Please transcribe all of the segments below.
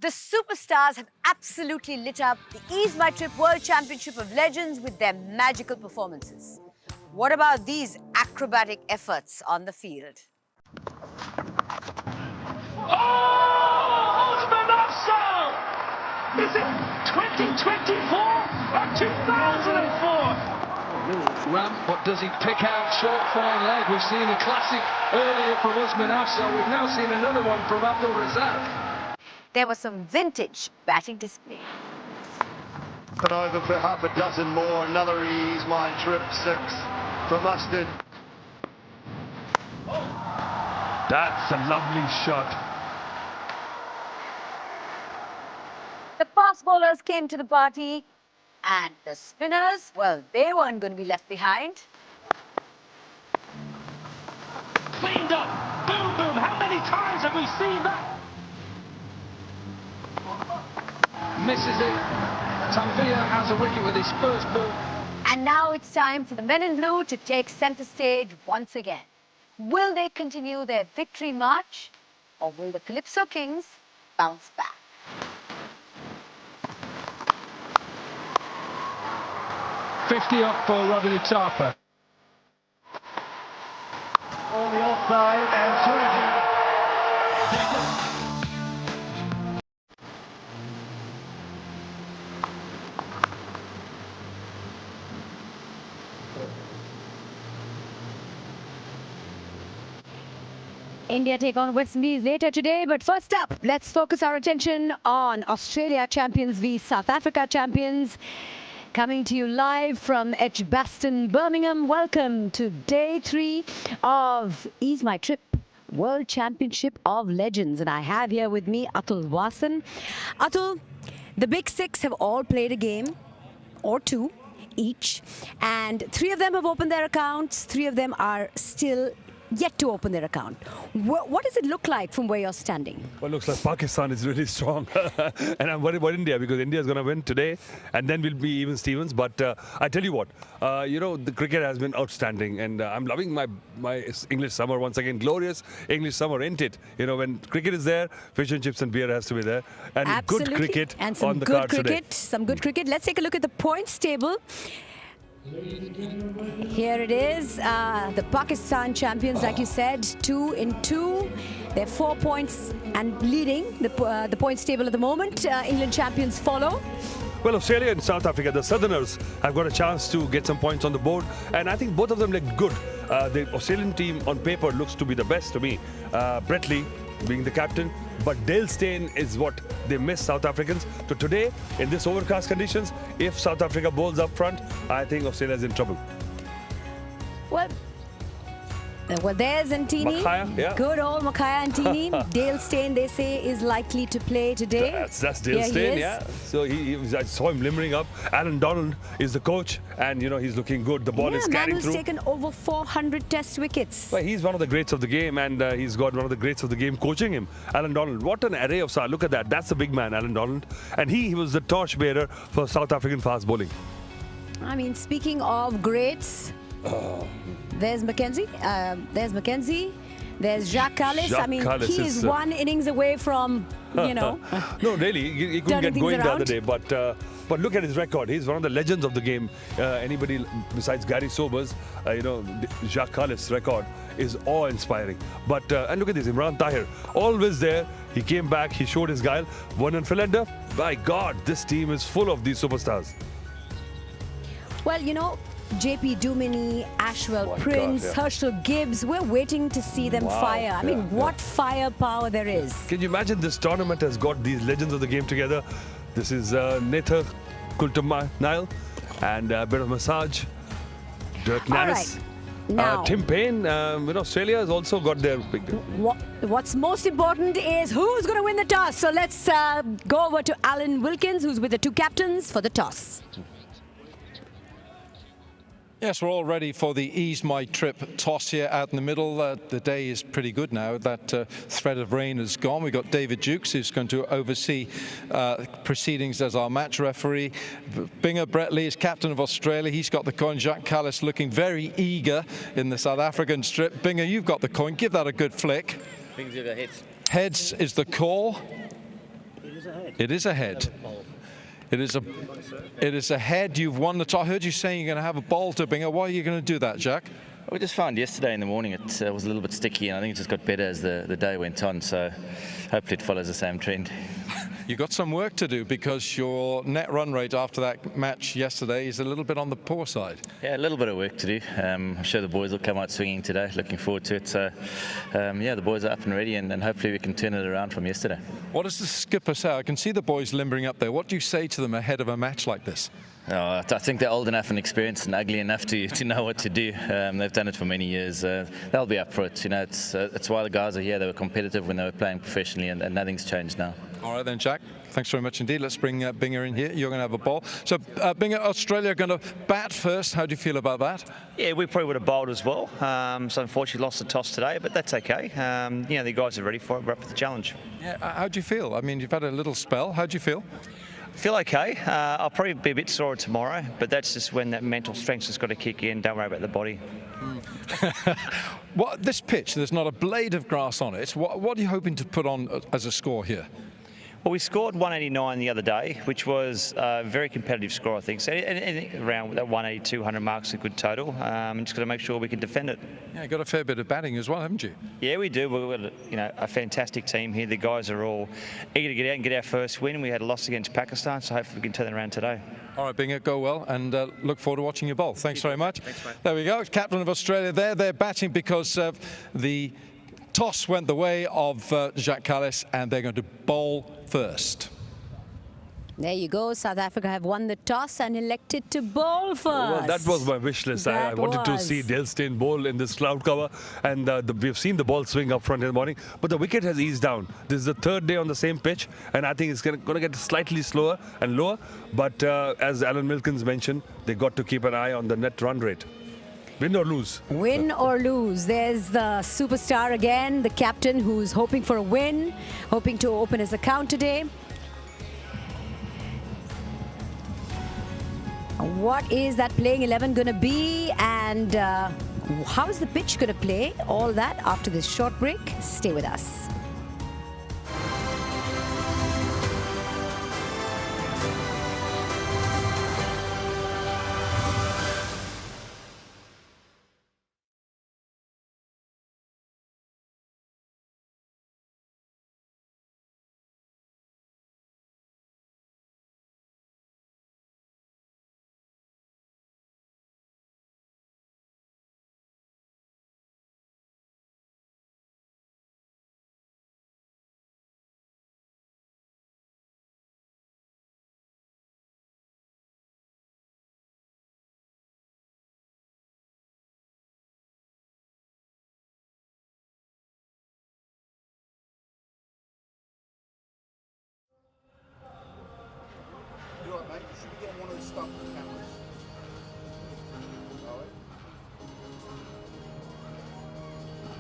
The superstars have absolutely lit up the Ease My Trip World Championship of Legends with their magical performances. What about these acrobatic efforts on the field? Oh, Osman Afsal! Is it 2024 or 2004? Ramp, but does he pick out short fine leg? We've seen a classic earlier from Usman Afsal. We've now seen another one from Abdul Razak. There was some vintage batting display. But over for half a dozen more. Another Ease My Trip 6 for Mustard. That's a lovely shot. The fast bowlers came to the party, and the spinners, well, they weren't going to be left behind. Cleaned up. Boom, boom. How many times have we seen that? Misses it. Tanvir has a wicket with his first ball. And now it's time for the men in blue to take centre stage once again. Will they continue their victory march, or will the Calypso Kings bounce back? .50 up for Ravi Thapa. On the offside and terrific. India take on West Indies later today, but first up, let's focus our attention on Australia champions v South Africa champions. Coming to you live from Edgbaston, Birmingham. Welcome to day 3 of Ease My Trip World Championship of Legends. And I have here with me Atul Wasan. Atul, the big 6 have all played a game or 2 each, and 3 of them have opened their accounts. 3 of them are still yet to open their account. What does it look like from where you're standing? Well, it looks like Pakistan is really strong. And I'm worried about India because India is going to win today and then we'll be even Stevens. But I tell you what, the cricket has been outstanding, and I'm loving my English summer once again. Glorious English summer, ain't it? You know, when cricket is there, fish and chips and beer has to be there. And absolutely. Good cricket and some on the good cards cricket, today. Some good cricket. Let's take a look at the points table. Here it is, the Pakistan champions, like you said, 2 in 2. They're 4 points and leading the points table at the moment. England champions follow. Well, Australia and South Africa, the Southerners, have got a chance to get some points on the board, and I think both of them look good. The Australian team on paper looks to be the best to me. Brett Lee being the captain, but Dale Steyn is what they miss South Africans. So today, in this overcast conditions, if South Africa bowls up front, I think Australia is in trouble. Well, there's Antini. Makhaya, yeah. Good old Makhaya Antini. Dale Steyn, they say, is likely to play today. That's Dale Steyn, yeah. So I saw him limbering up. Alan Donald is the coach, and you know he's looking good. The ball is carrying through. He's taken over 400 Test wickets. Well, he's one of the greats of the game, and he's got one of the greats of the game coaching him. Alan Donald, what an array of stars! Look at that. That's the big man, Alan Donald, and he was the torchbearer for South African fast bowling. I mean, speaking of greats. There's Mackenzie. There's Jacques Kallis. I mean, he is one innings away from, you know. No, really, he couldn't get going the other day. But look at his record. He's one of the legends of the game. Anybody besides Gary Sobers, Jacques Kallis' record is awe-inspiring. But and look at this, Imran Tahir, always there. He came back. He showed his guile. Vernon Philander. By God, this team is full of these superstars. Well, you know, JP Duminy, Ashwell Prince, Herschel Gibbs, we're waiting to see them fire. I mean, what firepower there is. Can you imagine this tournament has got these legends of the game together? This is Nether Kultumail and a bit of massage. Dirk Nannis. Now, Tim Payne in Australia has also got their big... What's most important is who's going to win the toss. So let's go over to Alan Wilkins, who's with the 2 captains for the toss. Yes, we're all ready for the Ease My Trip toss here out in the middle. The day is pretty good now. That threat of rain is gone. We've got David Jukes, who's going to oversee proceedings as our match referee. Binger Brett Lee is captain of Australia. He's got the coin. Jacques Kallis looking very eager in the South African strip. Binger, you've got the coin. Give that a good flick. Heads. Heads is the call. It is a head. It is a head. You've won the toss. I heard you saying you're going to have a ball to Binger. Why are you going to do that, Jack? We just found yesterday in the morning it was a little bit sticky, and I think it just got better as the day went on. So hopefully it follows the same trend. You've got some work to do because your net run rate after that match yesterday is a little bit on the poor side. Yeah, a little bit of work to do. I'm sure the boys will come out swinging today. Looking forward to it. So, yeah, the boys are up and ready, and hopefully we can turn it around from yesterday. What does the skipper say? I can see the boys limbering up there. What do you say to them ahead of a match like this? I think they're old enough and experienced and ugly enough to know what to do. They've done it for many years. They'll be up for it. You know, it's why the guys are here. They were competitive when they were playing professionally, and nothing's changed now. All right then, Jack. Thanks very much indeed. Let's bring Binger in here. You're going to have a ball. So, Binger, Australia are going to bat first. How do you feel about that? Yeah, we probably would have bowled as well. So unfortunately lost the toss today, but that's okay. You know, the guys are ready for it. We're up for the challenge. Yeah. How do you feel? I mean, you've had a little spell. How do you feel? Feel okay. I'll probably be a bit sore tomorrow, but that's just when that mental strength's just got to kick in. Don't worry about the body. This pitch, there's not a blade of grass on it. What are you hoping to put on as a score here? Well, we scored 189 the other day, which was a very competitive score, I think. So anything around that 180, 200 marks is a good total. Just got to make sure we can defend it. Yeah, got a fair bit of batting as well, haven't you? Yeah, we do. We've got a fantastic team here. The guys are all eager to get out and get our first win. We had a loss against Pakistan, so hopefully we can turn it around today. All right, Binger, go well, and look forward to watching you bowl. Thanks very much. Thanks, mate. There we go. Captain of Australia there. They're batting because the toss went the way of Jacques Kallis, and they're going to bowl first. There you go. South Africa have won the toss and elected to bowl first. Well, that was my wish list. I wanted to see Dale Steyn bowl in this cloud cover, and we've seen the ball swing up front in the morning, but the wicket has eased down. This is the third day on the same pitch, and I think it's going to get slightly slower and lower, but as Alan Milkins mentioned, they got to keep an eye on the net run rate. Win or lose. Win or lose. There's the superstar again, the captain who's hoping for a win, hoping to open his account today. What is that playing 11 going to be, and how is the pitch going to play? All that after this short break. Stay with us. You're right, mate. You should be getting one of the stump cameras.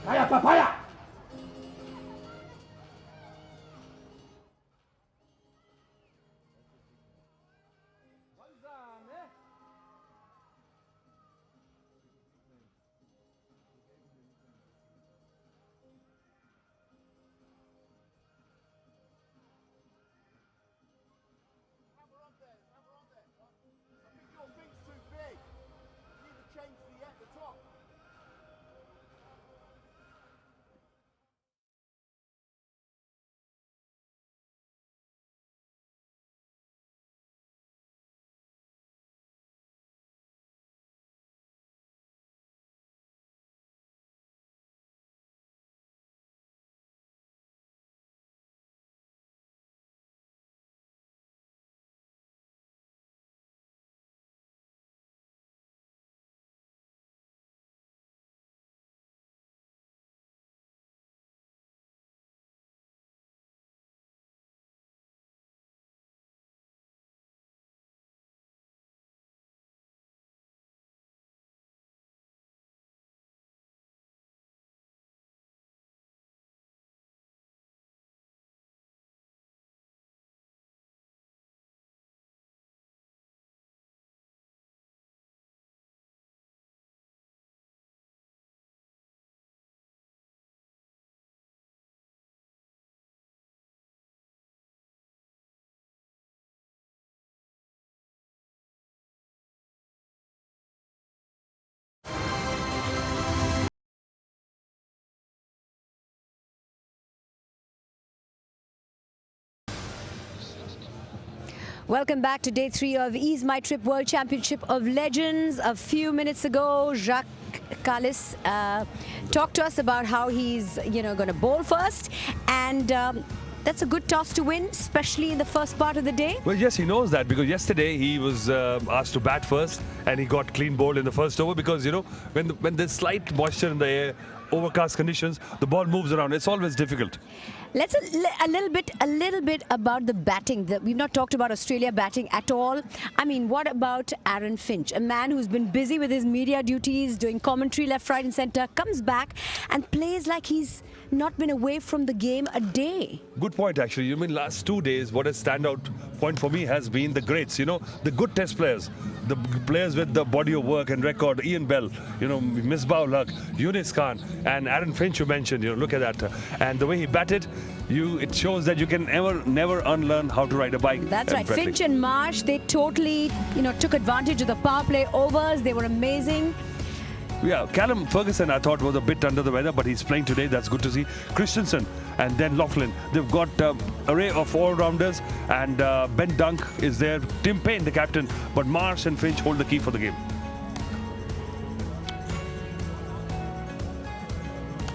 Papaya, papaya! Welcome back to day 3 of Ease My Trip World Championship of Legends. A few minutes ago, Jacques Kallis talked to us about how he's, going to bowl first, and that's a good toss to win, especially in the first part of the day. Well, yes, he knows that because yesterday he was asked to bat first, and he got clean bowled in the first over because when there's slight moisture in the air, overcast conditions, the ball moves around. It's always difficult. Let's a little bit about the batting. We've not talked about Australia batting at all. I mean, what about Aaron Finch, a man who's been busy with his media duties, doing commentary left, right and centre, comes back and plays like he's not been away from the game a day. Good point, actually. You mean last 2 days, what a standout point for me has been the greats, the good test players, the players with the body of work and record, Ian Bell, Misbah ul Haq, Yunus Khan, and Aaron Finch you mentioned, look at that. And the way he batted, it shows that you can never unlearn how to ride a bike. That's right. Finch and Marsh, they totally, took advantage of the power play overs. They were amazing. Yeah, Callum Ferguson, I thought, was a bit under the weather, but he's playing today. That's good to see. Christensen and then Laughlin. They've got an array of all-rounders, and Ben Dunk is there. Tim Payne, the captain, but Marsh and Finch hold the key for the game.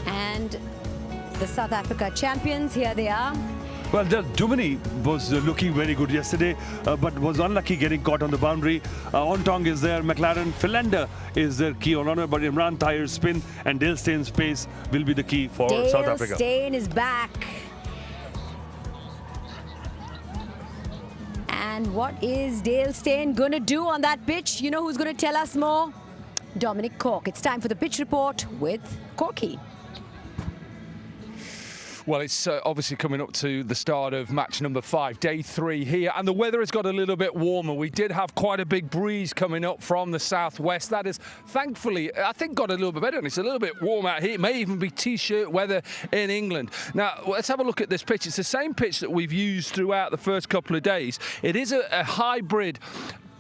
And the South Africa champions, here they are. Well, Dumini was looking very good yesterday, but was unlucky getting caught on the boundary. Ontong is there, McLaren, Philander is their key on honor, but Imran Tahir's spin and Dale Stein's pace will be the key for South Africa. Dale Steyn is back. And what is Dale Steyn going to do on that pitch? You know who's going to tell us more? Dominic Cork. It's time for the pitch report with Corky. Well, it's obviously coming up to the start of match number 5, day 3 here, and the weather has got a little bit warmer. We did have quite a big breeze coming up from the southwest. That is, thankfully, I think got a little bit better, and it's a little bit warm out here. It may even be T-shirt weather in England. Now, let's have a look at this pitch. It's the same pitch that we've used throughout the first couple of days. It is a hybrid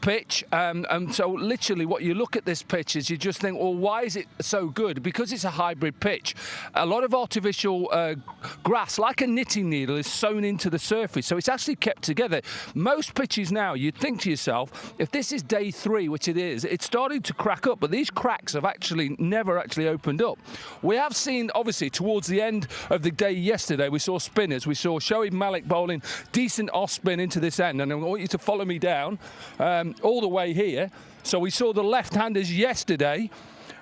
pitch, and so literally what you look at this pitch is you just think, well, why is it so good? Because it's a hybrid pitch. A lot of artificial grass, like a knitting needle, is sewn into the surface, so it's actually kept together. Most pitches now, you'd think to yourself, if this is day 3, which it is, it's starting to crack up, but these cracks have never actually opened up. We have seen, obviously, towards the end of the day yesterday, we saw spinners. We saw Shoaib Malik bowling decent off spin into this end, and I want you to follow me down all the way here. So we saw the left-handers yesterday,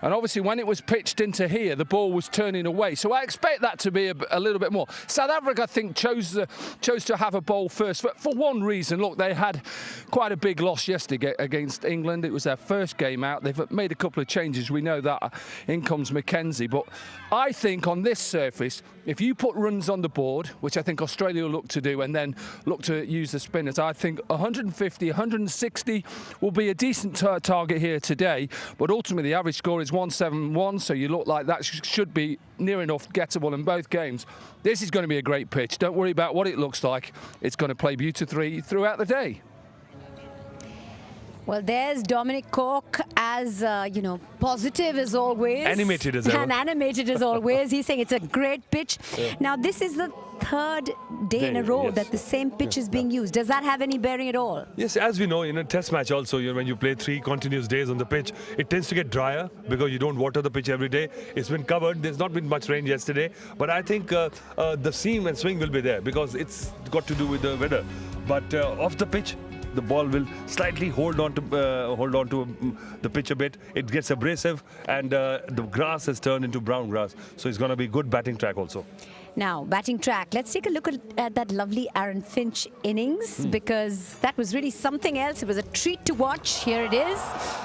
and obviously when it was pitched into here, the ball was turning away. So I expect that to be a little bit more. South Africa, I think, chose to have a bowl first for one reason. Look, they had quite a big loss yesterday against England. It was their first game out. They've made a couple of changes. We know that. In comes Mackenzie. But I think on this surface, if you put runs on the board, which I think Australia will look to do, and then look to use the spinners, I think 150, 160 will be a decent target here today. But ultimately, the average score is 171, so you look like that should be near enough gettable in both games. This is going to be a great pitch. Don't worry about what it looks like. It's going to play beautifully throughout the day. Well, there's Dominic Cork as, positive as always. Animated as ever. And animated as always. He's saying it's a great pitch. Yeah. Now, this is the 3rd day in a row that the same pitch is being used. Does that have any bearing at all? Yes, as we know, in a test match also, when you play 3 continuous days on the pitch, it tends to get drier because you don't water the pitch every day. It's been covered. There's not been much rain yesterday. But I think the seam and swing will be there because it's got to do with the weather. But off the pitch, the ball will slightly hold on to the pitch a bit. It gets abrasive, and the grass has turned into brown grass. So it's going to be good batting track also. Now, batting track. Let's take a look at that lovely Aaron Finch innings, because that was really something else. It was a treat to watch. Here it is.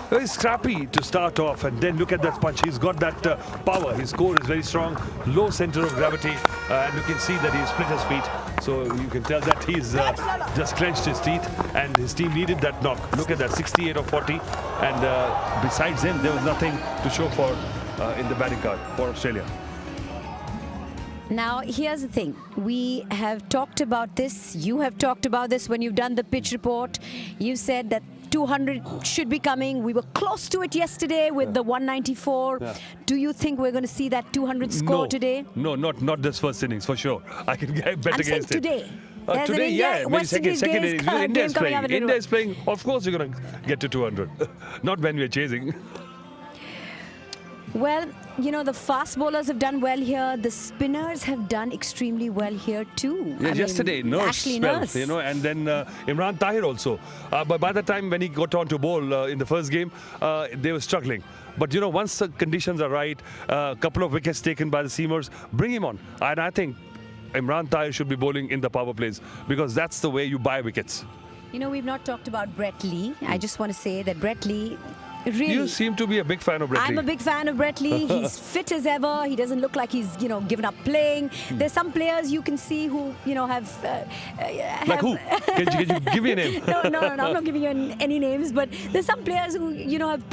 Very scrappy to start off, and then look at that punch. He's got that power. His core is very strong, low center of gravity, and you can see that he split his feet. So you can tell that he's just clenched his teeth, and his team needed that knock. Look at that, 68 of 40, and besides him, there was nothing to show for in the batting card for Australia. Now, here's the thing. We have talked about this. You have talked about this when you've done the pitch report. You said that 200 should be coming. We were close to it yesterday with the 194. Yeah. Do you think we're going to see that 200 score today? No, not this first innings, for sure. I can bet against it. Today. There's Today, an India, yeah, maybe West Indies second innings. game India is coming up playing. in a India little is playing. Of course, you're going to get to 200. Not when we're chasing. Well, you know, the fast bowlers have done well here. The spinners have done extremely well here too. Yeah, yesterday, Nurse Ashley spell, Nurse. you know, and then Imran Tahir also. But by the time when he got on to bowl in the first game, they were struggling. But, you know, once the conditions are right, a couple of wickets taken by the seamers, bring him on. And I think Imran Tahir should be bowling in the power plays because that's the way you buy wickets. You know, we've not talked about Brett Lee. I just want to say that Brett Lee, really, You seem to be a big fan of Brett Lee. I'm a big fan of Brett Lee. He's fit as ever. He doesn't look like he's, you know, given up playing. There's some players you can see who, you know, have... Like who? Can you give me a name? No, I'm not giving you any names, but there's some players who, you know, have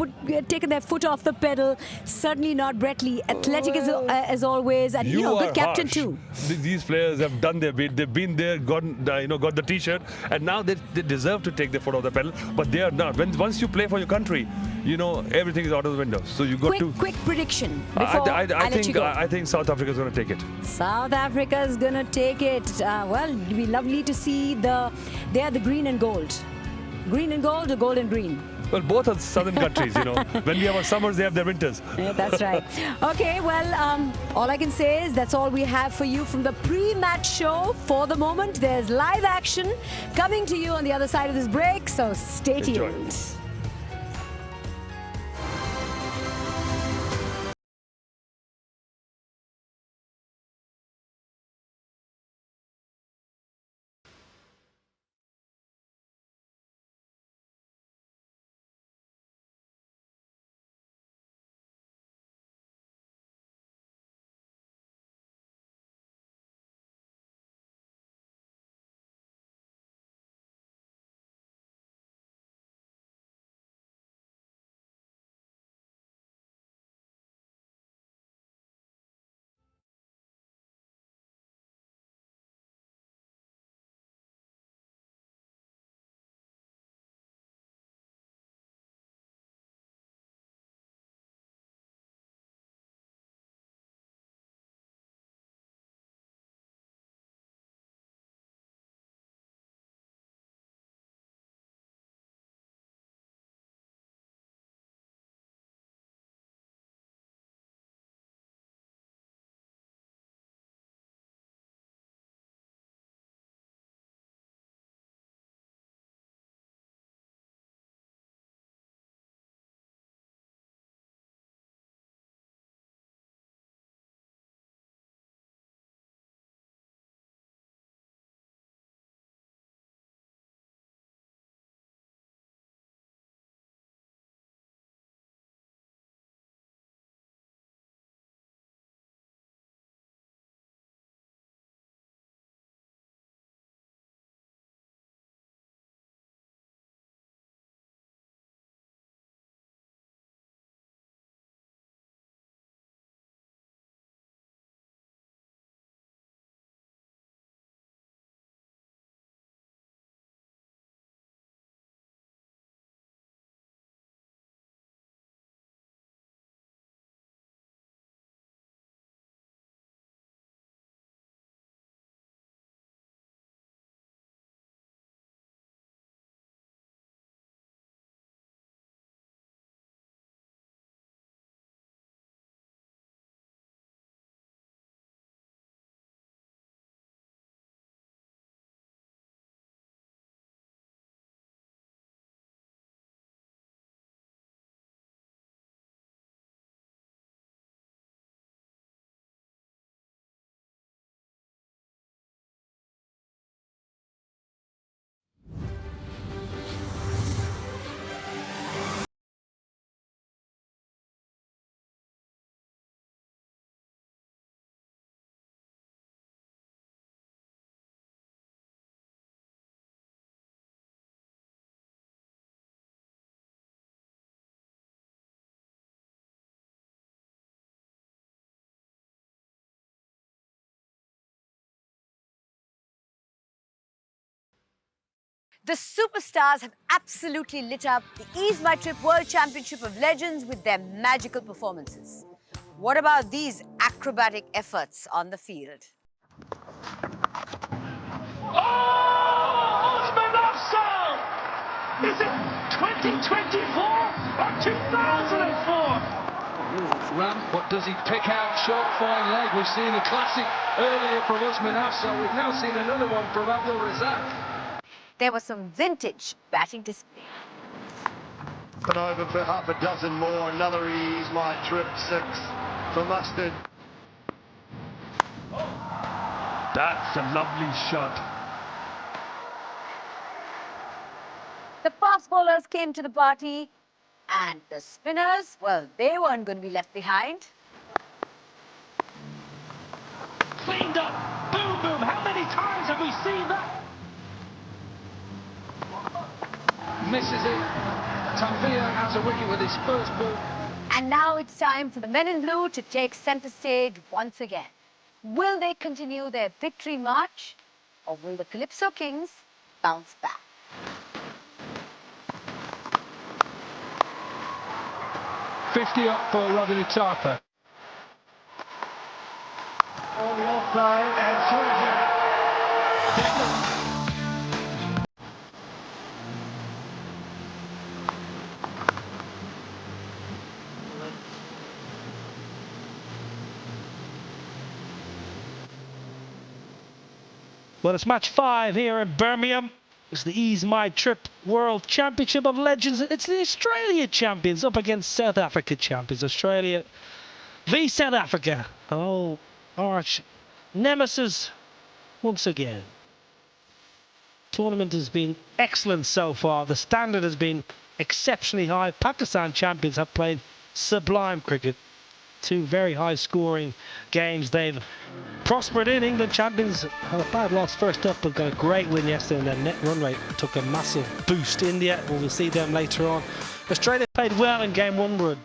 taken their foot off the pedal. Certainly not Brett Lee. Athletic as always, and, you know, good captain harsh. too. These players have done their bit. They've been there, got the T-shirt, and now they deserve to take their foot off the pedal, but they are not. Once you play for your country, you know, everything is out of the window. So you got to... Quick prediction before I let you go. I think South Africa is going to take it. South Africa is going to take it. Well, it'll be lovely to see they are the green and gold. Green and gold or gold and green? Well, both are southern countries, you know. When we have our summers, they have their winters. Yeah, that's right. Okay, well, all I can say is that's all we have for you from the pre-match show. For the moment, there's live action coming to you on the other side of this break, so stay tuned. The superstars have absolutely lit up the Ease My Trip World Championship of Legends with their magical performances. What about these acrobatic efforts on the field? Osman Afsal! Is it 2024 or 2004? Ram, what does he pick out? Short fine leg. We've seen a classic earlier from Usman Afsal. We've now seen another one from Abdul Razak. There was some vintage batting display. And over for half a dozen more. Another ease my trip 6 for Mustard. That's a lovely shot. The fast bowlers came to the party, and the spinners, well, they weren't going to be left behind. Cleaned up. Boom, boom. How many times have we seen that? Misses it. Tanvir has a wicket with his first ball. And now it's time for the men in blue to take centre stage once again. Will they continue their victory march, or will the Calypso Kings bounce back? $50 up for Rodney Tarper. On the offside and Well, it's match 5 here in Birmingham. It's the Ease My Trip World Championship of Legends. It's the Australia champions up against South Africa champions. Australia v South Africa. Oh, arch nemesis once again. Tournament has been excellent so far. The standard has been exceptionally high. Pakistan champions have played sublime cricket. 2 very high scoring games they've prospered in. England champions had a bad loss first up, but got a great win yesterday, and their net run rate took a massive boost. India, we'll see them later on. Australia played well in game 1, were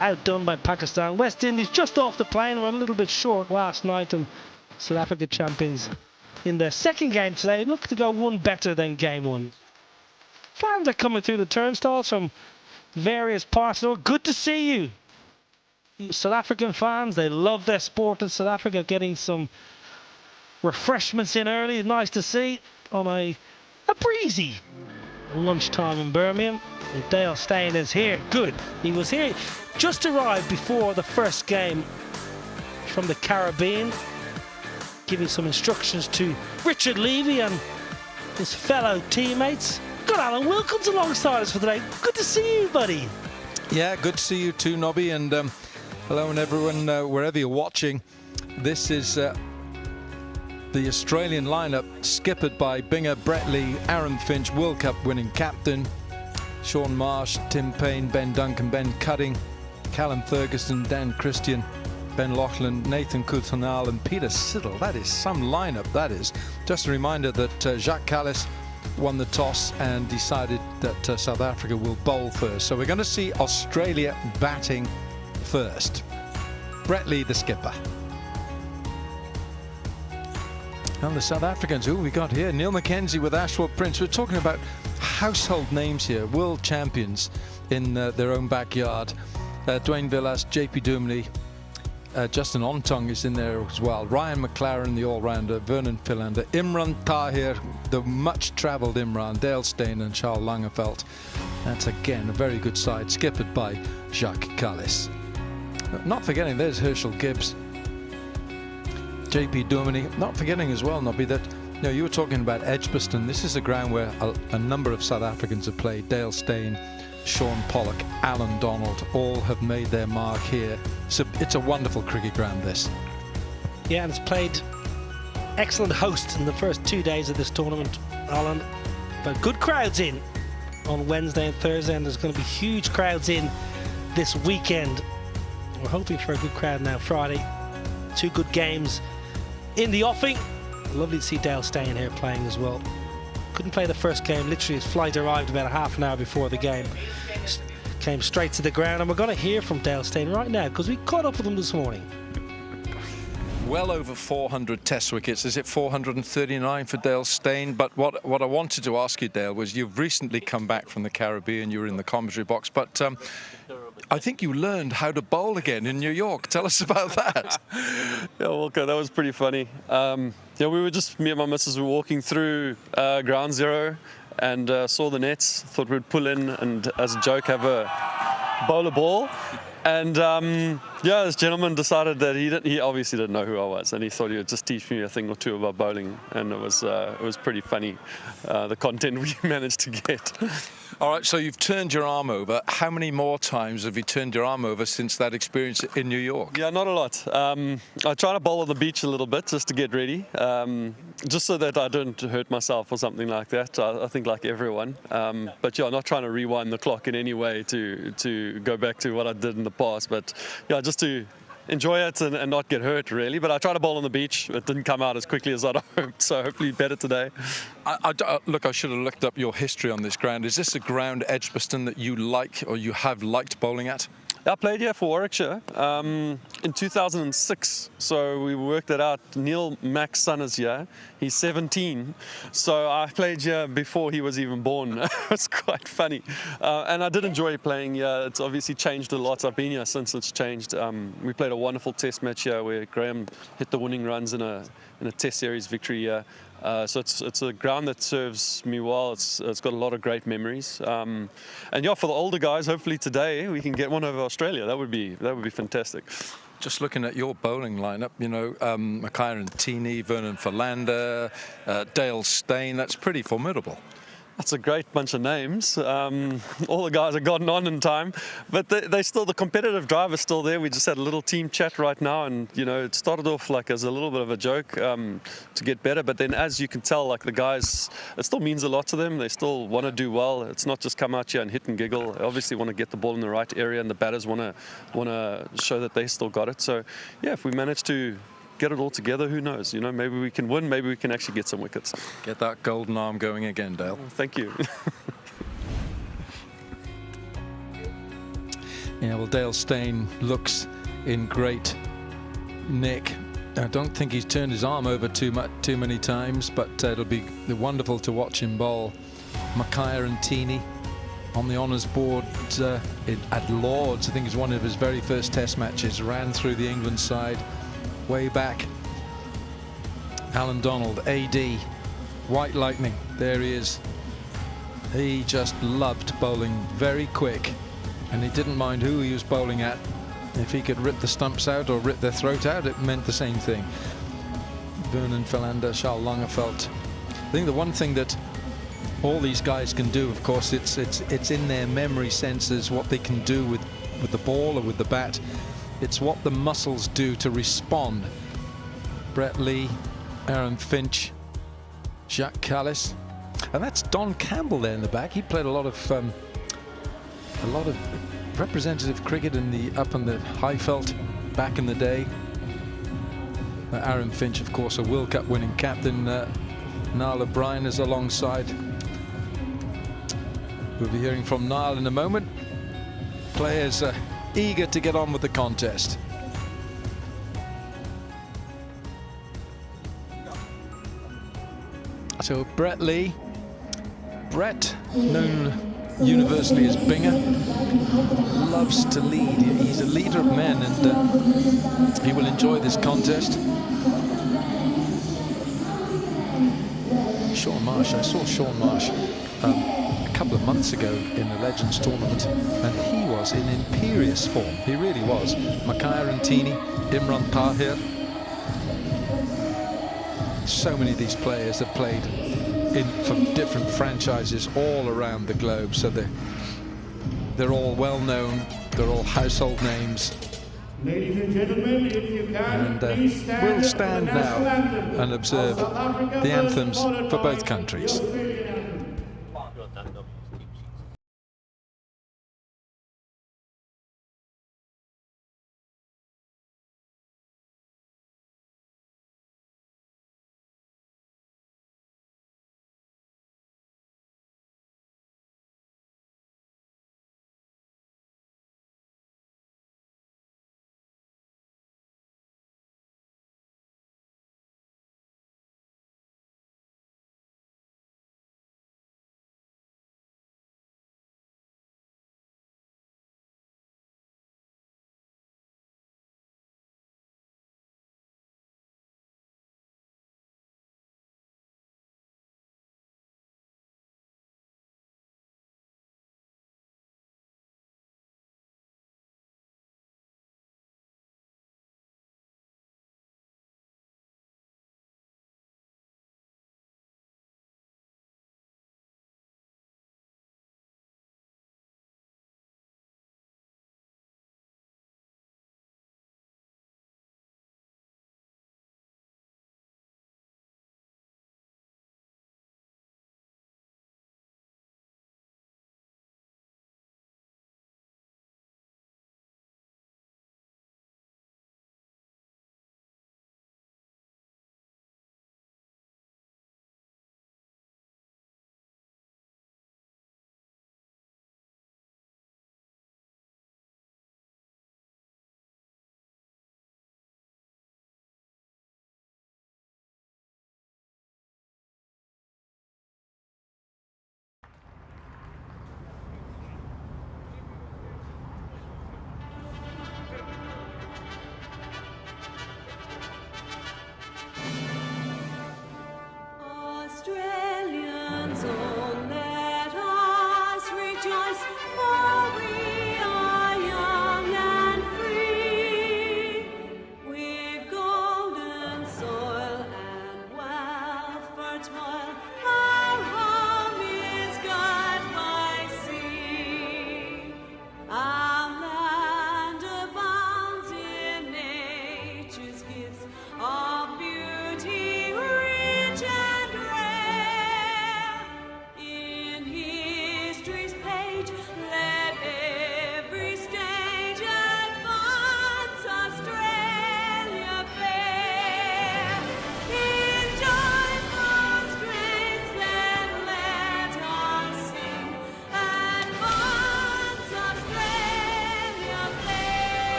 outdone by Pakistan. West Indies just off the plane, were a little bit short last night, and South Africa champions in their second game today look to go one better than game 1. Fans are coming through the turnstiles from various parts of the world. Good to see you. South African fans, they love their sport in South Africa. Getting some refreshments in early, nice to see on a breezy lunchtime in Birmingham. And Dale Steyn is here. Good. He was here, just arrived before the first game from the Caribbean, giving some instructions to Richard Levy and his fellow teammates. Good, Alan Wilkins alongside us for today. Good to see you, buddy. Yeah, good to see you too, Nobby, and hello and everyone wherever you're watching. This is the Australian lineup, skippered by Binger, Brett Lee, Aaron Finch, World Cup winning captain, Sean Marsh, Tim Payne, Ben Duncan, Ben Cutting, Callum Ferguson, Dan Christian, Ben Loughlin, Nathan Coutinal and Peter Siddle. That is some lineup, that is. Just a reminder that Jacques Kallis won the toss and decided that South Africa will bowl first. So we're going to see Australia batting first. Brett Lee, the skipper. And the South Africans, who we got here? Neil Mackenzie with Ashwell Prince. We're talking about household names here, world champions in their own backyard. Dwayne Villas, JP Duminy, Justin Ontong is in there as well. Ryan McLaren, the all-rounder, Vernon Philander, Imran Tahir, the much-travelled Imran, Dale Steyn and Charles Langenfeldt. That's again a very good side, skippered by Jacques Kallis. Not forgetting, there's Herschel Gibbs, JP Duminy. Not forgetting as well, Nobby, that you were talking about Edgbaston. This is a ground where a number of South Africans have played. Dale Steyn, Sean Pollock, Alan Donald, all have made their mark here. So it's a wonderful cricket ground, this. Yeah, and it's played excellent hosts in the first 2 days of this tournament, Alan. But good crowds in on Wednesday and Thursday, and there's going to be huge crowds in this weekend. We're hoping for a good crowd now Friday. 2 good games in the offing. Lovely to see Dale Steyn here playing as well. Couldn't play the first game. Literally his flight arrived about a half an hour before the game. Came straight to the ground, and we're going to hear from Dale Steyn right now because we caught up with him this morning. Well over 400 test wickets. Is it 439 for Dale Steyn? But what I wanted to ask you, Dale, was you've recently come back from the Caribbean. You were in the commentary box, but I think you learned how to bowl again in New York. Tell us about that. Yeah, Wilco, that was pretty funny. Yeah, me and my missus were walking through ground zero and saw the nets, thought we'd pull in and as a joke have a bowl a ball. And yeah, this gentleman decided that he obviously didn't know who I was, and he thought he would just teach me a thing or two about bowling, and it was pretty funny, the content we managed to get. All right, so you've turned your arm over. How many more times have you turned your arm over since that experience in New York? Yeah, not a lot. I try to bowl on the beach a little bit just to get ready, just so that I don't hurt myself or something like that. I think like everyone. But yeah, not trying to rewind the clock in any way to go back to what I did in the past. But yeah, just to enjoy it and not get hurt, really. But I tried to bowl on the beach. It didn't come out as quickly as I'd hoped, so hopefully better today. Look, I should have looked up your history on this ground. Is this a ground, Edgbaston, that you like or you have liked bowling at? I played here for Warwickshire in 2006, so we worked it out. Neil Mack's son is here. He's 17, so I played here before he was even born. It's quite funny, and I did enjoy playing here. It's obviously changed a lot. I've been here since it's changed. We played a wonderful test match here where Graham hit the winning runs in a test series victory here. So it's a ground that serves me well. It's got a lot of great memories. And yeah, for the older guys, hopefully today we can get one over Australia. That would be fantastic. Just looking at your bowling lineup, you know, Mackay Tini, Vernon Philander, Dale Steyn, that's pretty formidable. That's a great bunch of names. All the guys have gotten on in time, but they still, the competitive drive is still there. We just had a little team chat right now, and you know, it started off like as a little bit of a joke to get better, but then as you can tell, like the guys, it still means a lot to them. They still want to do well. It's not just come out here and hit and giggle. They obviously want to get the ball in the right area, and the batters want to show that they still got it. So yeah, if we manage to get it all together, who knows? You know, maybe we can win, maybe we can actually get some wickets. Get that golden arm going again, Dale. Thank you. Yeah, well, Dale Steyn looks in great nick. I don't think he's turned his arm over too many times, but it'll be wonderful to watch him bowl. Mackay Tini on the honours board at Lords. I think it's one of his very first test matches. Ran through the England side way back. Alan Donald, AD, White Lightning, there he is. He just loved bowling very quick, and he didn't mind who he was bowling at. If he could rip the stumps out or rip their throat out, it meant the same thing. Vernon Philander, Charles Langerfeldt. I think the one thing that all these guys can do, of course, it's in their memory senses what they can do with the ball or with the bat. It's what the muscles do to respond. Brett Lee, Aaron Finch, Jacques Callis, and that's Don Campbell there in the back. He played a lot of representative cricket up in the Highveld back in the day. Aaron Finch, of course, a World Cup winning captain. Niall O'Brien is alongside. We'll be hearing from Niall in a moment. Players eager to get on with the contest. So Brett Lee, Brett, known universally as Binger, loves to lead. He's a leader of men, and he will enjoy this contest. Sean Marsh, I saw Sean Marsh a couple of months ago in the Legends tournament, and he was in imperious form. He really was. Mackay Tini, Imran Tahir. So many of these players have played from different franchises all around the globe, so they're all well known. They're all household names. Ladies and gentlemen, if you can, please stand we'll stand now and observe the anthems for both countries.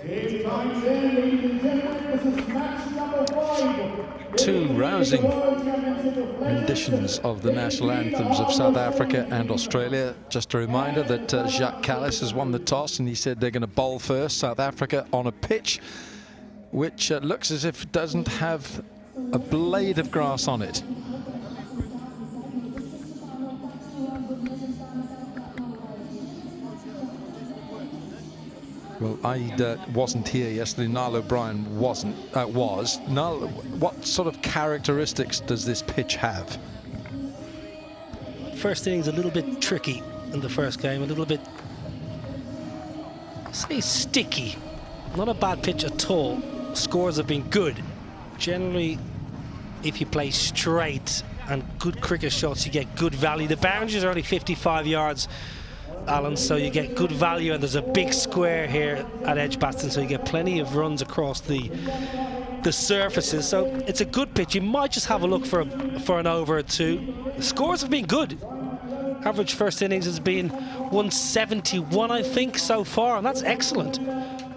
Game time then, ladies and gentlemen. This is match number 5. Two rousing renditions of the national anthems of South Africa and Australia. Just a reminder that Jacques Kallis has won the toss, and he said they're going to bowl first. South Africa on a pitch which looks as if it doesn't have a blade of grass on it. Well, I wasn't here yesterday. Niall O'Brien was. Niall, what sort of characteristics does this pitch have? First innings a little bit tricky in the first game, a little bit, say, sticky. Not a bad pitch at all. Scores have been good. Generally, if you play straight and good cricket shots, you get good value. The boundaries are only 55 yards, Alan, so you get good value, and there's a big square here at Edgbaston, so you get plenty of runs across the surfaces. So it's a good pitch. You might just have a look for an over or two. The scores have been good. Average first innings has been 171, I think, so far, and that's excellent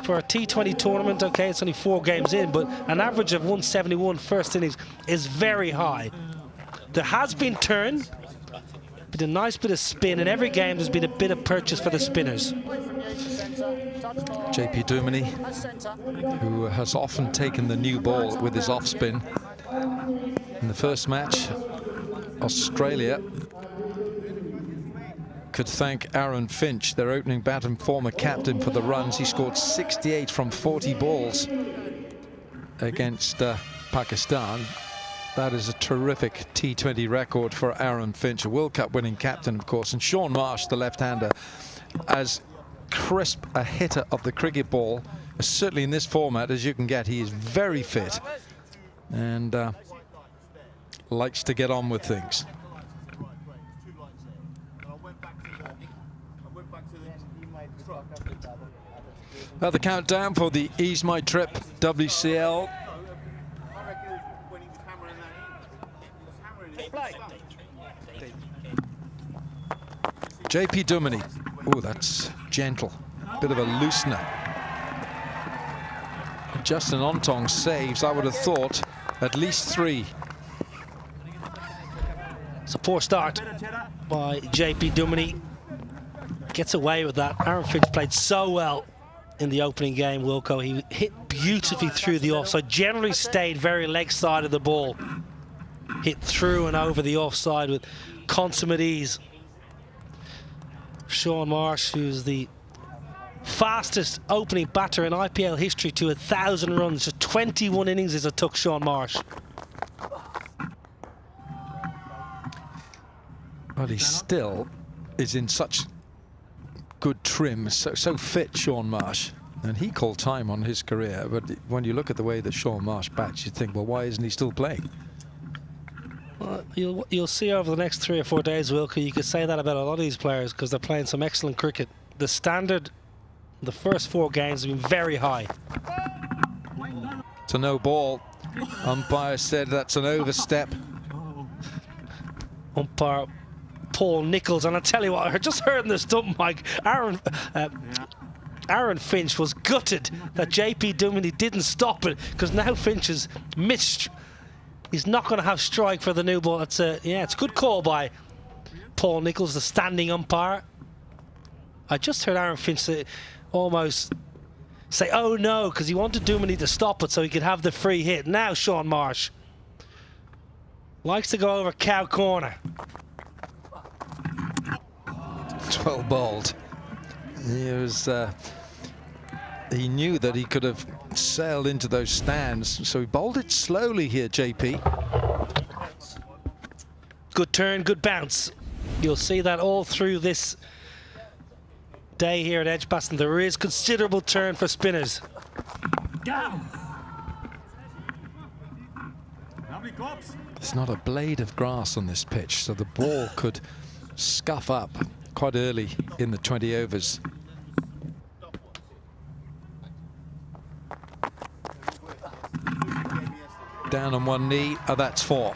for a T20 tournament. Okay, it's only 4 games in, but an average of 171 first innings is very high. There has been turn, but a nice bit of spin. In every game, there's been a bit of purchase for the spinners. JP Duminy, who has often taken the new ball with his off spin. In the first match, Australia could thank Aaron Finch, their opening bat and former captain, for the runs. He scored 68 from 40 balls against Pakistan. That is a terrific T20 record for Aaron Finch, a World Cup winning captain, of course. And Sean Marsh, the left-hander, as crisp a hitter of the cricket ball, certainly in this format, as you can get. He is very fit and likes to get on with things. Now the countdown for the Ease My Trip WCL. JP Duminy. Oh, that's gentle. Bit of a loosener. Justin Ontong saves, I would have thought, at least 3. It's a poor start by JP Duminy. Gets away with that. Aaron Finch played so well in the opening game, Wilco. He hit beautifully through the offside, generally stayed very leg side of the ball. Hit through and over the offside with consummate ease. Sean Marsh, who's the fastest opening batter in IPL history to 1,000 runs. Just 21 innings as it took Sean Marsh. Well, he still is in such good trim, so fit, Sean Marsh, and he called time on his career. But when you look at the way that Sean Marsh bats, you think, well, why isn't he still playing? Well, you'll see over the next 3 or 4 days, Wilco. You could say that about a lot of these players because they're playing some excellent cricket. The standard, the first 4 games have been very high. It's a no ball. Umpire said that's an overstep. Umpire Paul Nichols, and I tell you what, I just heard in the stump mic, Aaron Finch was gutted that JP Duminy didn't stop it, because now Finch has missed. He's not going to have strike for the new ball. It's a good call by Paul Nichols, the standing umpire. I just heard Aaron Finch almost say, "Oh no," because he wanted Duminy to stop it so he could have the free hit. Now Sean Marsh likes to go over cow corner. 12 bowled. He knew that he could have sailed into those stands, so he bowled it slowly here, JP. Good turn, good bounce. You'll see that all through this day here at Edgbaston. There is considerable turn for spinners. There's not a blade of grass on this pitch, so the ball could scuff up quite early in the 20 overs. Down on one knee, that's 4.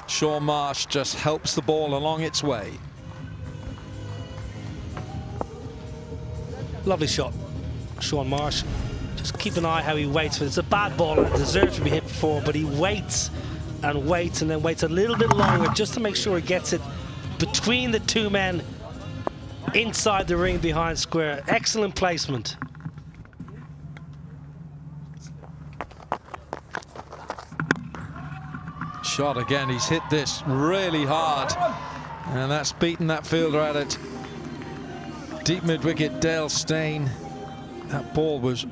Sean Marsh just helps the ball along its way. Lovely shot. Sean Marsh Just keep an eye how he waits for it. It's a bad ball and it deserves to be hit before, but he waits and waits and then waits a little bit longer just to make sure he gets it between the two men inside the ring behind square. Excellent placement. Shot again. He's hit this really hard, and that's beaten that fielder at it. Deep mid-wicket, Dale Steyn. That ball was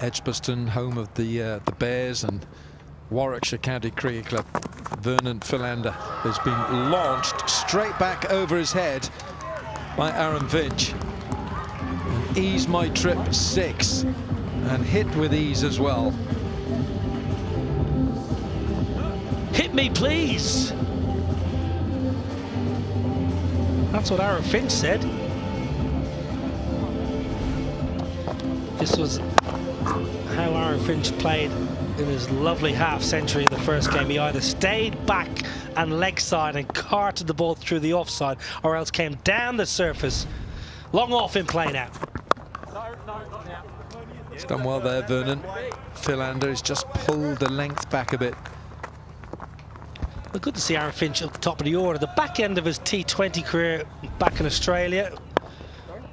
Edgbaston, home of the Bears and Warwickshire County Cricket Club. Vernon Philander has been launched straight back over his head by Aaron Finch. And ease my trip 6 and hit with ease as well. Hit me, please. That's what Aaron Finch said. This was how Aaron Finch played in his lovely half-century in the first game. He either stayed back and leg side and carted the ball through the offside, or else came down the surface. Long off in play now. He's done well there, Vernon. Philander has just pulled the length back a bit. Well, good to see Aaron Finch at the top of the order. The back end of his T20 career back in Australia,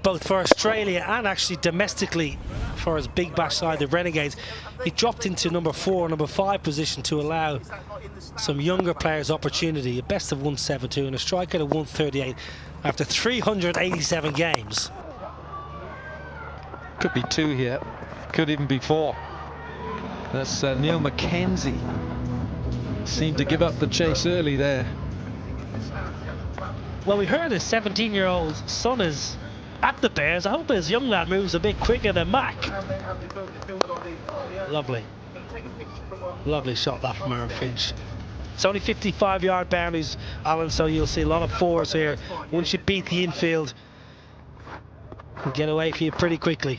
both for Australia and actually domestically for his big bash side, the Renegades, he dropped into number 4, number 5 position to allow some younger players opportunity. A best of 172 and a strike at 138 after 387 games. Could be 2 here, could even be 4. That's Neil Mackenzie. Seemed to give up the chase early there. Well, we heard his 17-year-old son is at the Bears. I hope his young lad moves a bit quicker than Mac. Lovely. Lovely shot that from Aaron Finch. It's only 55-yard boundaries, Alan, so you'll see a lot of 4s here. Once you beat the infield, can get away for you pretty quickly.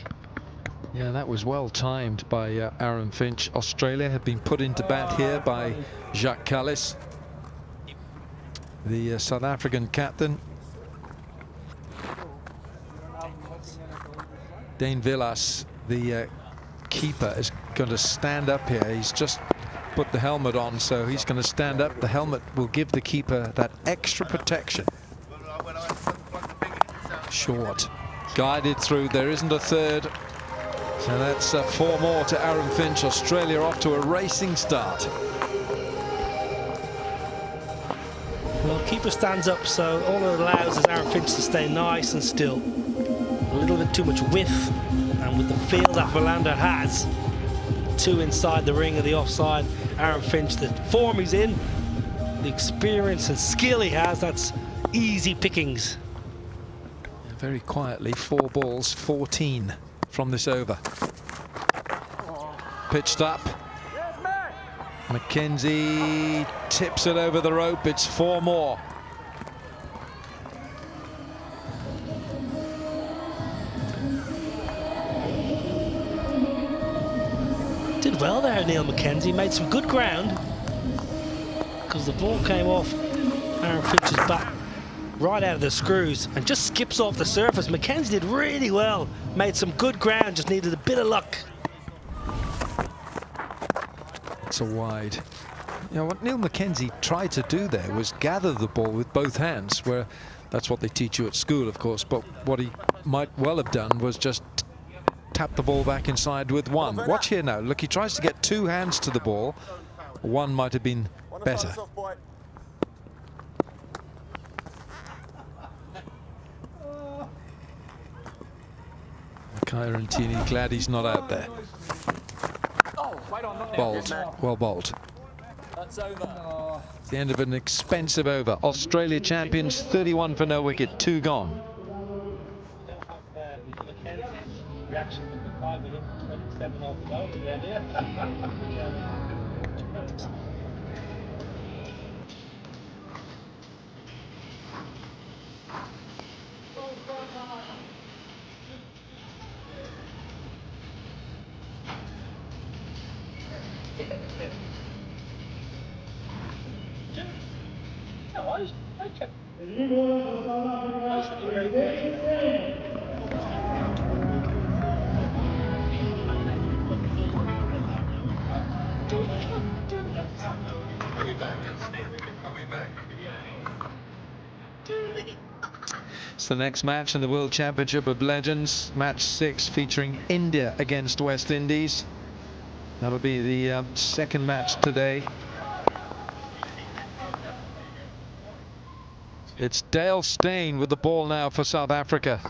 Yeah, that was well timed by Aaron Finch. Australia had been put into bat here by Jacques Kallis, the South African captain. Dane Villas, the keeper, is going to stand up here. He's just put the helmet on, so he's going to stand up. The helmet will give the keeper that extra protection. Short, guided through. There isn't a third. So that's 4 more to Aaron Finch. Australia off to a racing start. Well, keeper stands up, so all it allows is Aaron Finch to stay nice and still. A little bit too much width, and with the field that Philander has, 2 inside the ring of the offside, Aaron Finch, the form he's in, the experience and skill he has, that's easy pickings. Very quietly, 4 balls, 14 from this over. Pitched up, McKenzie tips it over the rope. It's 4 more. Did well there, Neil McKenzie. Made some good ground because the ball came off Aaron Fitch's back right out of the screws and just skips off the surface. McKenzie did really well. Made some good ground, just needed a bit of luck. It's a wide. You know, what Neil McKenzie tried to do there was gather the ball with both hands, where that's what they teach you at school, of course, but what he might well have done was just tap the ball back inside with one. Watch here now. Look, he tries to get 2 hands to the ball. One might have been better. Kyron glad he's not out there. Bowled. Well bowled. That's over. The end of an expensive over. Australia champions, 31 for no wicket, 2 gone. Reaction number 5 with him, 27 off the goal at the end here. It's the next match in the World Championship of Legends, match 6 featuring India against West Indies. That'll be the second match today. It's Dale Steyn with the ball now for South Africa.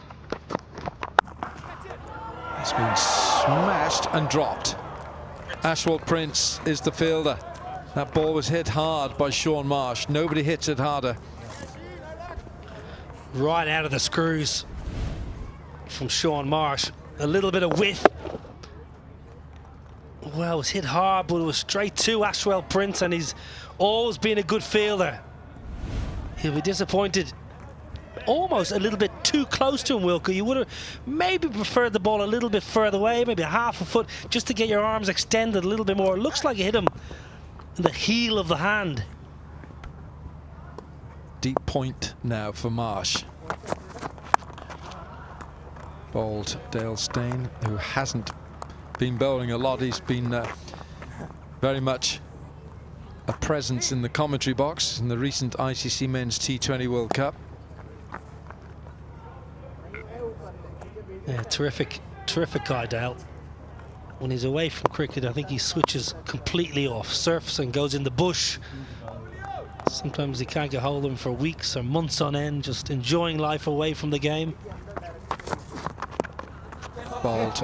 It's been smashed and dropped. Ashwell Prince is the fielder. That ball was hit hard by Sean Marsh. Nobody hits it harder. Right out of the screws from Sean Marsh. A little bit of width. Well, it was hit hard, but it was straight to Ashwell Prince, and he's always been a good fielder. He'll be disappointed. Almost a little bit too close to him, Wilco. You would have maybe preferred the ball a little bit further away, maybe half a foot, just to get your arms extended a little bit more. It looks like you hit him in the heel of the hand. Deep point now for Marsh. Bowled Dale Steyn, who hasn't been bowling a lot. He's been very much a presence in the commentary box in the recent ICC Men's T20 World Cup. Yeah, terrific guy, Dale. When he's away from cricket, I think he switches completely off, surfs and goes in the bush. Sometimes he can't get hold of him for weeks or months on end, just enjoying life away from the game. Bowled.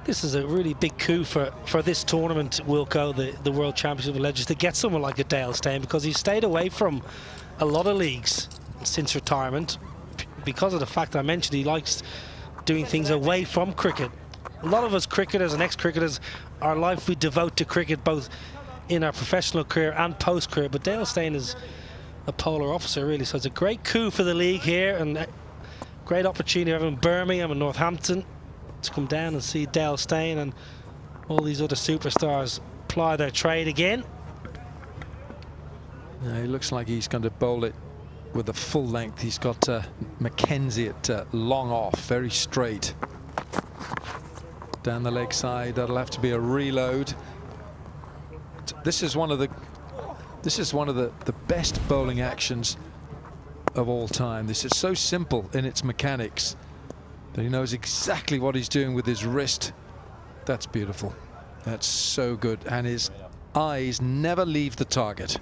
This is a really big coup for this tournament, Wilco, the World Championship of Legends, to get someone like a Dale Steyn, because he stayed away from a lot of leagues since retirement because of the fact I mentioned he likes doing things away from cricket. A lot of us cricketers and ex-cricketers, our life we devote to cricket, both in our professional career and post-career, but Dale Steyn is a polar opposite, really. So it's a great coup for the league here, and a great opportunity of in Birmingham and Northampton to come down and see Dale Steyn and all these other superstars ply their trade again. Yeah, he looks like he's going to bowl it with a full length. He's got McKenzie at long off, very straight. Down the leg side, that'll have to be a reload. This is one of the best bowling actions of all time. This is so simple in its mechanics that he knows exactly what he's doing with his wrist. That's beautiful. That's so good, and his eyes never leave the target.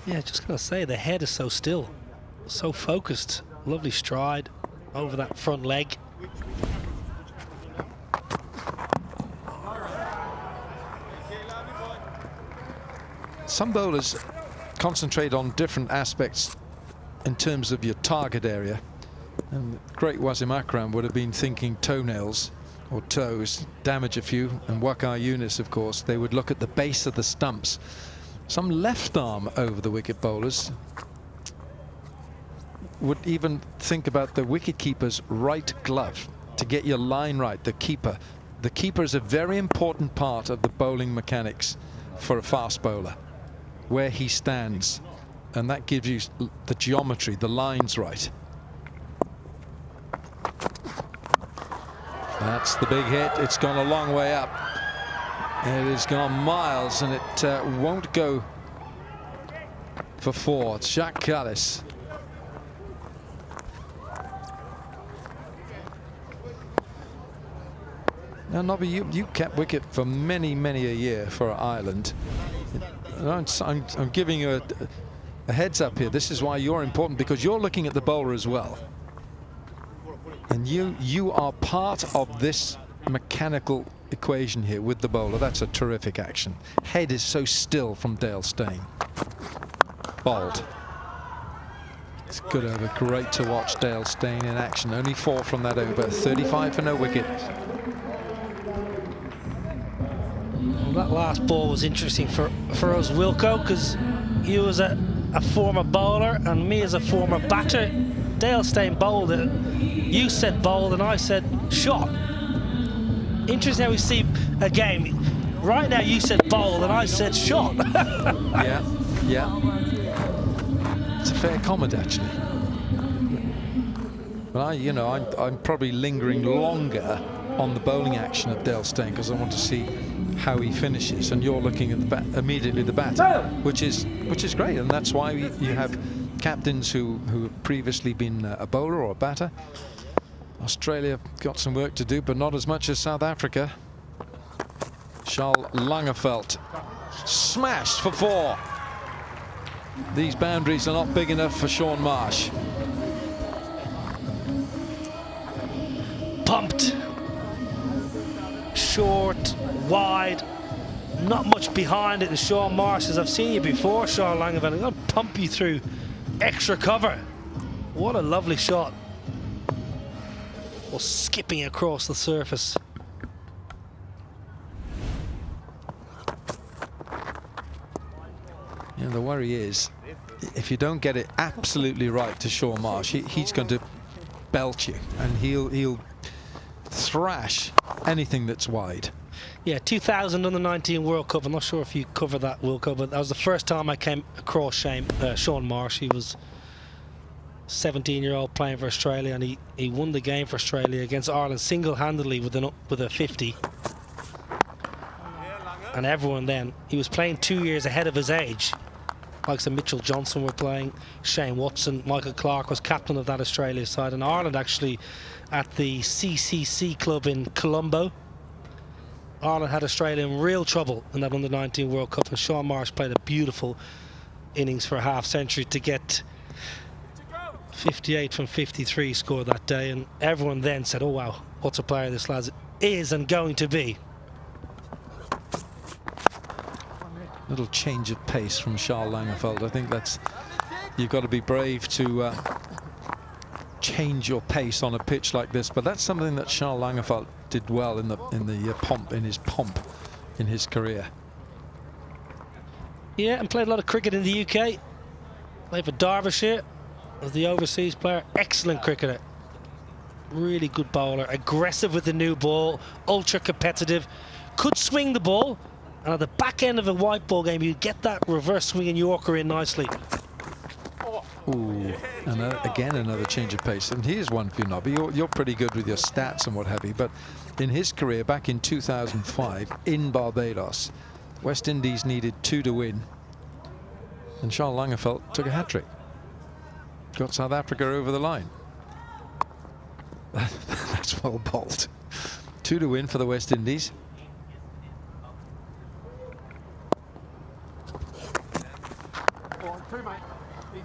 Yeah, just gotta say, the head is so still, so focused. Lovely stride over that front leg. Some bowlers concentrate on different aspects in terms of your target area. And great Wasim Akram would have been thinking toenails or toes, damage a few, and Wakar Yunis, of course, they would look at the base of the stumps. Some left arm over the wicket bowlers would even think about the wicket keeper's right glove to get your line right. The keeper is a very important part of the bowling mechanics for a fast bowler, where he stands, and that gives you the geometry, the lines right. That's the big hit. It's gone a long way up. It has gone miles, and it won't go for 4. It's Jacques Kallis. Now, Nobby, you kept wicket for many a year for Ireland. I'm giving you a heads up here. This is why you're important, because you're looking at the bowler as well. And you are part of this mechanical equation here with the bowler. That's a terrific action. Head is so still from Dale Steyn. Bowled. It's good over. Great to watch Dale Steyn in action. Only 4 from that over. 35 for no wicket. Well, that last ball was interesting for us, Wilco, because you as a former bowler and me as a former batter. Dale Steyn bowled it. You said bowled and I said shot. Interesting how we see a game. Right now you said bowled and I said shot. Yeah. It's a fair comment, actually. But I'm probably lingering longer on the bowling action of Dale Steyn because I want to see how he finishes. And you're looking at the immediately the batter, which is great, and that's why you have captains who have previously been a bowler or a batter. Australia got some work to do, but not as much as South Africa. Charles Langerveldt smashed for 4. These boundaries are not big enough for Shaun Marsh. Pumped. Short, wide, not much behind it. And Shaun Marsh says, I've seen you before, Charles Langerveldt. I'm going to pump you through extra cover. What a lovely shot. Or skipping across the surface. Yeah, the worry is, if you don't get it absolutely right to Shaun Marsh, he's going to belt you, and he'll thrash anything that's wide. Yeah, 2000 under-19 World Cup. I'm not sure if you covered that, Wilco, but that was the first time I came across Shaun Marsh. He was 17-year-old playing for Australia, and he won the game for Australia against Ireland single-handedly with a 50. And everyone then, he was playing 2 years ahead of his age. Like some Mitchell Johnson were playing, Shane Watson, Michael Clarke was captain of that Australia side, and Ireland actually at the CCC club in Colombo. Ireland had Australia in real trouble in that under-19 World Cup, and Shaun Marsh played a beautiful innings for a half-century to get 58 from 53 scored that day, and everyone then said, oh wow, what a player this lad is and going to be. Little change of pace from Charles Langerveldt. I think that's, you've got to be brave to change your pace on a pitch like this, but that's something that Charles Langerveldt did well in his pomp in his career. Yeah, and played a lot of cricket in the UK. Played for Derbyshire as the overseas player. Excellent cricketer, really good bowler, aggressive with the new ball, ultra competitive, could swing the ball, and at the back end of a white ball game you get that reverse swinging Yorker in nicely. Ooh, and again another change of pace, and here's one for you, Nobby. You're pretty good with your stats and what have you, but in his career back in 2005 in Barbados, West Indies needed 2 to win, and Charles Langerveldt took a hat-trick, got South Africa over the line. That's well bowled. 2 to win for the West Indies.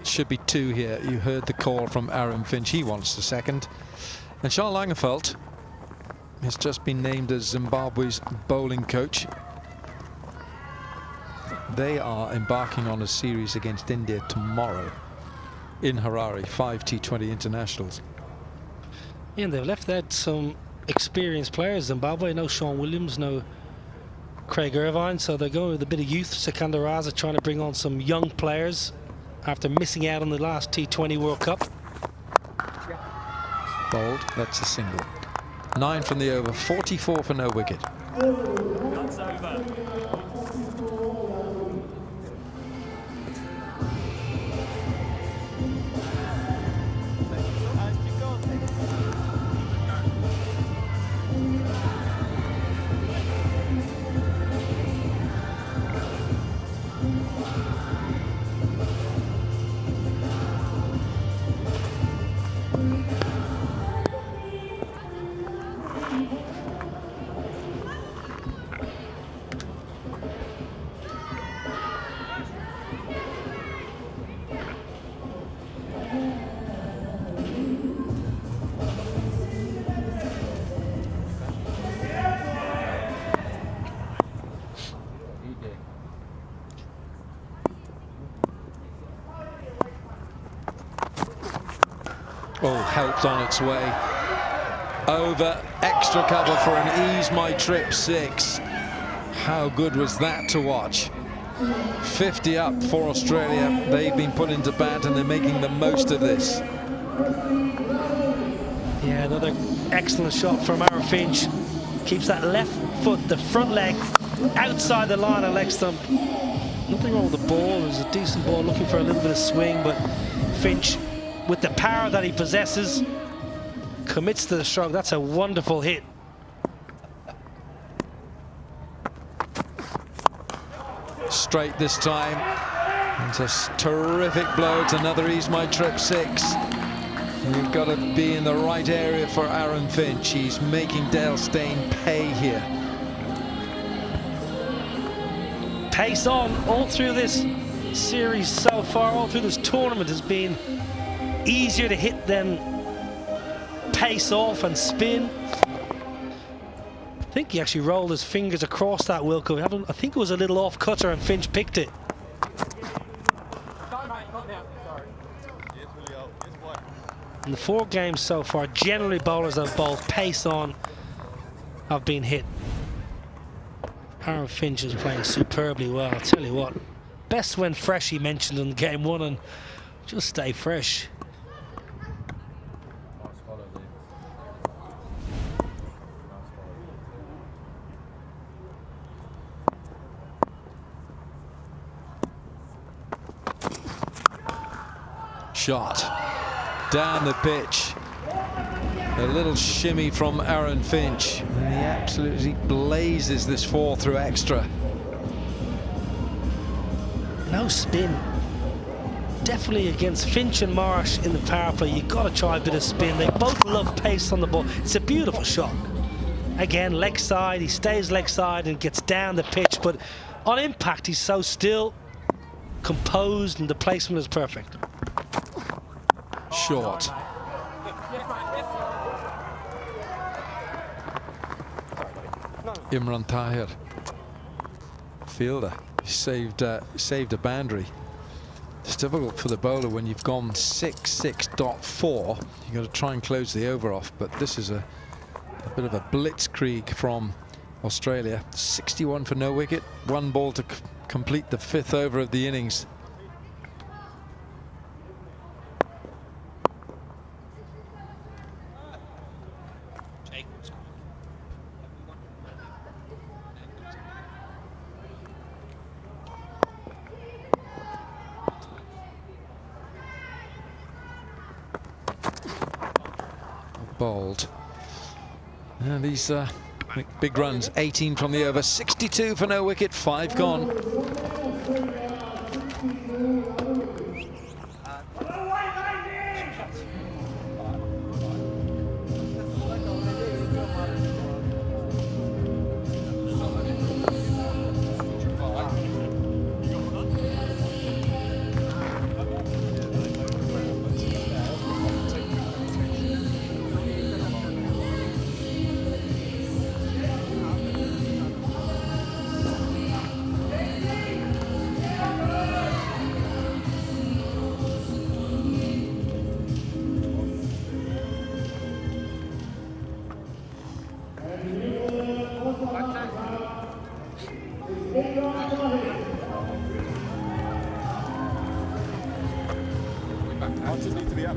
Should be 2 here. You heard the call from Aaron Finch. He wants the second. And Charles Langerveldt has just been named as Zimbabwe's bowling coach. They are embarking on a series against India tomorrow in Harare, 5 T20 internationals. Yeah, and they've left out some experienced players. Zimbabwe, no Sean Williams, no Craig Irvine, so they're going with a bit of youth. Sikandar Raza trying to bring on some young players after missing out on the last T20 World Cup. Bold, that's a single. 9 from the over, 44 for no wicket. That's over. Oh, helped on its way. Over, extra cover for an Ease My Trip 6. How good was that to watch? 50 up for Australia. They've been put into bat and they're making the most of this. Yeah, another excellent shot from Aaron Finch. Keeps that left foot, the front leg, outside the line of leg stump. Nothing wrong with the ball. It was a decent ball, looking for a little bit of swing, but Finch, with the power that he possesses, commits to the stroke. That's a wonderful hit. Straight this time. It's a terrific blow. It's another Ease My Trip 6. You've got to be in the right area for Aaron Finch. He's making Dale Steyn pay here. Pace on all through this series so far, all through this tournament, has been easier to hit than pace off and spin. I think he actually rolled his fingers across that Wilco. I think it was a little off cutter and Finch picked it. In the 4 games so far, generally bowlers that have bowled pace on have been hit. Aaron Finch is playing superbly well. I'll tell you what, best when fresh, he mentioned in game 1, and just stay fresh. Shot down the pitch. A little shimmy from Aaron Finch, and he absolutely blazes this 4 through extra. No spin. Definitely against Finch and Marsh in the power play, you've got to try a bit of spin. They both love pace on the ball. It's a beautiful shot. Again, leg side, he stays leg side and gets down the pitch, but on impact he's so still, composed, and the placement is perfect. Short. Imran Tahir, fielder, saved a boundary. It's difficult for the bowler when you've gone 6.4. You've got to try and close the over off, but this is a bit of a blitzkrieg from Australia. 61 for no wicket, 1 ball to complete the 5th over of the innings. Bowled. And these big runs, 18 from the over, 62 for no wicket, 5 gone. Archers need to be up.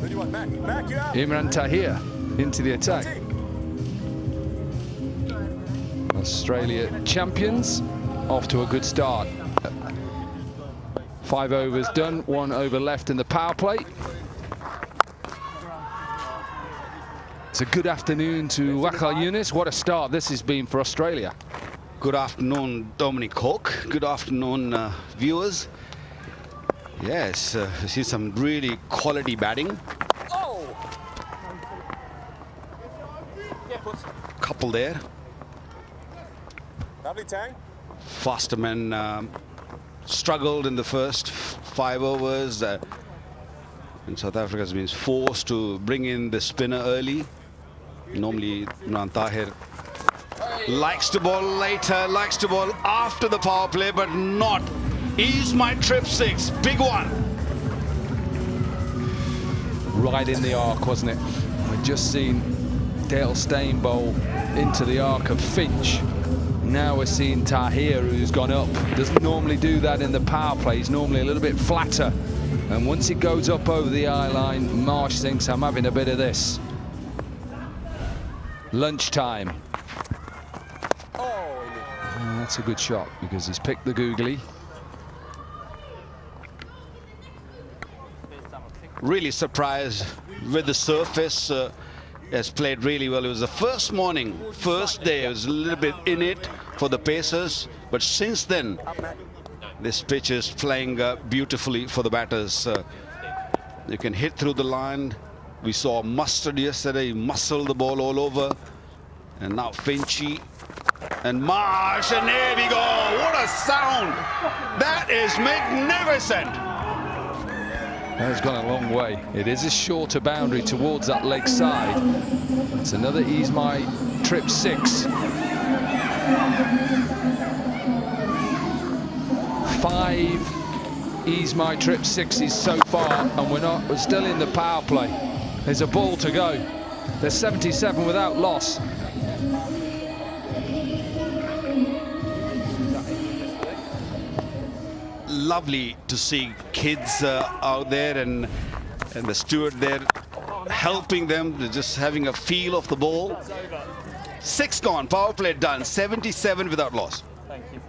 Who do you want, Mac? Mac, you out. Imran Tahir into the attack. Australia champions, off to a good start. 5 overs done, 1 over left in the power play. It's a good afternoon to Waqar Younis. What a start this has been for Australia. Good afternoon, Dominic Hawke. Good afternoon, viewers. Yes, you see some really quality batting. Couple there. Lovely tang. Fasterman struggled in the first 5 overs. And South Africa has been forced to bring in the spinner early. Normally, Imran Tahir likes to bowl later, likes to bowl after the power play, but not. Ease my trip 6, big one. Right in the arc, wasn't it? We've just seen Dale Steyn bowl into the arc of Finch. Now we're seeing Tahir, who's gone up. Doesn't normally do that in the power play. He's normally a little bit flatter. And once it goes up over the eye line, Marsh thinks, I'm having a bit of this. Lunchtime. Oh, that's a good shot because he's picked the googly. Really surprised with the surface. Has played really well. It was the first morning, first day. It was a little bit in it for the Pacers, but since then, this pitch is playing beautifully for the batters. You can hit through the line. We saw Mustard yesterday, he muscled the ball all over, and now Finchy and Marsh, and there we go. What a sound! That is magnificent. That's gone a long way. It is a shorter boundary towards that leg side. It's another Ease My Trip 6. 5 Ease My Trip 6s so far, and we're still in the power play. There's a ball to go. There's 77 without loss. Lovely to see kids out there and the steward there helping them, just having a feel of the ball. 6 gone, power play done, 77 without loss. Thank you.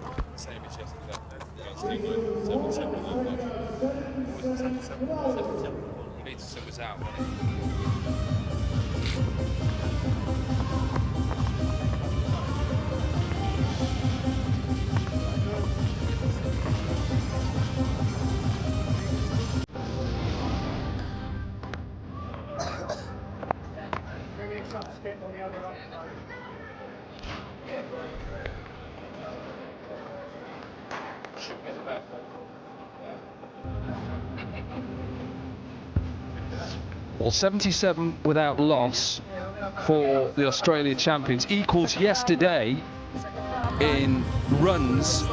Well, 77 without loss for the Australia champions equals yesterday in runs.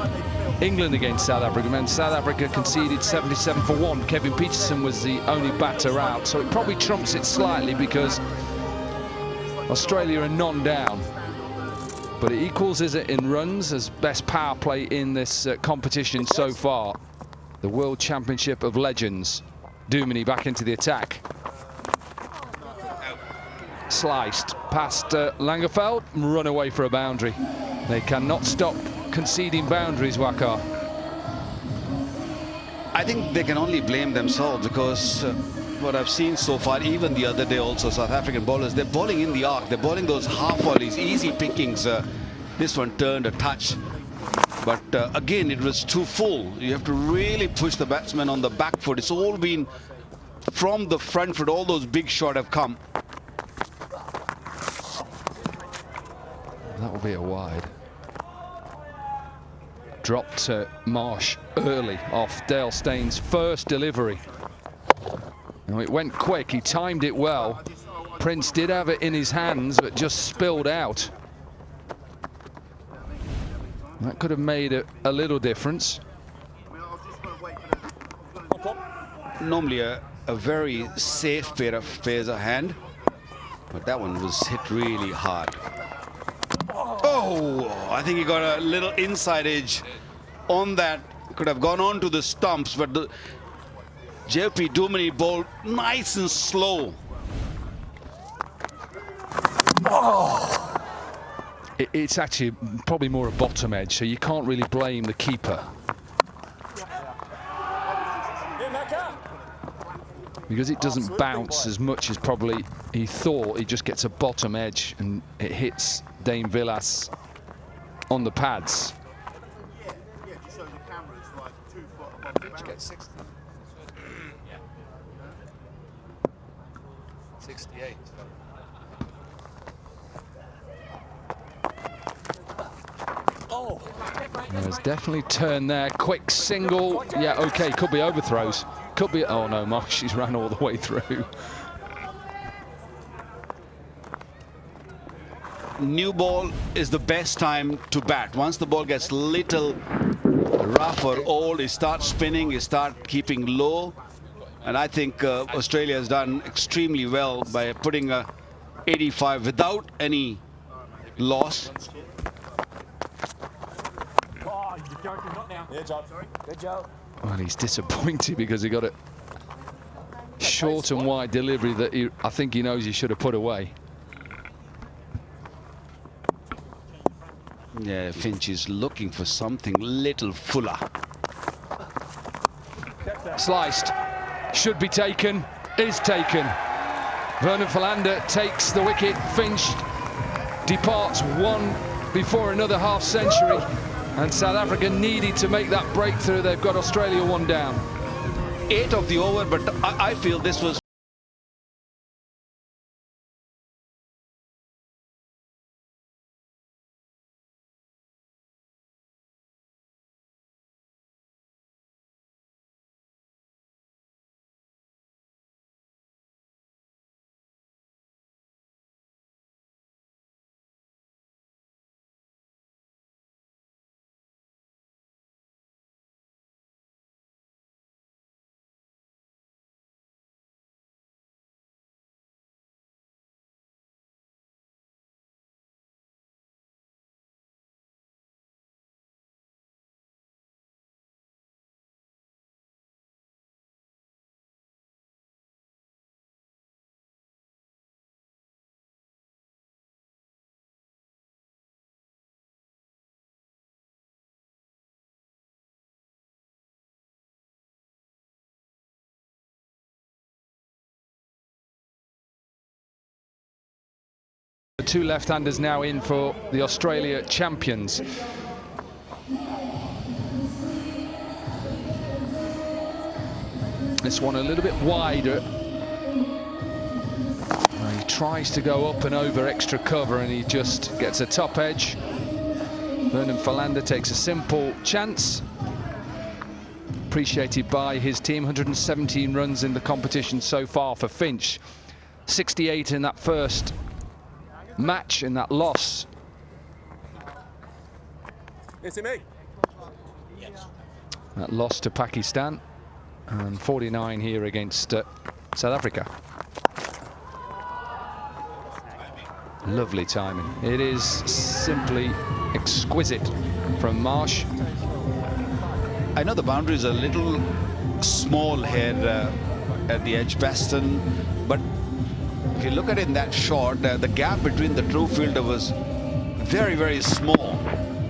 England against South Africa. Remember, South Africa conceded 77 for 1. Kevin Peterson was the only batter out, so it probably trumps it slightly because Australia are none down. But it equals it in runs as best power play in this competition so far. The World Championship of Legends. Duminy back into the attack. Sliced past Langerfeld, run away for a boundary. They cannot stop conceding boundaries, Waqar. I think they can only blame themselves because what I've seen so far, even the other day also, South African bowlers, they're bowling in the arc. They're bowling those half volleys, easy pickings. This one turned a touch. But again, it was too full. You have to really push the batsman on the back foot. It's all been from the front foot. All those big shots have come. That will be a wide. Dropped Marsh early off Dale Steyn's first delivery. Now, it went quick, he timed it well. Prince did have it in his hands, but just spilled out. That could have made a little difference. Normally a very safe pair of hand. But that one was hit really hard. Oh, I think he got a little inside edge on that. Could have gone on to the stumps, but the JP Dumini bowled nice and slow. Oh. It's actually probably more a bottom edge, so you can't really blame the keeper. Because it doesn't bounce as much as probably he thought. He just gets a bottom edge and it hits Dame Villas on the pads. So the camera's like 2 foot above the ground. Get 60. 68. Oh. There's definitely turn there. Quick single. Yeah, okay, could be overthrows. Could be. Oh no, Mark, she's ran all the way through. New ball is the best time to bat. Once the ball gets little rough or old, it starts spinning, it starts keeping low. And I think Australia has done extremely well by putting a 85 without any loss. Yeah, job. Good job. Well, he's disappointed because he got a short and wide delivery that I think he knows he should have put away. Yeah, Finch is looking for something little fuller. Sliced. Should be taken. Is taken. Vernon Philander takes the wicket. Finch departs one before another half century. And South Africa needed to make that breakthrough. They've got Australia 1 down. 8 of the over, but I feel this was The 2 left-handers now in for the Australia champions. This one a little bit wider. He tries to go up and over extra cover and he just gets a top edge. Vernon Philander takes a simple chance. Appreciated by his team. 117 runs in the competition so far for Finch. 68 in that first match, in that loss. Is it me? That loss to Pakistan, and 49 here against South Africa. Lovely timing. It is simply exquisite from Marsh. I know the boundary is a little small here at the Edgbaston, but if you look at it in that shot, the gap between the true fielder was very, very small.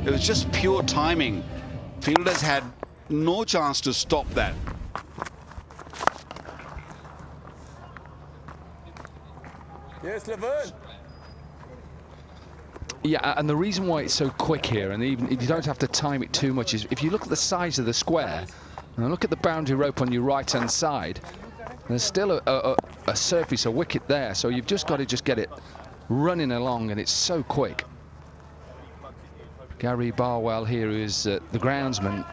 It was just pure timing. Fielders had no chance to stop that. Yes, Laverne. Yeah, and the reason why it's so quick here, and even if you don't have to time it too much, is if you look at the size of the square and look at the boundary rope on your right-hand side, there's still a surface, a wicket there, so you've just got to just get it running along, and it's so quick. Gary Barwell here, who is the groundsman,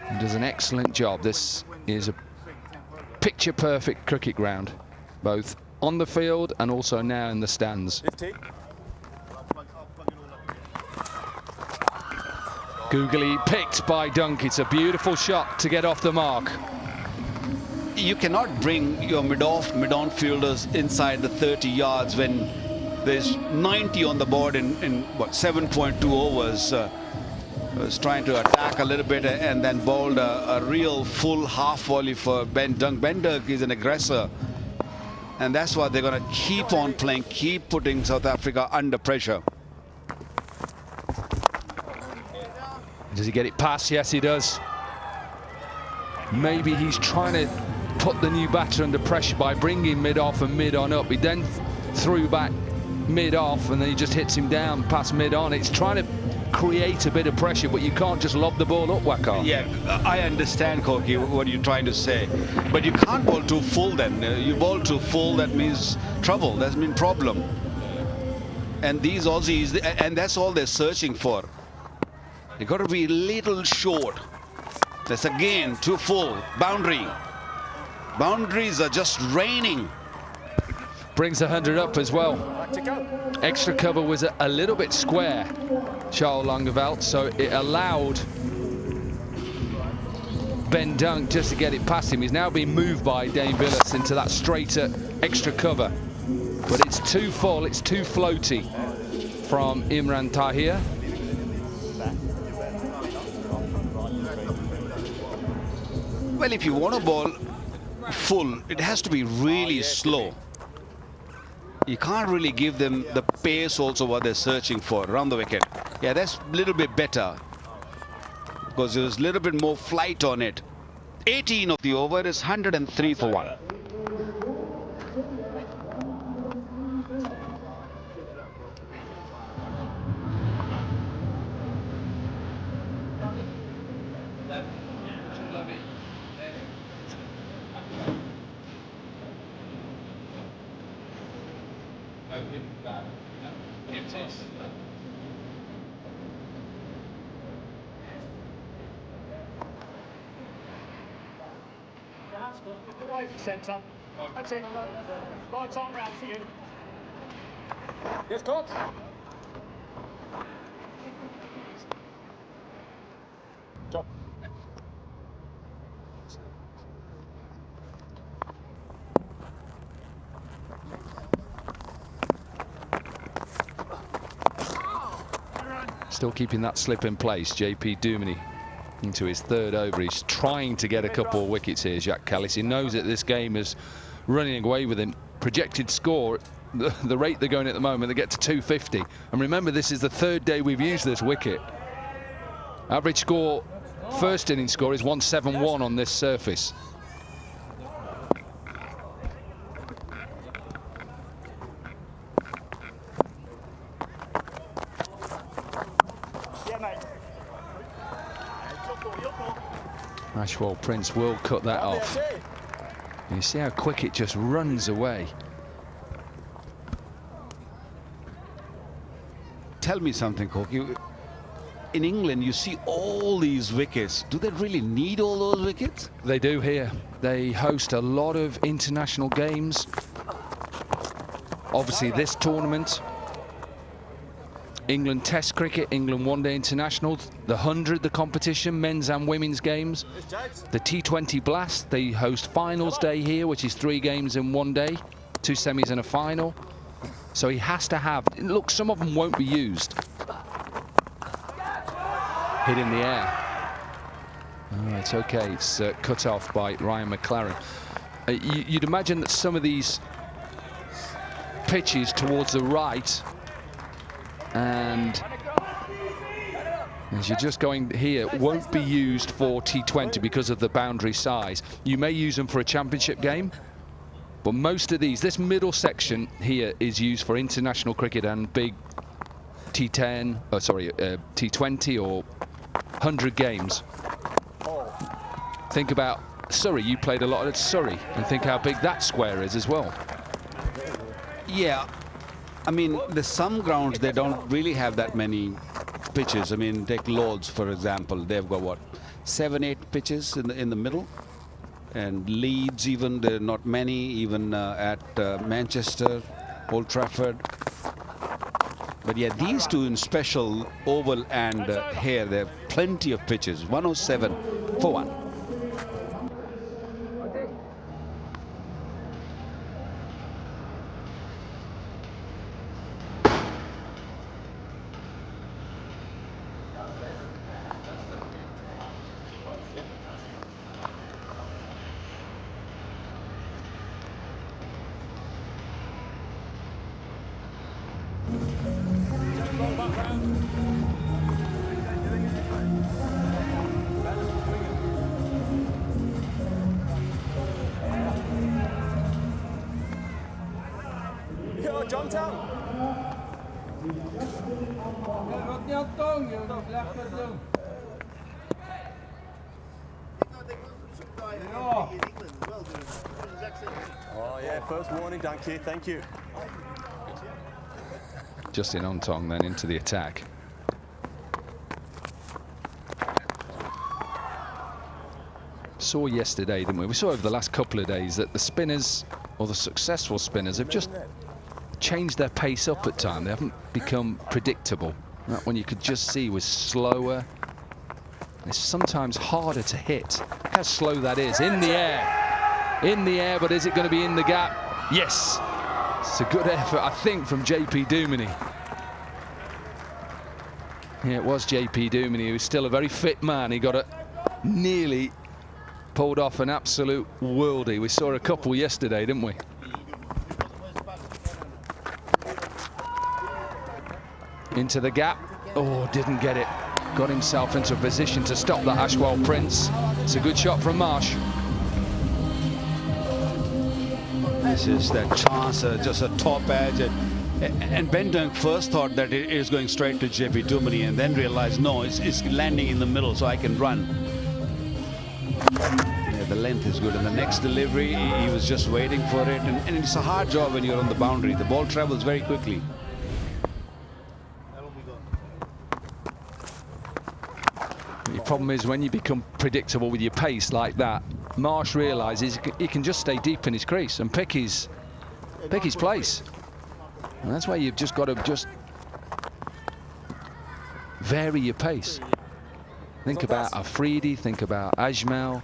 and does an excellent job. This is a picture-perfect cricket ground, both on the field and also now in the stands. 15. Googly picked by Dunk. It's a beautiful shot to get off the mark. you cannot bring your mid-on fielders inside the 30 yards when there's 90 on the board in what, 7.2 overs. Was trying to attack a little bit and then bowled a real full half volley for Ben Dunk. Ben Dunk is an aggressor, and that's why they're going to keep on playing, keep putting South Africa under pressure. Does he get it past? Yes, he does. Maybe he's trying to put the new batter under pressure by bringing mid-off and mid-on up. He then threw back mid-off, and then he just hits him down past mid-on. It's trying to create a bit of pressure, but you can't just lob the ball up, Waqar. Yeah, I understand, Corky, what you're trying to say, but you can't bowl too full then. You bowl too full, that means trouble, that means problem. And these Aussies, and that's all they're searching for. They got to be a little short. That's again too full. Boundary. Boundaries are just raining. Brings 100 up as well. Extra cover was a little bit square, Charles Langeveld, so it allowed Ben Dunk just to get it past him. He's now being moved by Dane Villas into that straighter extra cover, but it's too full, it's too floaty from Imran Tahir. Well, if you want to bowl full, it has to be really slow. You can't really give them the pace also what they're searching for around the wicket. Yeah, that's a little bit better because there's a little bit more flight on it. 18 of the over is 103 for 1. Centre. That's it. Lights on round for you. Yes, coach. Job. Still keeping that slip in place, JP Duminy into his third over. He's trying to get a couple of wickets here, Jacques Kallis. He knows that this game is running away with him. Projected score, the rate they're going at the moment, they get to 250. And remember, this is the third day we've used this wicket. Average score, first inning score, is 171 on this surface. Ashwell Prince will cut that off. You see how quick it just runs away. Tell me something, Corky. In England, you see all these wickets. Do they really need all those wickets? They do here. They host a lot of international games. Obviously, this tournament, England Test Cricket, England One Day International, the 100, the competition, men's and women's games, the T20 Blast. They host finals day here, which is 3 games in 1 day, 2 semis and a final. So he has to have, look, some of them won't be used. Hit in the air. Oh, it's okay, it's cut off by Ryan McLaren. You'd imagine that some of these pitches towards the right, and as you're just going here, won't be used for T20 because of the boundary size. You may use them for a championship game, but most of these, this middle section here is used for international cricket and big T10, T20 or 100 games. Think about Surrey. You played a lot at Surrey, and think how big that square is as well. Yeah, I mean, there's some grounds they don't really have that many pitches. I mean, take Lords for example. They've got what, 7, 8 pitches in the middle, and Leeds even there are not many. Even at Manchester, Old Trafford. But yeah, these two in special oval and here, there are plenty of pitches. 107 for 1. John Town. Oh yeah, first warning, thank you. Justin Ontong then into the attack. Saw yesterday, didn't we? We saw over the last couple of days that the spinners, or the successful spinners, have just changed their pace up at time. They haven't become predictable. That one you could just see was slower. It's sometimes harder to hit. Look how slow that is. In the air. In the air, but is it going to be in the gap? Yes. It's a good effort, I think, from JP Duminy. Yeah, it was JP Duminy, who's still a very fit man. He got it nearly pulled off an absolute worldie. We saw a couple yesterday, didn't we? Into the gap. Oh, didn't get it. Got himself into a position to stop that Ashwal Prince. It's a good shot from Marsh. This is that chance, just a top edge. And Ben Dunk first thought that it is going straight to JP Duminy and then realized, no, it's landing in the middle so I can run. Yeah, the length is good. And the next delivery, he was just waiting for it. And it's a hard job when you're on the boundary. The ball travels very quickly. The problem is when you become predictable with your pace like that, Marsh realises he can just stay deep in his crease and pick his place. And that's why you've just got to just vary your pace. Think about Afridi, think about Ajmal.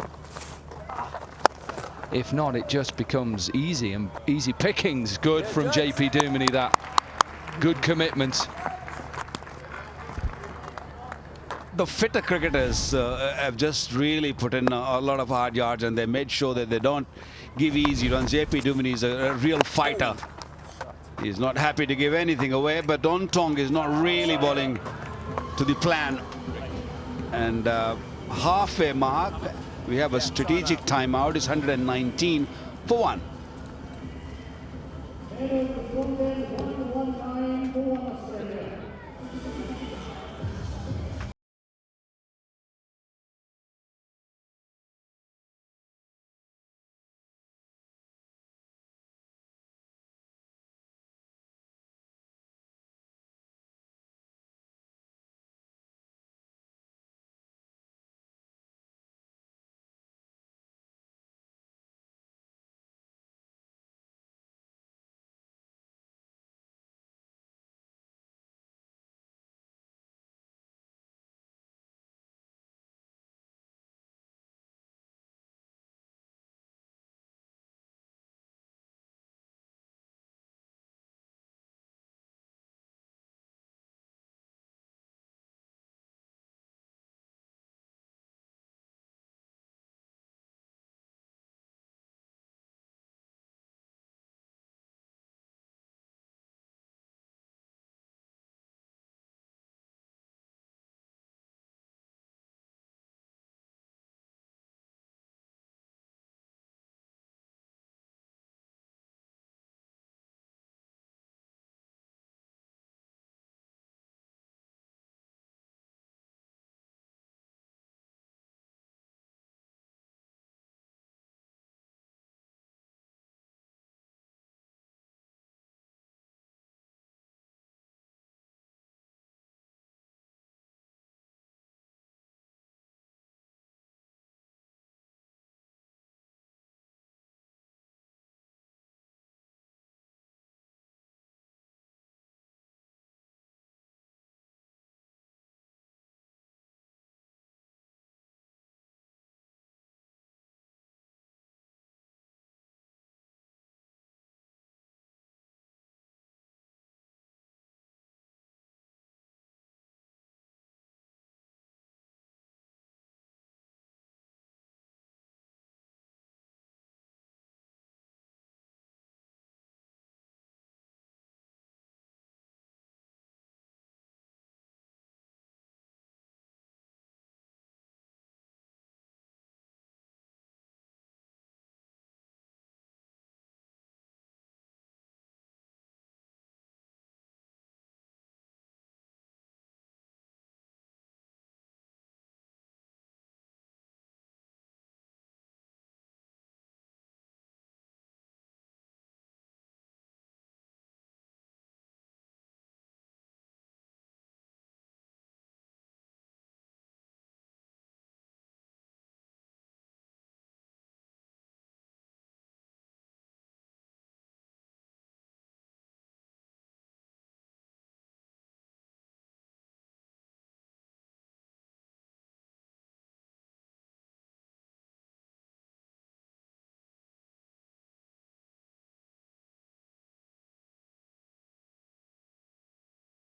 If not, it just becomes easy, and easy pickings. Good from JP Duminy, that good commitment. The fitter cricketers have just really put in a lot of hard yards, and they made sure that they don't give easy runs. JP Duminy is a real fighter. He's not happy to give anything away, but Ontong is not really bowling to the plan. And halfway mark, we have a strategic timeout. It's 119 for 1.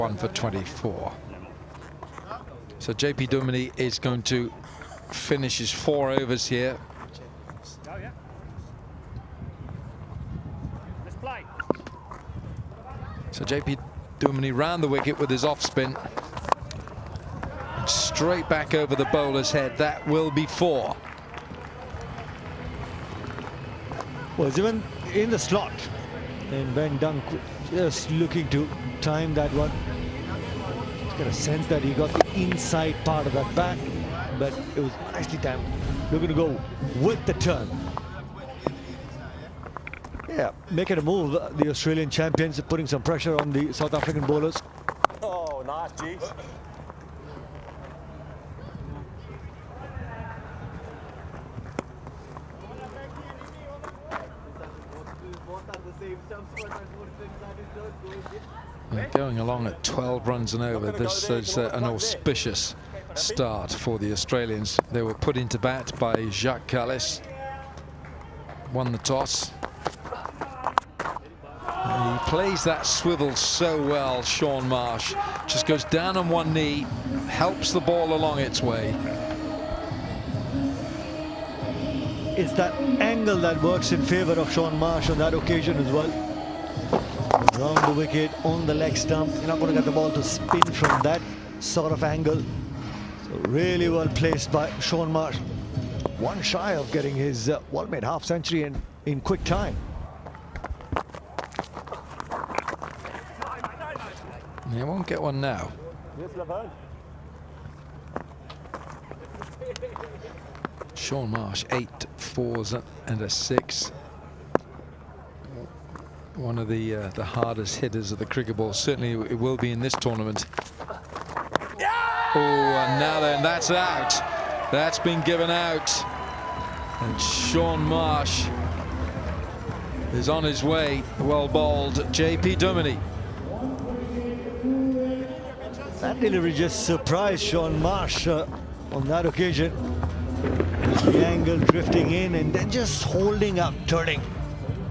1 for 24. So JP Duminy is going to finish his 4 overs here. So JP Duminy round the wicket with his off spin. And straight back over the bowler's head. That will be 4. Was even in the slot, and Ben Dunk just looking to time that one. Just get a sense that he got the inside part of that bat, but it was nicely timed. Looking to go with the turn. Yeah, making a move. The Australian champions are putting some pressure on the South African bowlers. Oh, nice, geez. They're going along at 12 runs and over. This is an auspicious start for the Australians. They were put into bat by Jacques Kallis. Won the toss. And he plays that swivel so well, Shaun Marsh. Just goes down on one knee, helps the ball along its way. It's that angle that works in favour of Shaun Marsh on that occasion as well. Round the wicket, on the leg stump. You're not going to get the ball to spin from that sort of angle. So really well placed by Shaun Marsh. One shy of getting his well-made half-century in quick time. He won't get one now. Shaun Marsh, 8 4s and a 6. One of the hardest hitters of the cricket ball. Certainly it will be in this tournament. Oh, and now then, that's out. That's been given out. And Shaun Marsh is on his way. Well bowled, JP Duminy. That delivery just surprised Shaun Marsh on that occasion. The angle drifting in and then just holding up, turning.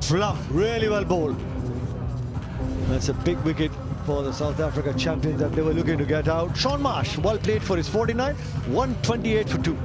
Flum, really well bowled. That's a big wicket for the South Africa champions that they were looking to get out. Shaun Marsh, well played for his 49, 128 for 2.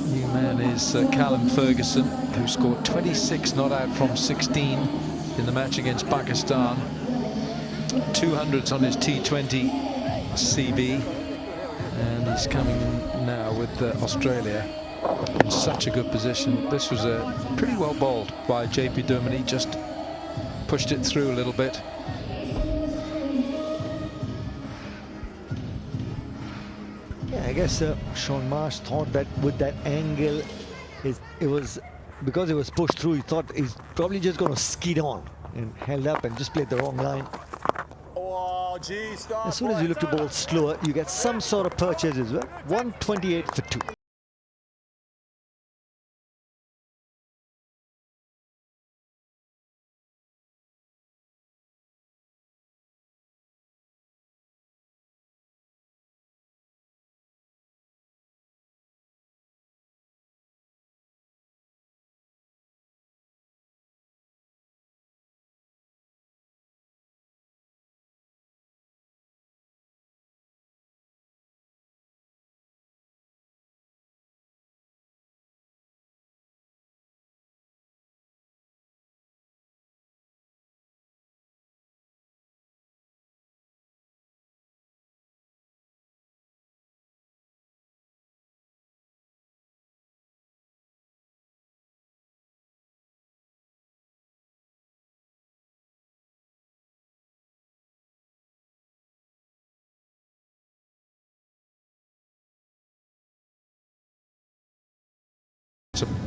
New man is Callum Ferguson, who scored 26 not out from 16 in the match against Pakistan. 200s on his T20 CV, and he's coming in now with Australia in such a good position. This was a pretty well bowled by JP Duminy, just pushed it through a little bit. Yeah, I guess Shaun Marsh thought that with that angle, it was because it was pushed through. He thought he's probably just going to skid on, and held up and just played the wrong line. Oh, geez, stop. As soon as you look to bowl slower, you get some sort of purchase as well. 128 for 2.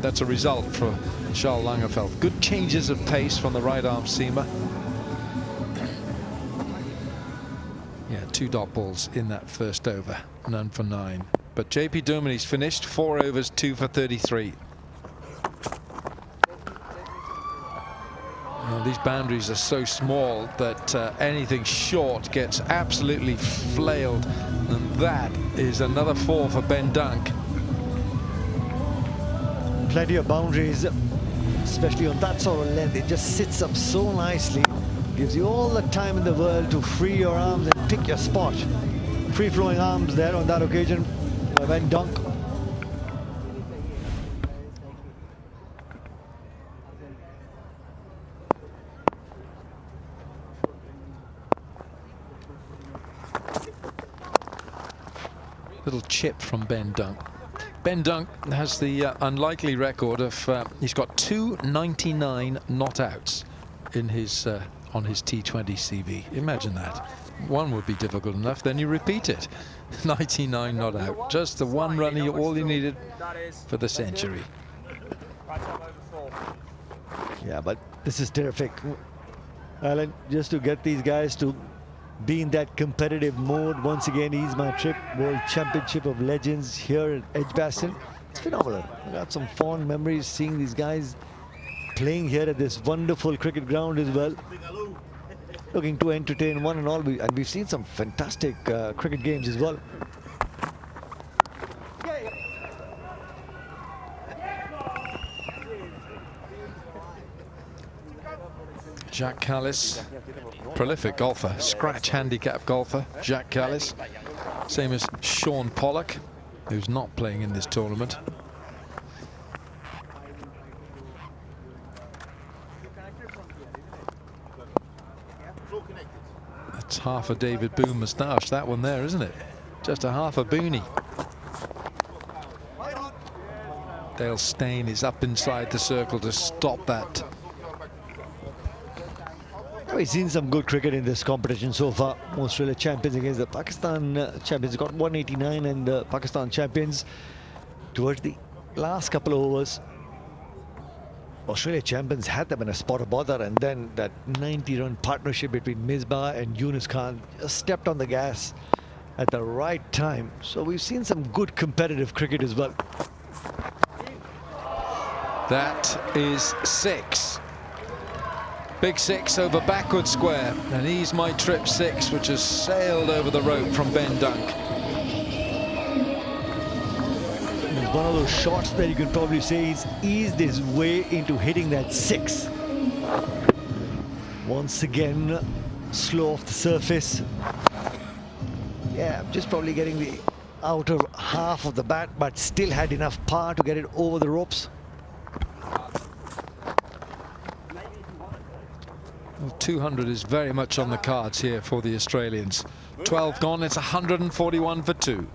That's a result for Charles Langenfeld. Good changes of pace from the right arm seamer. Yeah, 2 dot balls in that first over, none for 9. But JP Dumini's finished 4 overs, 2 for 33. Well, these boundaries are so small that anything short gets absolutely flailed, and that is another 4 for Ben Dunk. Plenty of boundaries, especially on that sort of length. It just sits up so nicely, gives you all the time in the world to free your arms and pick your spot. Free-flowing arms there on that occasion by Ben Dunk. Little chip from Ben Dunk. Ben Dunk has the unlikely record of he's got 299 not outs in his on his T20 CV. Imagine that. One would be difficult enough, then you repeat it. 99 not out, just the one run, all he needed for the century. Yeah, but this is terrific, Alan, just to get these guys to be in that competitive mode. Once again, Ease My Trip World Championship of Legends here at Edgbaston. It's phenomenal. I got some fond memories seeing these guys playing here at this wonderful cricket ground as well. Looking to entertain one and all. And we've seen some fantastic cricket games as well. Jacques Kallis, prolific golfer, scratch handicap golfer, Jacques Kallis. Same as Sean Pollock, who's not playing in this tournament. That's half a David Boone moustache, that one there, isn't it? Just a half a boonie. Dale Steyn is up inside the circle to stop that. We've seen some good cricket in this competition so far. Australia champions against the Pakistan champions. Got 189, and the Pakistan champions towards the last couple of overs. Australia champions had them in a spot of bother, and then that 90-run partnership between Misbah and Yunus Khan just stepped on the gas at the right time. So we've seen some good competitive cricket as well. That is 6. Big 6 over backward square, and Ease My Trip 6, which has sailed over the rope from Ben Dunk. It's one of those shots that you can probably say he's eased his way into hitting that 6. Once again, slow off the surface. Yeah, just probably getting the outer half of the bat, but still had enough power to get it over the ropes. Well, 200 is very much on the cards here for the Australians. 12 gone, it's 141 for 2.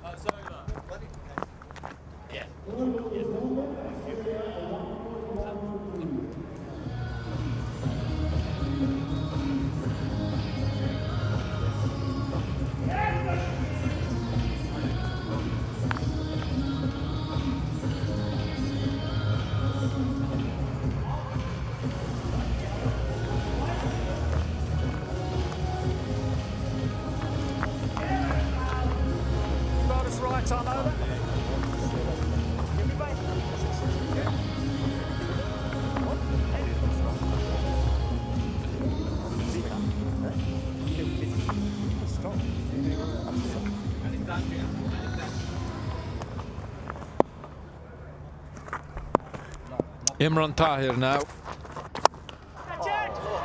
Imran Tahir now.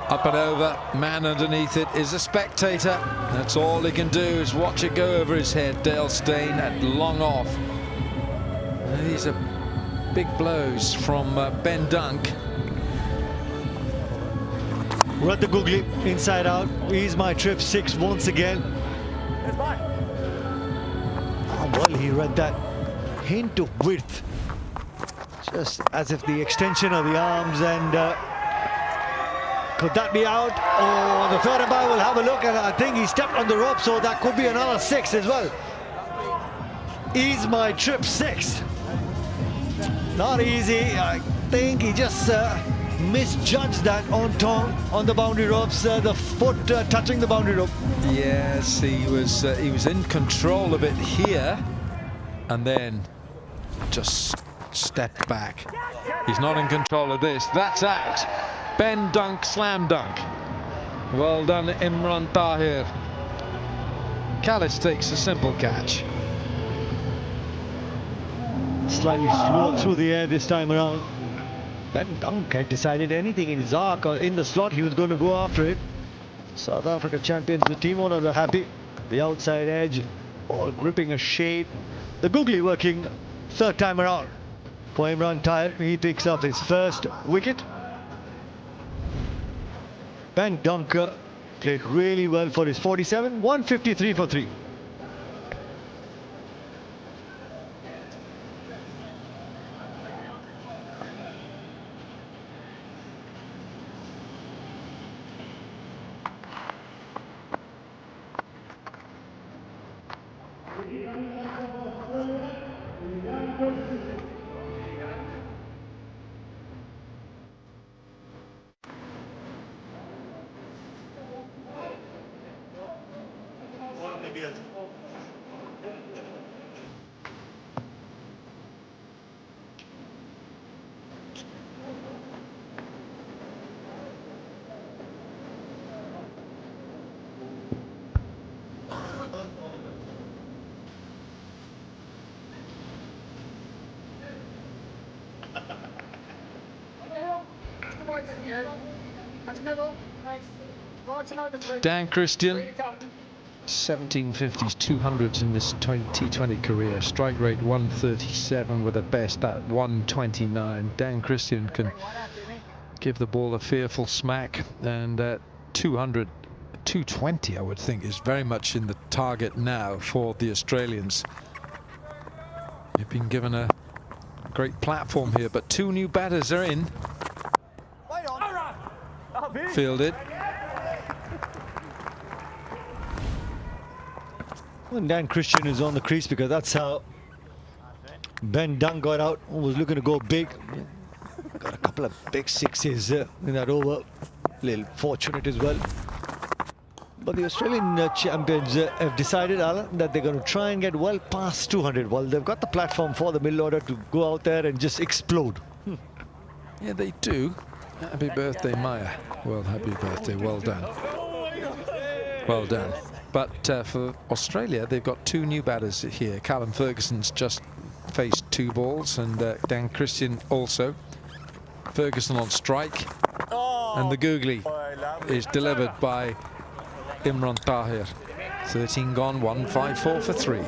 Up and over, man underneath it is a spectator. That's all he can do is watch it go over his head. Dale Steyn at long off. And these are big blows from Ben Dunk. Run the googly inside out. Ease My Trip 6 once again. Oh, well, he read that hint of width, just as if the extension of the arms, and could that be out? Oh, the third umpire will have a look, and I think he stepped on the rope, so that could be another 6 as well. Ease My Trip 6. Not easy. I think he just misjudged that on the boundary ropes. The foot touching the boundary rope. Yes, he was in control of it here, and then just stepped back. He's not in control of this. That's out. Ben dunk, slam dunk. Well done, Imran Tahir. Callis takes a simple catch. Slightly slow through the air this time around. Ben Dunk had decided anything in his arc or in the slot, he was going to go after it. South Africa champions, the team owners are happy. The outside edge, all gripping a shade. The googly working third time around. For Imran Tahir, he picks up his first wicket. Ben Dunk played really well for his 47, 153 for 3. Dan Christian, 1750s, 200s in this T20 career. Strike rate 137 with a best at 129. Dan Christian can give the ball a fearful smack, and 200, 220 I would think is very much in the target now for the Australians. They've been given a great platform here, but 2 new batters are in. Fielded. Well, Dan Christian is on the crease because that's how Ben Dunk got out. Was looking to go big. Got a couple of big sixes in that over. Little fortunate as well. But the Australian champions have decided, Alan, that they're going to try and get well past 200. Well, they've got the platform for the middle order to go out there and just explode. Yeah, they do. Happy birthday, Maya. Well, happy birthday. Well done. Well done. But for Australia, they've got 2 new batters here. Callum Ferguson's just faced 2 balls, and Dan Christian also. Ferguson on strike, and the googly is delivered by Imran Tahir. 13 gone, 154 for 3.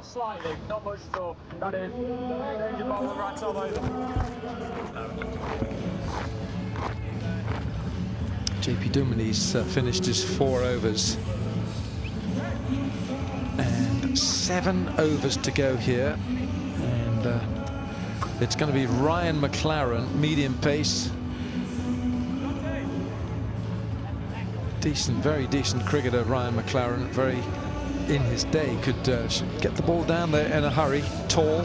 Slightly, not much though. That is. Your ball right all over. JP Dumini's finished his 4 overs. And 7 overs to go here. And it's going to be Ryan McLaren, medium pace. Decent, very decent cricketer, Ryan McLaren. Very in his day, could get the ball down there in a hurry. Tall.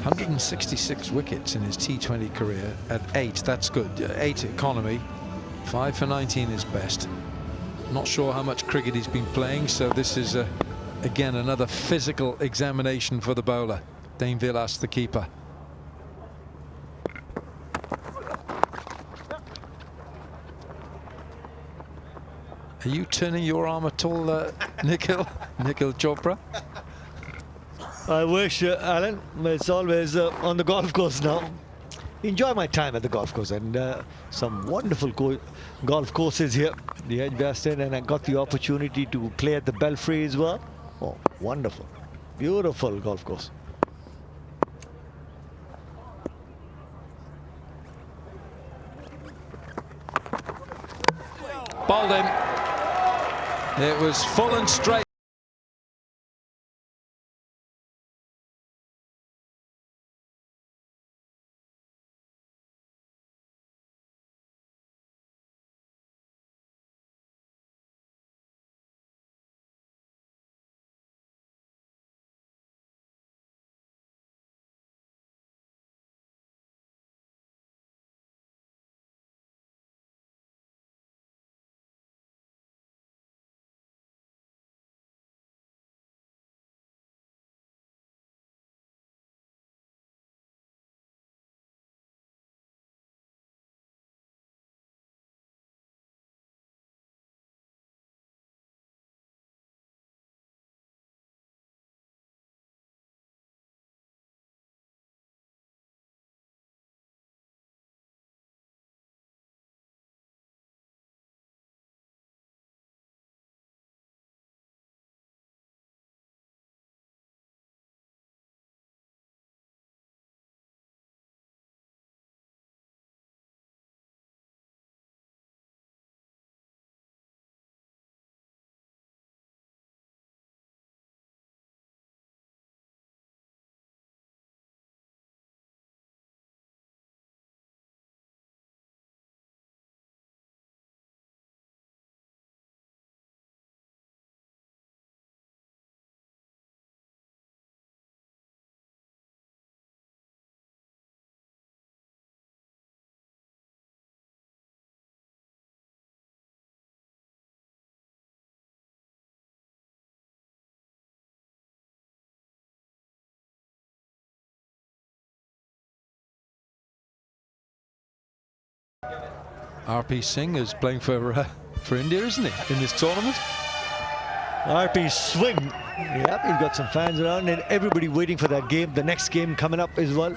166 wickets in his T20 career at 8. That's good. 8 economy. 5 for 19 is best. Not sure how much cricket he's been playing, so this is again another physical examination for the bowler. Dane Vilas, the keeper. Are you turning your arm at all, Nikhil Chopra? I wish, Alan. It's always on the golf course now. Enjoy my time at the golf course, and some wonderful golf courses here, the Edgbaston, and I got the opportunity to play at the Belfry as well. Oh, wonderful. Beautiful golf course. Bowled him. It was full and straight. RP Singh is playing for India, isn't he, in this tournament? RP swing. Yep, he's got some fans around and everybody waiting for that game. The next game coming up as well.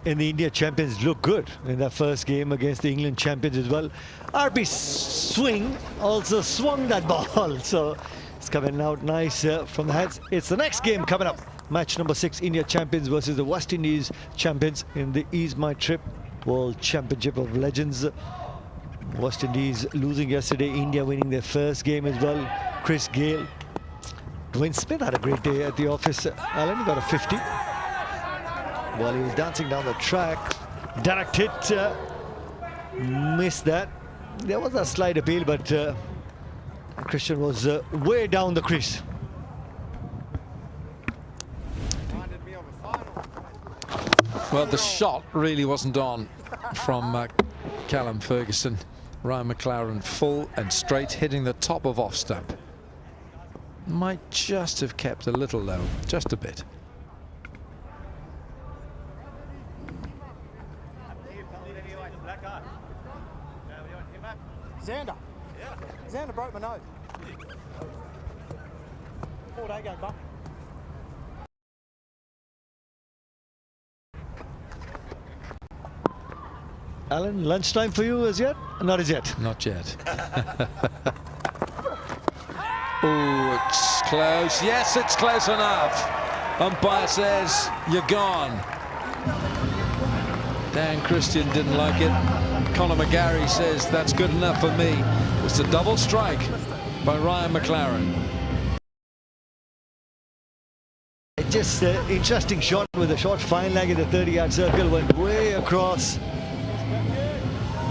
And the India champions look good in that first game against the England champions as well. RP swing also swung that ball. So it's coming out nice from the hands. It's the next game coming up. Match number 6, India champions versus the West Indies champions in the Ease My Trip World Championship of Legends. West Indies losing yesterday, India winning their first game as well. Chris Gale. Dwayne Smith had a great day at the office. Alan, he got a 50. While he was dancing down the track, direct hit, missed that. There was a slight appeal, but Christian was way down the crease. Well, the shot really wasn't on from Callum Ferguson. Ryan McLaren full and straight, hitting the top of off stump. Might just have kept a little low, just a bit. Xander. Xander broke my nose. 4 days ago, Buck. Alan, lunchtime for you as yet? Not as yet. Not yet. Oh, it's close. Yes, it's close enough. Umpire says you're gone. Dan Christian didn't like it. Conor McGarry says that's good enough for me. It's a double strike by Ryan McLaren. Just an interesting shot with a short fine leg in the 30-yard circle, went way across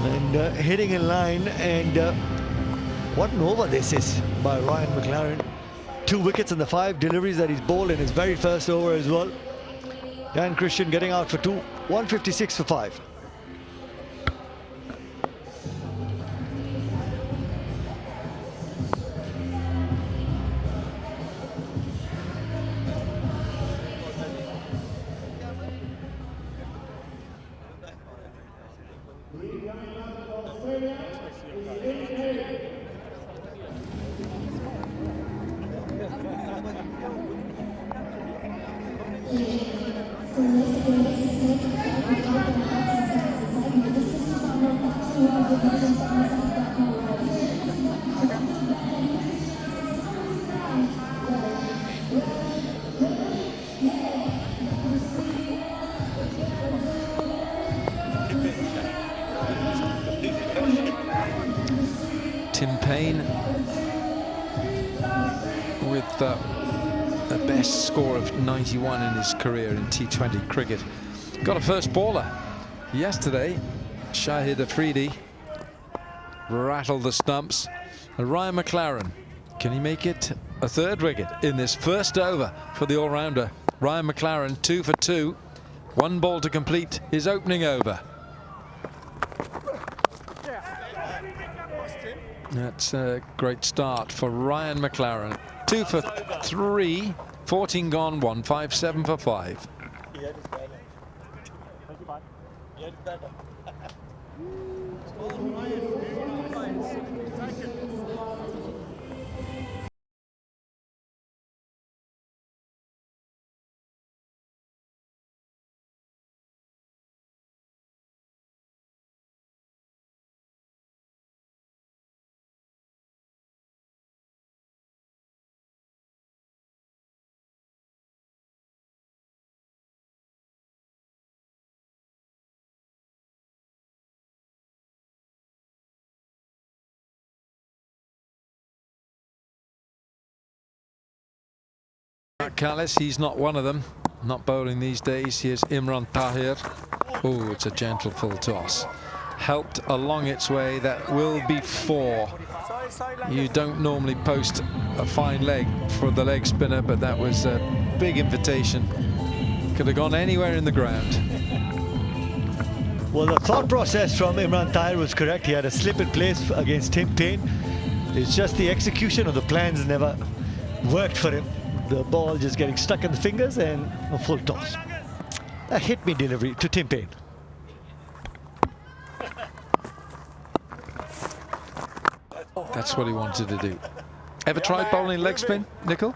and hitting in line. And what an over this is by Ryan McLaren. 2 wickets in the 5 deliveries that he's bowled in his very first over as well. Dan Christian getting out for 2, 156 for 5. Tim Payne with the best score of 91 in his career in T20 cricket. Got a first baller yesterday. Shahid Afridi rattled the stumps. And Ryan McLaren, can he make it a third wicket in this first over for the all-rounder? Ryan McLaren 2 for 2. 1 ball to complete his opening over. That's a great start for Ryan McLaren. 2 for 3. 14 gone, 157 for 5. Callis, he's not one of them. Not bowling these days. Here's Imran Tahir. Oh, it's a gentle full toss. Helped along its way. That will be 4. You don't normally post a fine leg for the leg spinner, but that was a big invitation. Could have gone anywhere in the ground. Well, the thought process from Imran Tahir was correct. He had a slip in place against Tim Payne. It's just the execution of the plans never worked for him. The ball just getting stuck in the fingers and a full toss. A hit-me delivery to Tim Payne. That's what he wanted to do. Ever tried bowling leg spin, Nicol?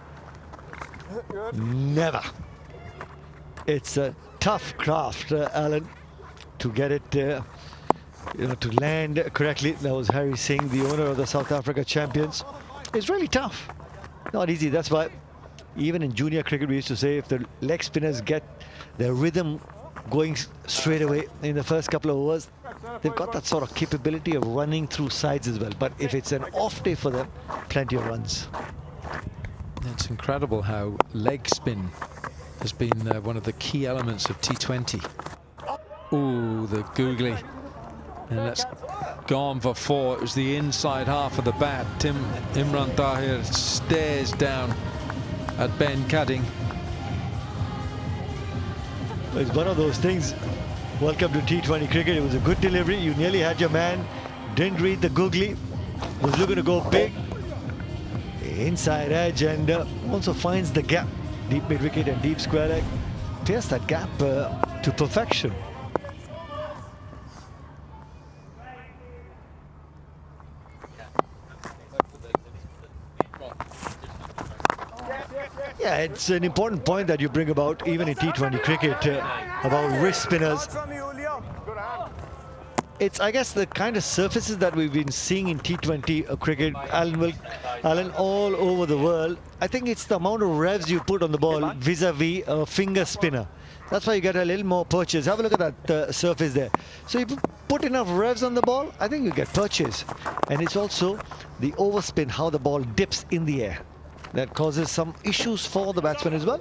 Never. It's a tough craft, Alan, to get it, to land correctly. That was Harry Singh, the owner of the South Africa champions. It's really tough. Not easy. That's why even in junior cricket we used to say if the leg spinners get their rhythm going straight away in the first couple of overs, they've got that sort of capability of running through sides as well. But if it's an off day for them, plenty of runs. It's incredible how leg spin has been one of the key elements of T20. Ooh, the googly. And that's gone for 4. It was the inside half of the bat. Imran Tahir stares down at Ben Cutting. It's one of those things. Welcome to T20 cricket. It was a good delivery. You nearly had your man. Didn't read the googly. Was looking to go big. Inside edge, and also finds the gap. Deep mid wicket and deep square leg. Pierce that gap to perfection. Yeah, it's an important point that you bring about, even in T20 cricket, about wrist spinners. It's, I guess, the kind of surfaces that we've been seeing in T20 cricket, Alan, all over the world. I think it's the amount of revs you put on the ball vis-a-vis a finger spinner. That's why you get a little more purchase. Have a look at that surface there. So you put enough revs on the ball, I think you get purchase. And it's also the overspin, how the ball dips in the air. That causes some issues for the batsman as well.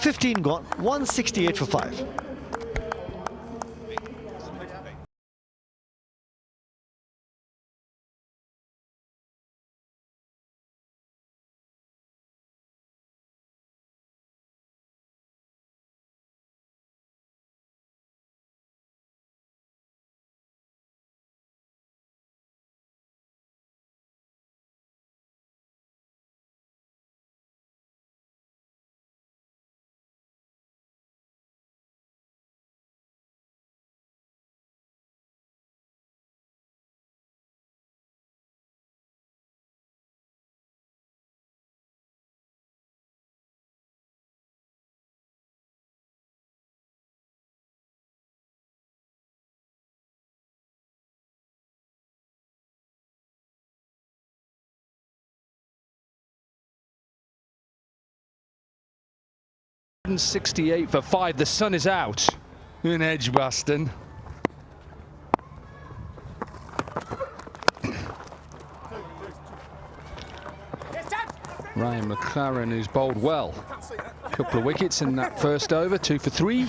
15 gone, 168 for 5. .68 for 5. The sun is out in Edgbaston. Ryan McLaren, who's bowled well. A couple of wickets in that first over, 2 for 3.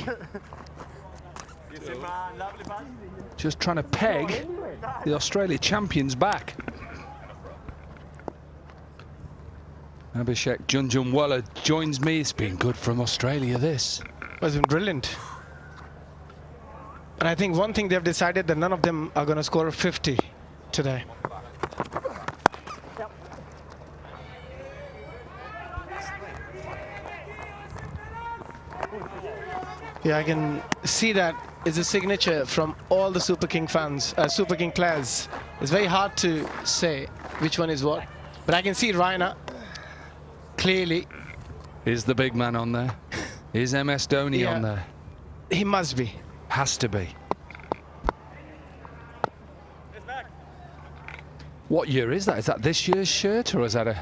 Just trying to peg the Australia champions back. Abhishek Junjunwala joins me. It's been good from Australia, this. It's been brilliant. And I think one thing they've decided that none of them are going to score a 50 today. Yeah, I can see that is a signature from all the Super King fans, Super King players. It's very hard to say which one is what, but I can see Raina clearly. Is the big man on there? Is MS Dhoni on there? He must be. Has to be. What year is that? Is that this year's shirt, or is that a...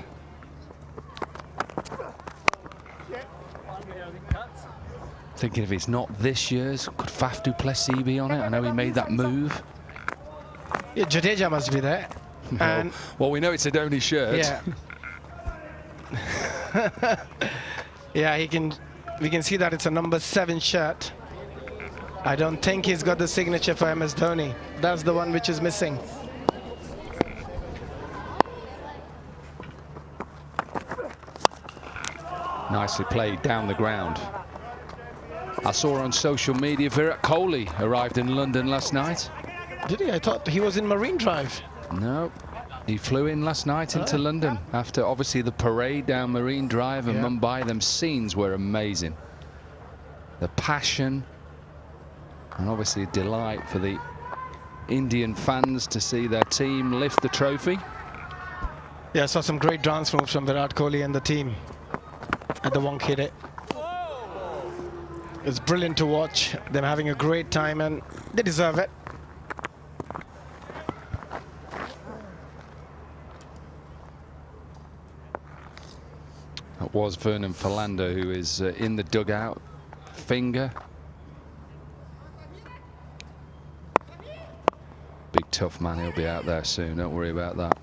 Thinking if it's not this year's, could Faf du Plessis be on it? I know he made that move. Yeah, Jadeja must be there. No. And well, we know it's a Dhoni shirt. Yeah. Yeah, we can see that it's a number 7 shirt. I don't think he's got the signature for MS Dhoni. That's the one which is missing. Nicely played down the ground. I saw on social media Virat Kohli arrived in London last night. Did he? I thought he was in Marine Drive. No, he flew in last night into London after obviously the parade down Marine Drive in Mumbai. Them scenes were amazing. The passion and obviously a delight for the Indian fans to see their team lift the trophy. Yeah, I saw some great dance moves from Virat Kohli and the team at the Wankhede. It's brilliant to watch them having a great time, and they deserve it. That was Vernon Philander, who is in the dugout. Finger. Big tough man, he'll be out there soon, don't worry about that.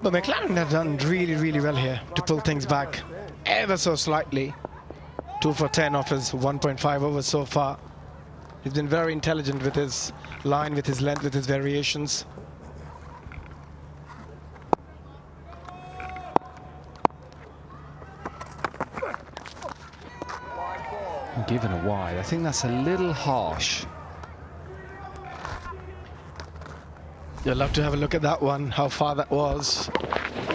But McLaren have done really, really well here to pull things back ever so slightly. 2 for 10 off his 1.5 overs so far. He's been very intelligent with his line, with his length, with his variations. Given a wide, I think that's a little harsh. You'll love to have a look at that one, how far that was.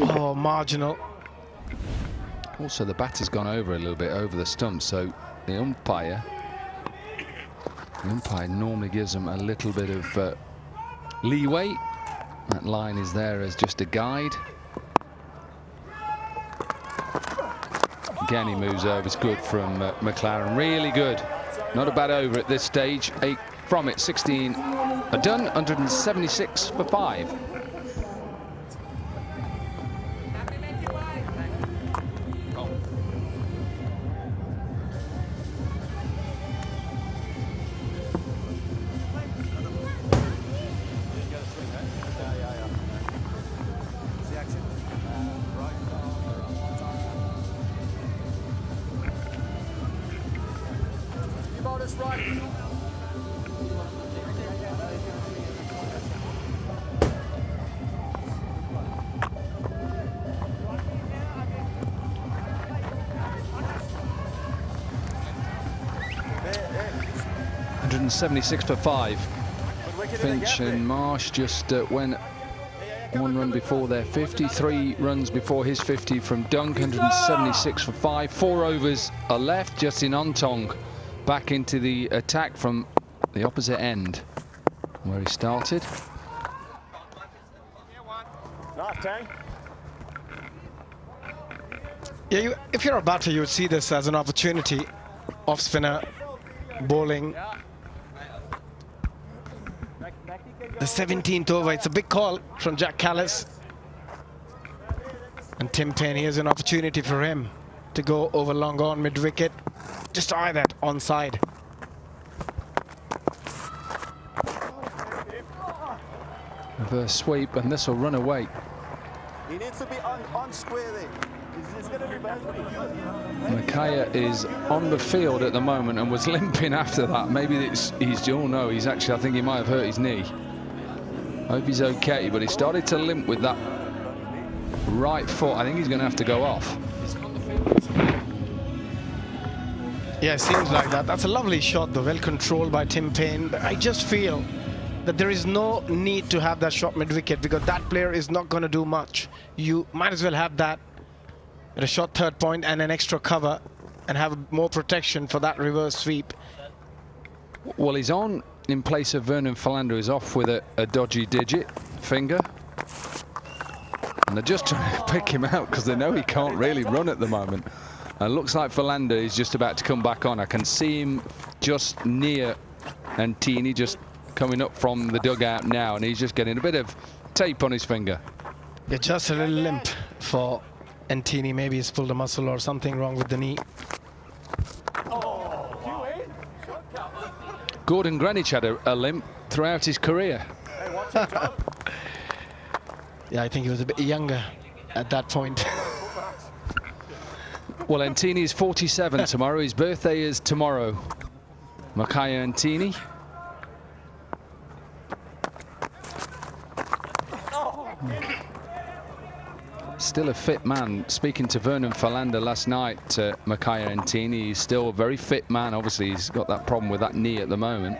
Oh, marginal. Also, the batter's gone over a little bit over the stump, so the umpire normally gives them a little bit of leeway. That line is there as just a guide. Again, he moves over. It's good from McLaren. Really good. Not a bad over at this stage. 8 from it. 16 are done. 176 for 5. .76 for 5. Finch and Marsh just went 1 run before their 50, 3 runs before his 50 from Dunk. 176 for 5. 4 overs are left. Justin Ontong back into the attack from the opposite end where he started. Yeah, if you're a batter, you would see this as an opportunity. Off spinner, bowling. The 17th over, it's a big call from Jack Callis. And Tim Payne, here's an opportunity for him to go over long on mid-wicket. Just eye that onside. Reverse sweep, and this will run away. He needs to be on square there. He's going to be bad. Makaya is on the field at the moment and was limping after that. Maybe he's, oh no, he's actually, I think he might have hurt his knee. I hope he's okay, but he started to limp with that right foot. I think he's going to have to go off. Yeah, it seems like that. That's a lovely shot, though, well controlled by Tim Payne. But I just feel that there is no need to have that shot mid-wicket because that player is not going to do much. You might as well have that at a shot third point and an extra cover and have more protection for that reverse sweep. Well, he's on in place of Vernon Philander, who's off with a dodgy digit finger. And they're just trying to pick him out because they know he can't really run at the moment. And it looks like Philander is just about to come back on. I can see him just near Antini, just coming up from the dugout now, and he's just getting a bit of tape on his finger. Yeah, just a little limp for Antini. Maybe he's pulled a muscle or something wrong with the knee. Gordon Greenwich had a limp throughout his career. Yeah, I think he was a bit younger at that point. Well, Antini is 47 tomorrow. His birthday is tomorrow. Makaya Antini. Still a fit man. Speaking to Vernon Philander last night, Makaya Antini, he's still a very fit man. Obviously, he's got that problem with that knee at the moment.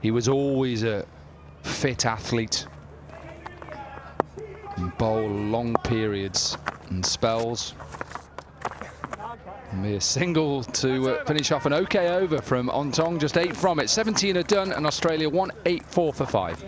He was always a fit athlete. And bowl long periods and spells. And be a single to finish off an OK over from Ontong. Just 8 from it. 17 are done, and Australia 184 for 5.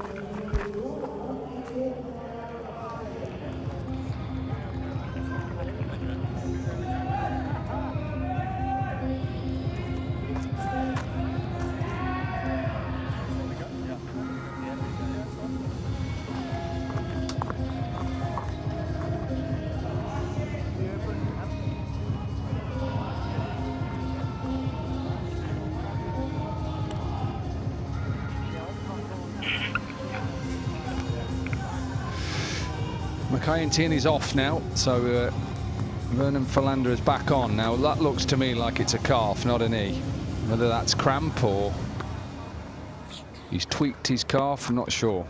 Makaya Antini's off now, so Vernon Philander is back on. Now that looks to me like it's a calf, not a knee. Whether that's cramp or he's tweaked his calf, I'm not sure.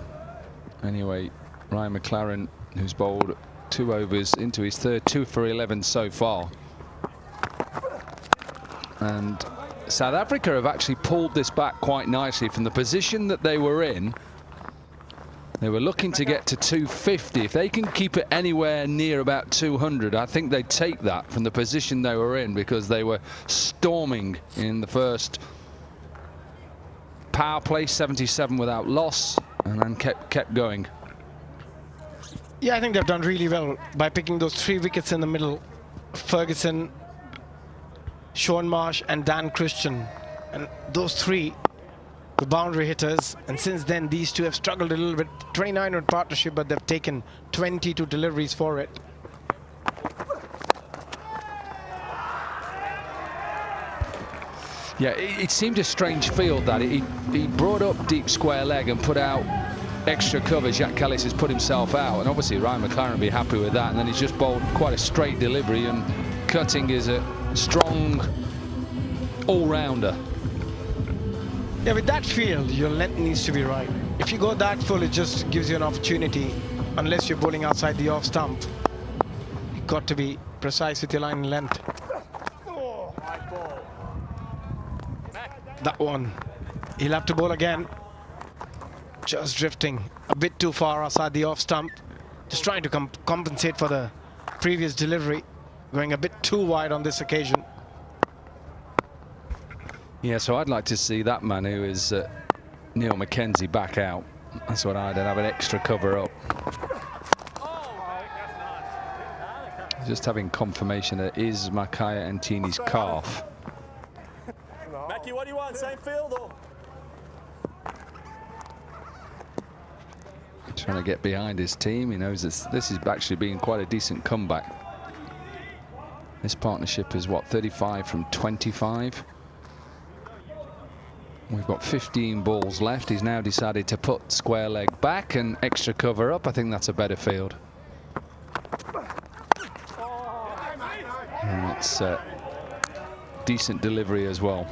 Anyway, Ryan McLaren, who's bowled 2 overs into his third, 2 for 11 so far. And South Africa have actually pulled this back quite nicely from the position that they were in. They were looking to get to 250. If they can keep it anywhere near about 200, I think they'd take that from the position they were in, because they were storming in the first power play, 77 without loss, and then kept going. Yeah, I think they've done really well by picking those 3 wickets in the middle. Ferguson, Sean Marsh and Dan Christian. And those 3, the boundary hitters, and since then these 2 have struggled a little bit. 29 run partnership, but they've taken 22 deliveries for it. Yeah, it seemed a strange field that he brought up deep square leg and put out extra cover. Jacques Kallis has put himself out, and obviously Ryan McLaren will be happy with that, and then he's just bowled quite a straight delivery, and Cutting is a strong all-rounder. Yeah, with that field, your length needs to be right. If you go that full, it just gives you an opportunity, unless you're bowling outside the off stump. You've got to be precise with your line and length. That one, he'll have to bowl again. Just drifting a bit too far outside the off stump. Just trying to compensate for the previous delivery. Going a bit too wide on this occasion. Yeah, so I'd like to see that man, who is Neil Mackenzie, back out. That's what I'd have, an extra cover up. Just having confirmation that is Makaya Antini's calf. Mackie, what do you want? Same field or? Trying to get behind his team. He knows this is actually being quite a decent comeback. This partnership is what, 35 from 25. We've got 15 balls left. He's now decided to put square leg back and extra cover up. I think that's a better field. And it's decent delivery as well.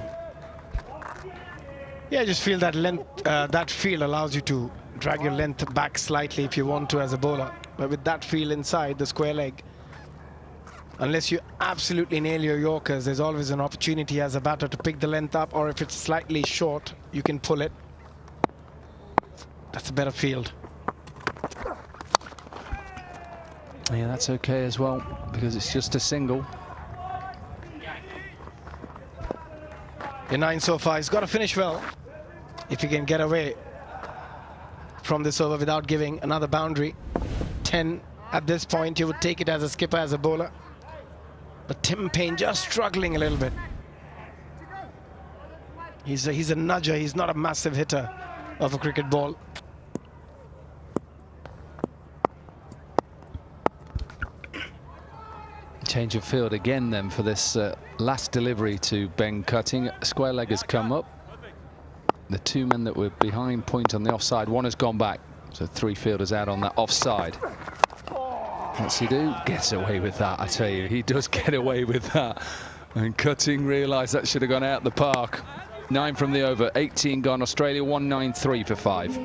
Yeah, I just feel that length, that field allows you to drag your length back slightly if you want to as a bowler. But with that field inside the square leg, unless you absolutely nail your Yorkers, there's always an opportunity as a batter to pick the length up, or if it's slightly short, you can pull it. That's a better field. Yeah, that's okay as well, because it's just a single. Your 9 so far. He's got to finish well if he can get away from this over without giving another boundary. 10 at this point, you would take it as a skipper, as a bowler. But Tim Payne just struggling a little bit. He's a nudger. He's not a massive hitter of a cricket ball. Change of field again then for this last delivery to Ben Cutting. Square leg has come up. The 2 men that were behind point on the offside. 1 has gone back. So 3 fielders out on that offside. What's he do? Gets away with that, I tell you. He does get away with that. And Cutting realised that should have gone out the park. 9 from the over, 18 gone. Australia 193 for 5.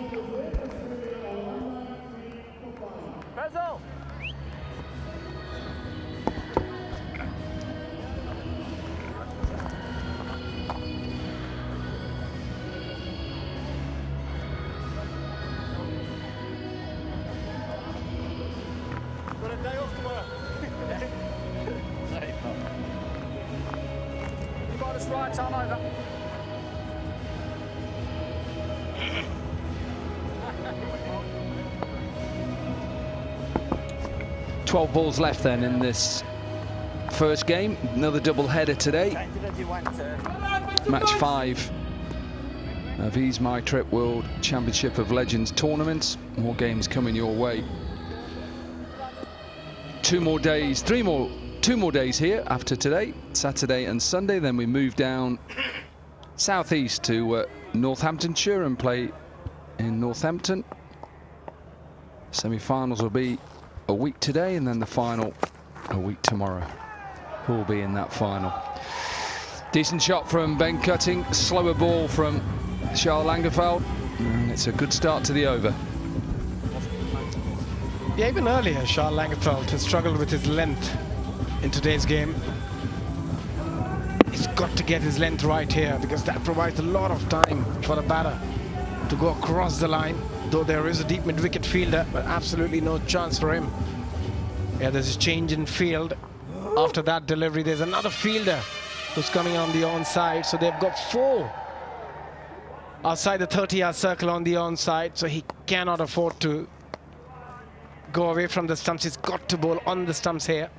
You got us right, time over. Twelve balls left then in this first game. Another double header today. Match 5 of Ease My Trip World Championship of Legends tournaments. More games coming your way. 2 more days, 2 more days here after today, Saturday and Sunday. Then we move down southeast to Northamptonshire and play in Northampton. Semi-finals will be a week today, and then the final a week tomorrow. Who will be in that final? Decent shot from Ben Cutting, slower ball from Charles Lagerfeld, and it's a good start to the over. Yeah, even earlier, Charles Lagerfeld has struggled with his length in today's game. He's got to get his length right here, because that provides a lot of time for the batter to go across the line, though there is a deep mid-wicket fielder, but absolutely no chance for him. Yeah, there's a change in field. After that delivery, there's another fielder who's coming on the onside, so they've got 4 outside the 30-yard circle on the onside, so he cannot afford to go away from the stumps. He's got to bowl on the stumps here.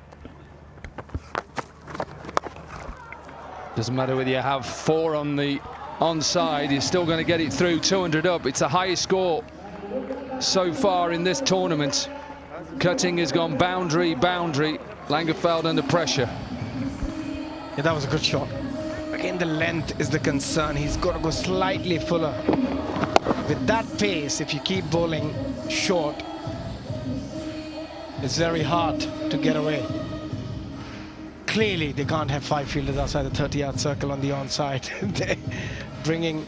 Doesn't matter whether you have 4 on the onside, you're still going to get it through. 200 up. It's the highest score so far in this tournament. Cutting has gone boundary, boundary. Lagerfeld under pressure. Yeah, that was a good shot. Again, the length is the concern. He's got to go slightly fuller. With that pace, if you keep bowling short, it's very hard to get away. Clearly, they can't have 5 fielders outside the 30-yard circle on the onside. They're bringing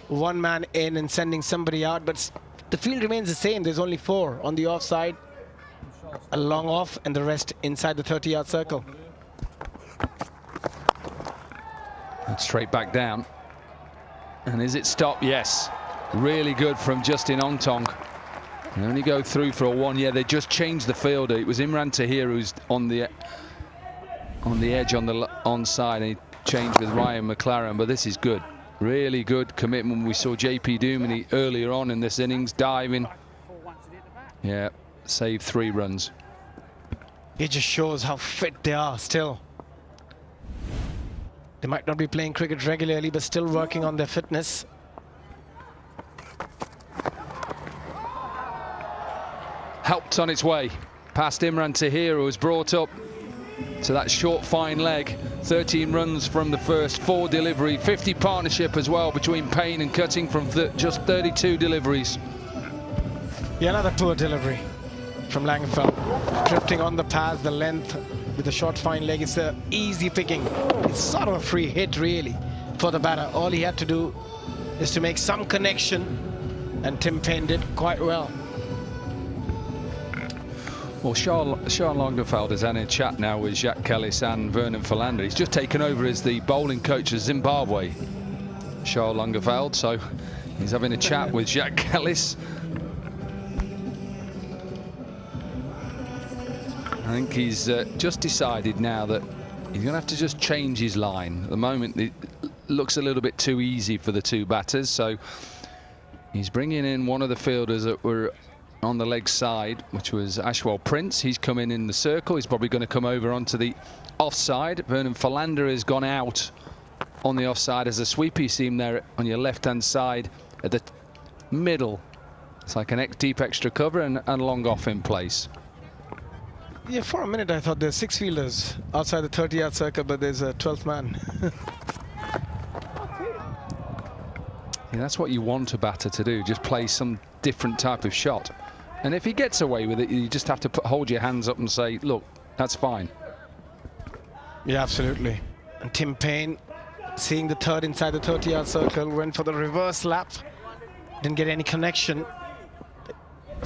1 man in and sending somebody out, but the field remains the same. There's only 4 on the offside, a long off, and the rest inside the 30-yard circle. And straight back down. And is it stopped? Yes. Really good from Justin Ongtong. They only go through for a 1. Yeah, they just changed the fielder. It was Imran Tahir who's on the edge on the onside, and he changed with Ryan McLaren. But this is good. Really good commitment. We saw JP Duminy earlier on in this innings diving. Yeah, saved 3 runs. It just shows how fit they are still. They might not be playing cricket regularly, but still working on their fitness. Helped on its way past Imran Tahir, who was brought up to that short fine leg. 13 runs from the first 4 delivery, 50 partnership as well between Payne and Cutting from just 32 deliveries. Yeah, another poor delivery from Langenfeld. Drifting on the pass, the length with the short fine leg. It's an easy picking. It's sort of a free hit really for the batter. All he had to do is to make some connection, and Tim Payne did quite well. Well, Sean Langenfeld is in a chat now with Jacques Kellis and Vernon Philander. He's just taken over as the bowling coach of Zimbabwe, Sean Langenfeld, so he's having a chat with Jacques Kellis. I think he's just decided now that he's going to have to just change his line. At the moment, it looks a little bit too easy for the 2 batters, so he's bringing in one of the fielders that were on the leg side, which was Ashwell Prince. He's come in the circle. He's probably going to come over onto the offside. Vernon Philander has gone out on the offside as a sweep. You see him there on your left-hand side at the middle. It's like an deep extra cover and long off in place. Yeah, for a minute I thought there's 6 fielders outside the 30-yard circle, but there's a 12th man. Yeah, that's what you want a batter to do, just play some different type of shot. And if he gets away with it, you just have to hold your hands up and say, look, that's fine. Yeah, absolutely. And Tim Payne, seeing the third inside the 30-yard circle, went for the reverse lap. Didn't get any connection.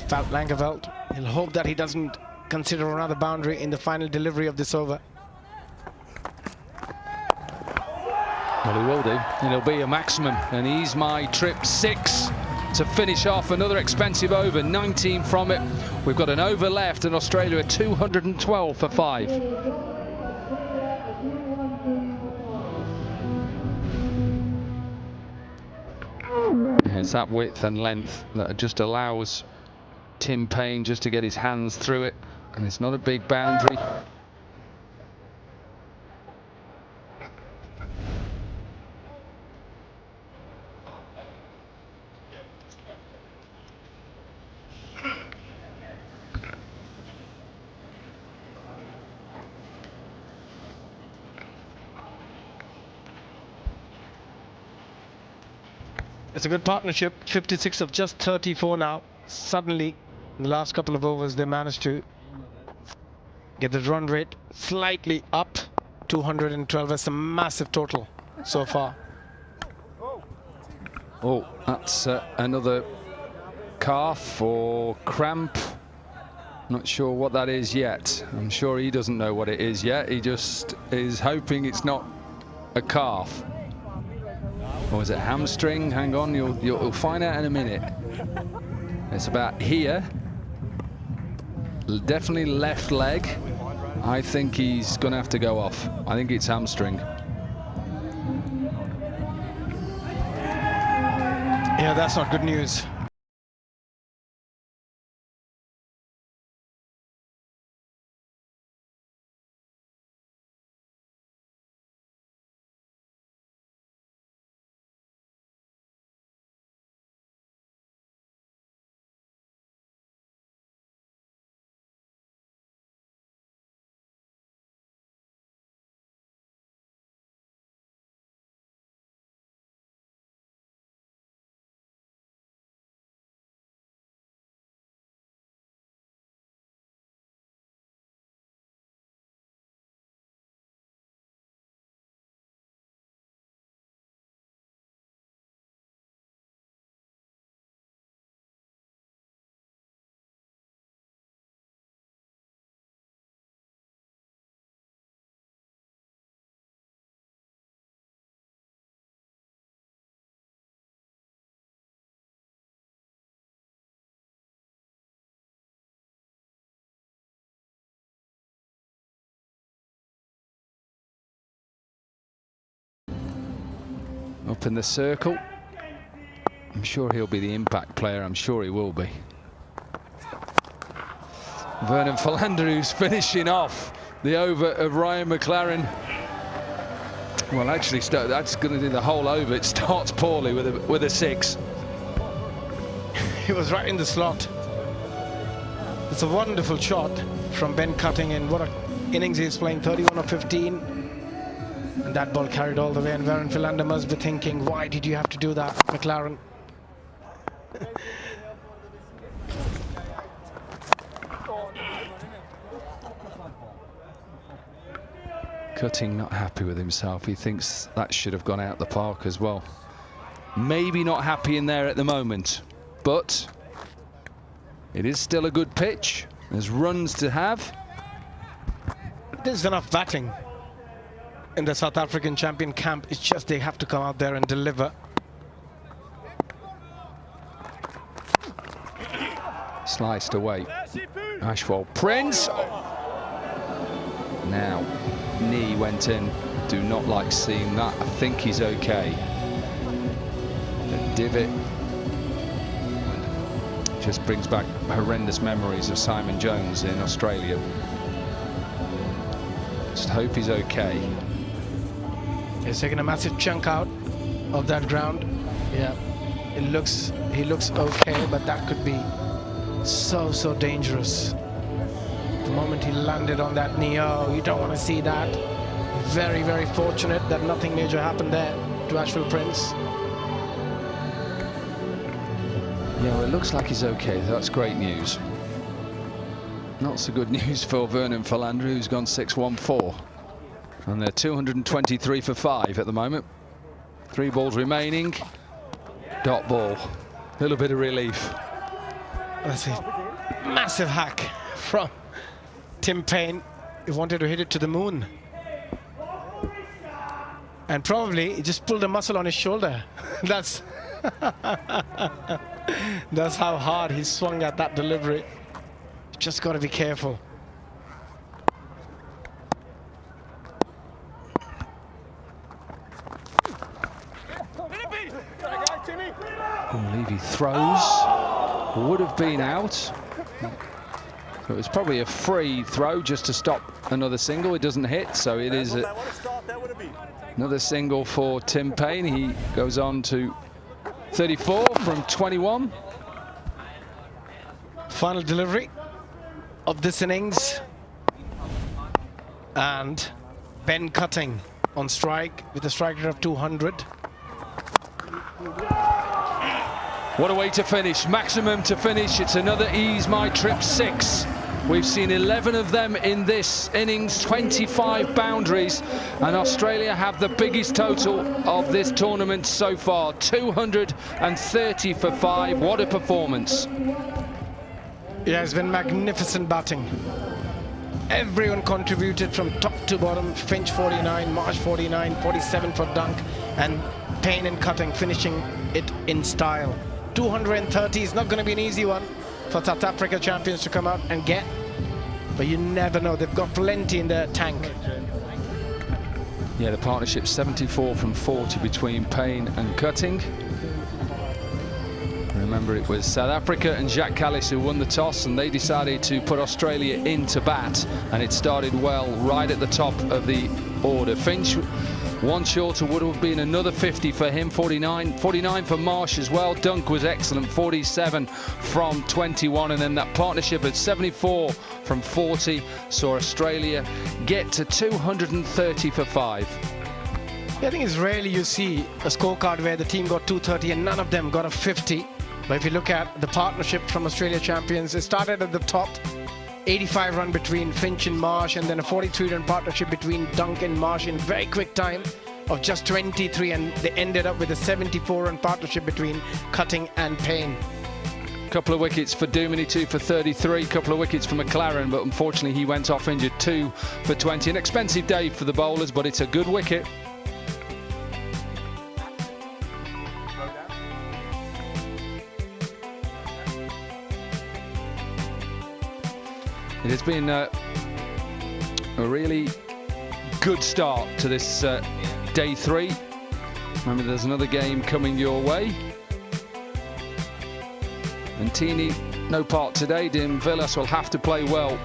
Felt Langenfeld. He'll hope that he doesn't consider another boundary in the final delivery of this over. Well, he will do. It'll be a maximum. And he's my trip 6 to finish off another expensive over. 19 from it. We've got an over left, and Australia at 212 for 5. It's that width and length that just allows Tim Payne just to get his hands through it, and it's not a big boundary. It's a good partnership. 56 of just 34 now. Suddenly, in the last couple of overs, they managed to get the run rate slightly up. 212. That's a massive total so far. Oh, that's another calf or cramp. Not sure what that is yet. I'm sure he doesn't know what it is yet. He just is hoping it's not a calf. Or is it hamstring? Hang on, you'll find out in a minute. It's about here. Definitely left leg. I think he's going to have to go off. I think it's hamstring. Yeah, that's not good news. Up in the circle. I'm sure he'll be the impact player. I'm sure he will be. Vernon Philander, who's finishing off the over of Ryan McLaren. Well, actually, that's going to do the whole over. It starts poorly with a 6. He was right in the slot. It's a wonderful shot from Ben Cutting, and what a innings he's playing 31 of 15. And that ball carried all the way, and Warren Philander must be thinking, why did you have to do that, McLaren? Cutting not happy with himself. He thinks that should have gone out the park as well. Maybe not happy in there at the moment, but it is still a good pitch. There's runs to have. There's enough batting in the South African champion camp. It's just they have to come out there and deliver. Sliced away. Ashwell Prince. Now, knee went in. Do not like seeing that. I think he's okay. The divot just brings back horrendous memories of Simon Jones in Australia. Just hope he's okay. He's taking a massive chunk out of that ground. Yeah, he looks okay, but that could be so dangerous. The moment he landed on that knee, oh, you don't want to see that. Very fortunate that nothing major happened there to Ashwell Prince. Yeah, well, it looks like he's okay. That's great news. Not so good news for Vernon Philander, who's gone 6-1-4. And they're 223 for 5 at the moment. 3 balls remaining. Dot ball. A little bit of relief. That's it. Massive hack from Tim Payne. He wanted to hit it to the moon. And probably he just pulled a muscle on his shoulder. That's how hard he swung at that delivery. Just got to be careful. I believe he throws. Would have been out. So it was probably a free throw just to stop another single. It doesn't hit, so it is another single for Tim Payne. He goes on to 34 from 21. Final delivery of this innings. And Ben Cutting on strike with a strike rate of 200. What a way to finish. Maximum to finish. It's another Ease My Trip 6. We've seen 11 of them in this innings, 25 boundaries, and Australia have the biggest total of this tournament so far, 230 for 5. What a performance. Yeah, it's been magnificent batting. Everyone contributed from top to bottom. Finch 49, Marsh 49, 47 for Dunk, and Payne and Cutting finishing it in style. 230 is not going to be an easy one for South Africa champions to come out and get, but you never know. They've got plenty in their tank. Yeah, the partnership 74 from 40 between Payne and Cutting. Remember, it was South Africa and Jacques Kallis who won the toss, and they decided to put Australia into bat, and it started well right at the top of the order. Finch, one shorter, would have been another 50 for him. 49 for Marsh as well. Dunk was excellent, 47 from 21, and then that partnership at 74 from 40 saw Australia get to 230 for 5. Yeah, I think it's rarely you see a scorecard where the team got 230 and none of them got a 50. But if you look at the partnership from Australia champions, it started at the top, 85 run between Finch and Marsh, and then a 43 run partnership between Dunk and Marsh in very quick time of just 23, and they ended up with a 74 run partnership between Cutting and Payne. Couple of wickets for Duminy, 2 for 33, couple of wickets for McLaren, but unfortunately he went off injured, 2 for 20. An expensive day for the bowlers, but it's a good wicket. It has been a really good start to this day 3. Remember, there's another game coming your way. And Teeny, no part today. Dim Villas will have to play well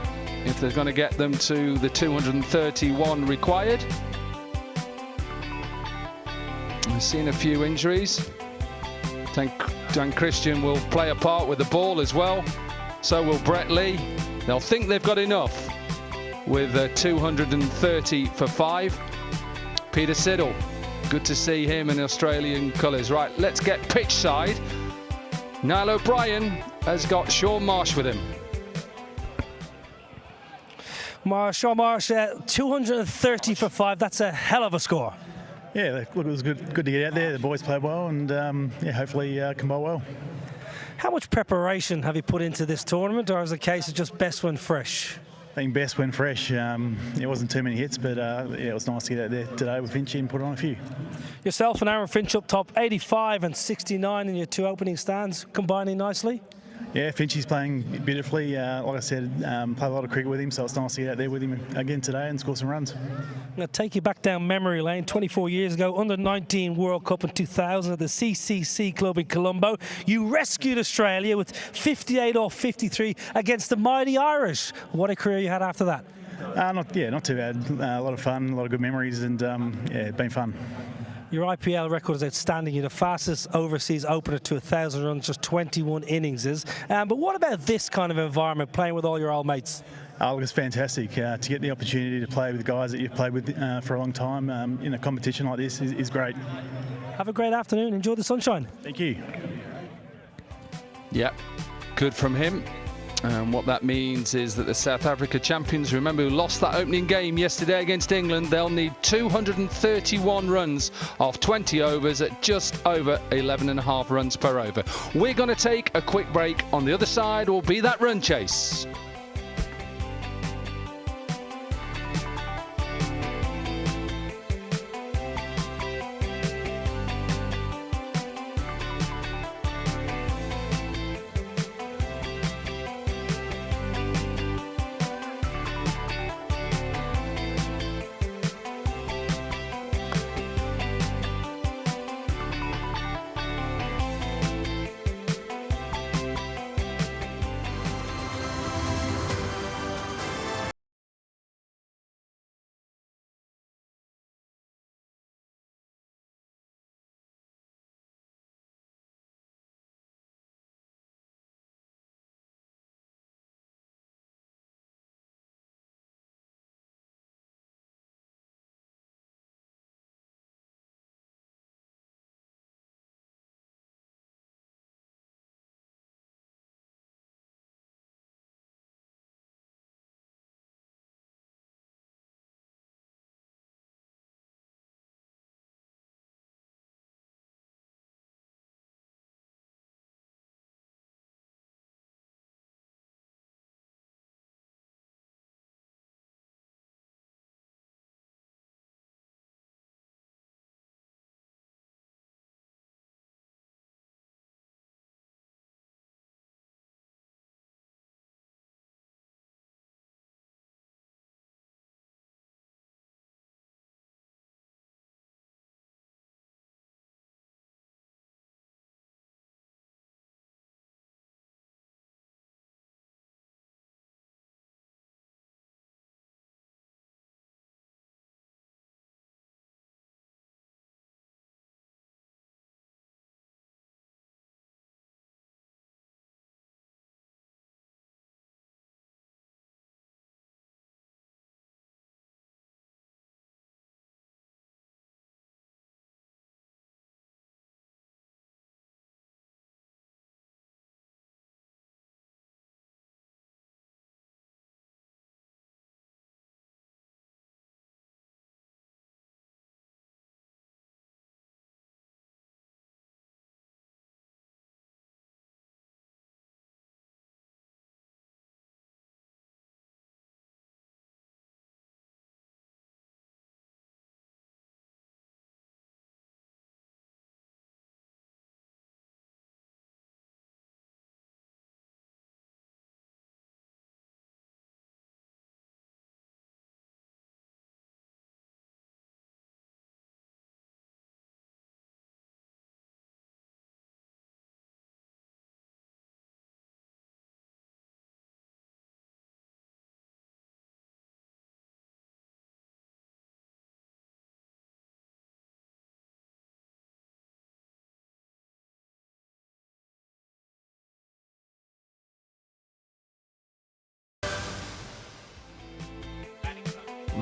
if they're going to get them to the 231 required. We've seen a few injuries. Dan Christian will play a part with the ball as well. So will Brett Lee. They'll think they've got enough. with 230 for 5. Peter Siddle, good to see him in Australian colours. Right, let's get pitch side. Niall O'Brien has got Sean Marsh with him. Sean Marsh, 230 for 5. That's a hell of a score. Yeah, look, it was good to get out there. The boys played well, and yeah, hopefully can bowl well. How much preparation have you put into this tournament, or is it a case of just best when fresh? I think best when fresh. It wasn't too many hits, but yeah, it was nice to get out there today with Finchy and put on a few. Yourself and Aaron Finch up top, 85 and 69 in your 2 opening stands, combining nicely. Yeah, Finchy's playing beautifully. Like I said, played a lot of cricket with him, so it's nice to get out there with him again today and score some runs. I'm going to take you back down memory lane. 24 years ago, Under-19 World Cup in 2000 at the CCC Club in Colombo. You rescued Australia with 58 off 53 against the mighty Irish. What a career you had after that. Not too bad. A lot of fun, a lot of good memories, and yeah, it's been fun. Your IPL record is outstanding. You're the fastest overseas opener to 1,000 runs, just 21 innings. But what about this kind of environment, playing with all your old mates? Oh, look, it's fantastic. To get the opportunity to play with guys that you've played with for a long time in a competition like this is great. Have a great afternoon. Enjoy the sunshine. Thank you. Yeah, good from him. And what that means is that the South Africa champions, remember, who lost that opening game yesterday against England, they'll need 231 runs off 20 overs at just over 11.5 runs per over. We're going to take a quick break. On the other side will be that run chase.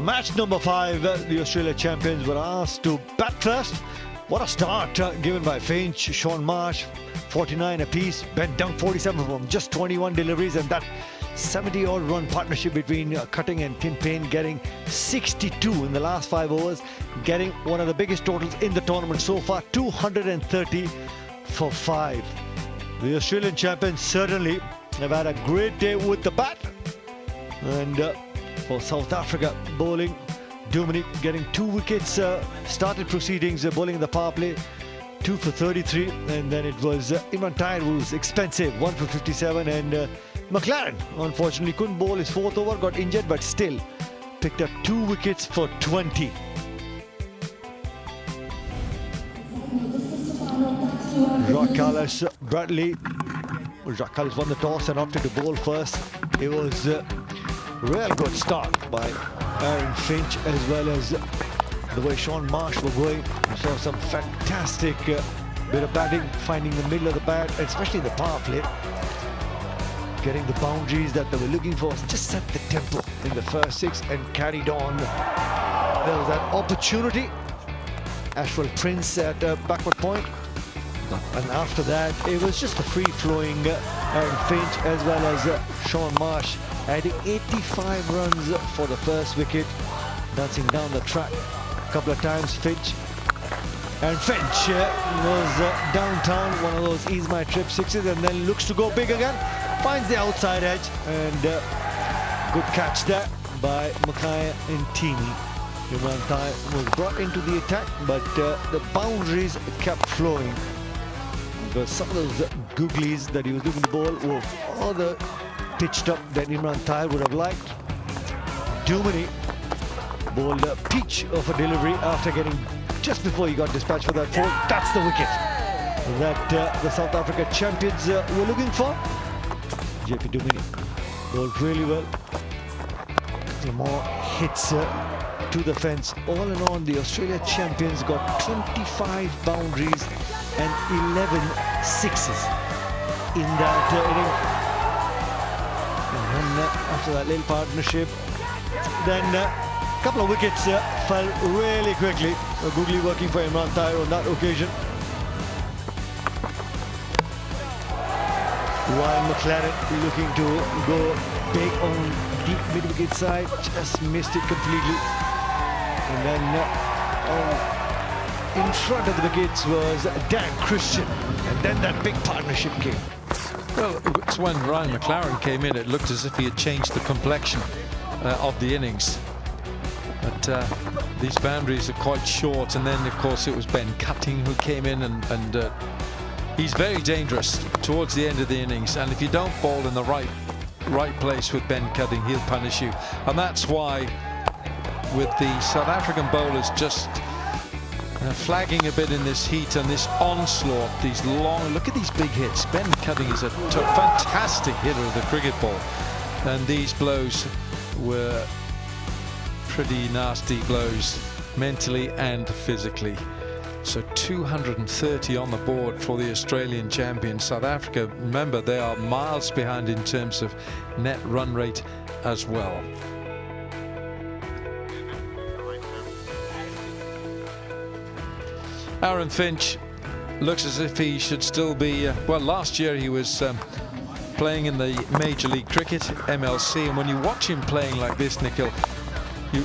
Match number 5, the Australia champions were asked to bat first. What a start given by Finch, Sean Marsh, 49 apiece, Ben Dunk 47 from just 21 deliveries, and that 70-odd run partnership between Cutting and Tim Payne getting 62 in the last 5 overs, getting one of the biggest totals in the tournament so far, 230 for 5. The Australian champions certainly have had a great day with the bat. And for South Africa, bowling, Duminy getting 2 wickets, started proceedings, bowling in the power play, 2 for 33, and then it was Imran Tahir who was expensive, 1 for 57, and McLaren unfortunately couldn't bowl his 4th over, got injured, but still picked up 2 wickets for 20. Rakalis Bradley. Rakalis won the toss and opted to bowl first. It was a real good start by Aaron Finch, as well as the way Sean Marsh were going. We saw some fantastic bit of batting, finding the middle of the bat, especially in the power play, getting the boundaries that they were looking for. Just set the tempo in the first 6 and carried on. There was that opportunity. Ashwell Prince at backward point. And after that, it was just a free-flowing Aaron Finch as well as Sean Marsh, adding 85 runs for the first wicket, dancing down the track a couple of times. Finch was downtown, one of those ease my trip 6s, and then looks to go big again, finds the outside edge, and good catch there by Mackay Ntini. Imran Tahir was brought into the attack, but the boundaries kept flowing. Because some of those googlies that he was looking to bowl were further pitched up than Imran Tahir would have liked. Duminy bowled a peach of a delivery after getting just before he got dispatched for that 4. That's the wicket that the South Africa champions were looking for. JP Duminy bowled really well. A couple more hits to the fence. All in all, the Australia champions got 25 boundaries and 11 sixes in that inning. And then after that little partnership, then a couple of wickets fell really quickly. Googly working for Imran Tahir on that occasion. Ryan McLaren looking to go big on deep mid-wicket side, just missed it completely. And then in front of the wickets was Dan Christian, and then that big partnership came. Well, it's when Ryan McLaren came in, it looked as if he had changed the complexion of the innings. But these boundaries are quite short, and then of course it was Ben Cutting who came in, and he's very dangerous towards the end of the innings, and if you don't bowl in the right place with Ben Cutting, he'll punish you. And that's why, with the South African bowlers just flagging a bit in this heat and this onslaught, these long, look at these big hits. Ben Cutting is a fantastic hitter of the cricket ball, and these blows were pretty nasty blows, mentally and physically. So 230 on the board for the Australian champions. South Africa, remember, they are miles behind in terms of net run rate as well. Aaron Finch looks as if he should still be, well, last year he was playing in the Major League Cricket, MLC, and when you watch him playing like this, Nikhil,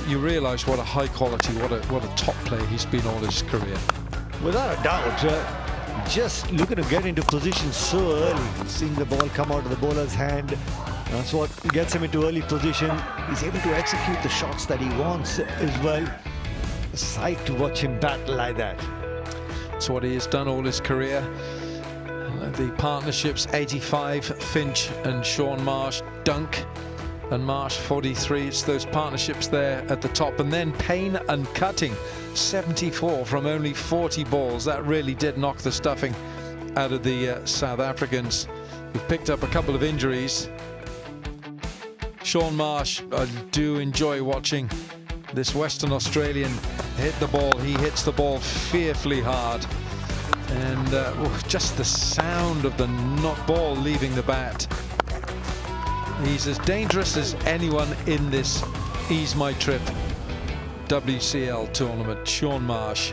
you realise what a high quality, what a top player he's been all his career. Without a doubt, just looking to get into position so early, seeing the ball come out of the bowler's hand, that's what gets him into early position. He's able to execute the shots that he wants as well. A sight to watch him bat like that. That's what he has done all his career. The partnerships, 85, Finch and Sean Marsh, Dunk and Marsh, 43. It's those partnerships there at the top. And then Payne and Cutting, 74 from only 40 balls. That really did knock the stuffing out of the South Africans, who've picked up a couple of injuries. Sean Marsh, I do enjoy watching this Western Australian hit the ball. He hits the ball fearfully hard, and just the sound of the ball leaving the bat. He's as dangerous as anyone in this Ease My Trip WCL tournament, Sean Marsh.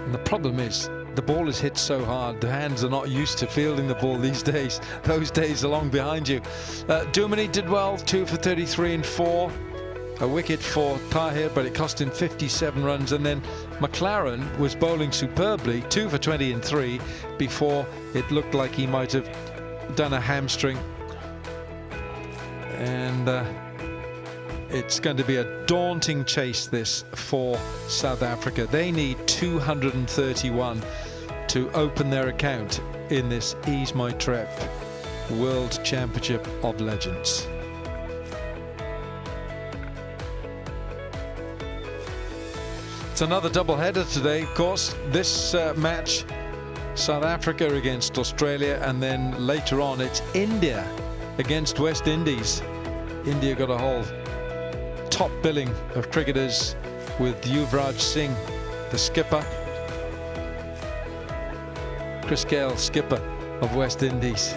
And the problem is, the ball is hit so hard, the hands are not used to fielding the ball these days. Those days are long behind you. Duminy did well, 2 for 33 and 4. A wicket for Tahir, but it cost him 57 runs. And then McLaren was bowling superbly, 2 for 20 and 3, before it looked like he might have done a hamstring. And it's going to be a daunting chase, this, for South Africa. They need 231 to open their account in this Ease My Trip World Championship of Legends. It's another double-header today, of course. This match, South Africa against Australia, and then later on it's India against West Indies. India got a whole top billing of cricketers with Yuvraj Singh, the skipper. Chris Gale, skipper of West Indies.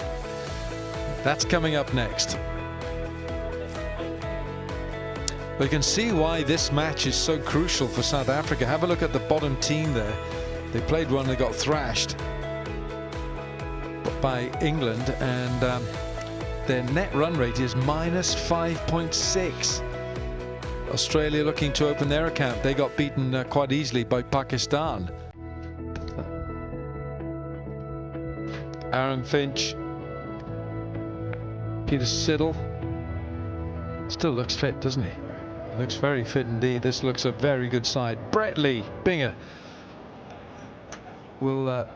That's coming up next. But you can see why this match is so crucial for South Africa. Have a look at the bottom team there. They played one, they got thrashed by England, and their net run rate is minus 5.6. Australia looking to open their account. They got beaten quite easily by Pakistan. Aaron Finch, Peter Siddle, still looks fit, doesn't he? Looks very fit indeed. This looks a very good side. Brett Lee, Binger, will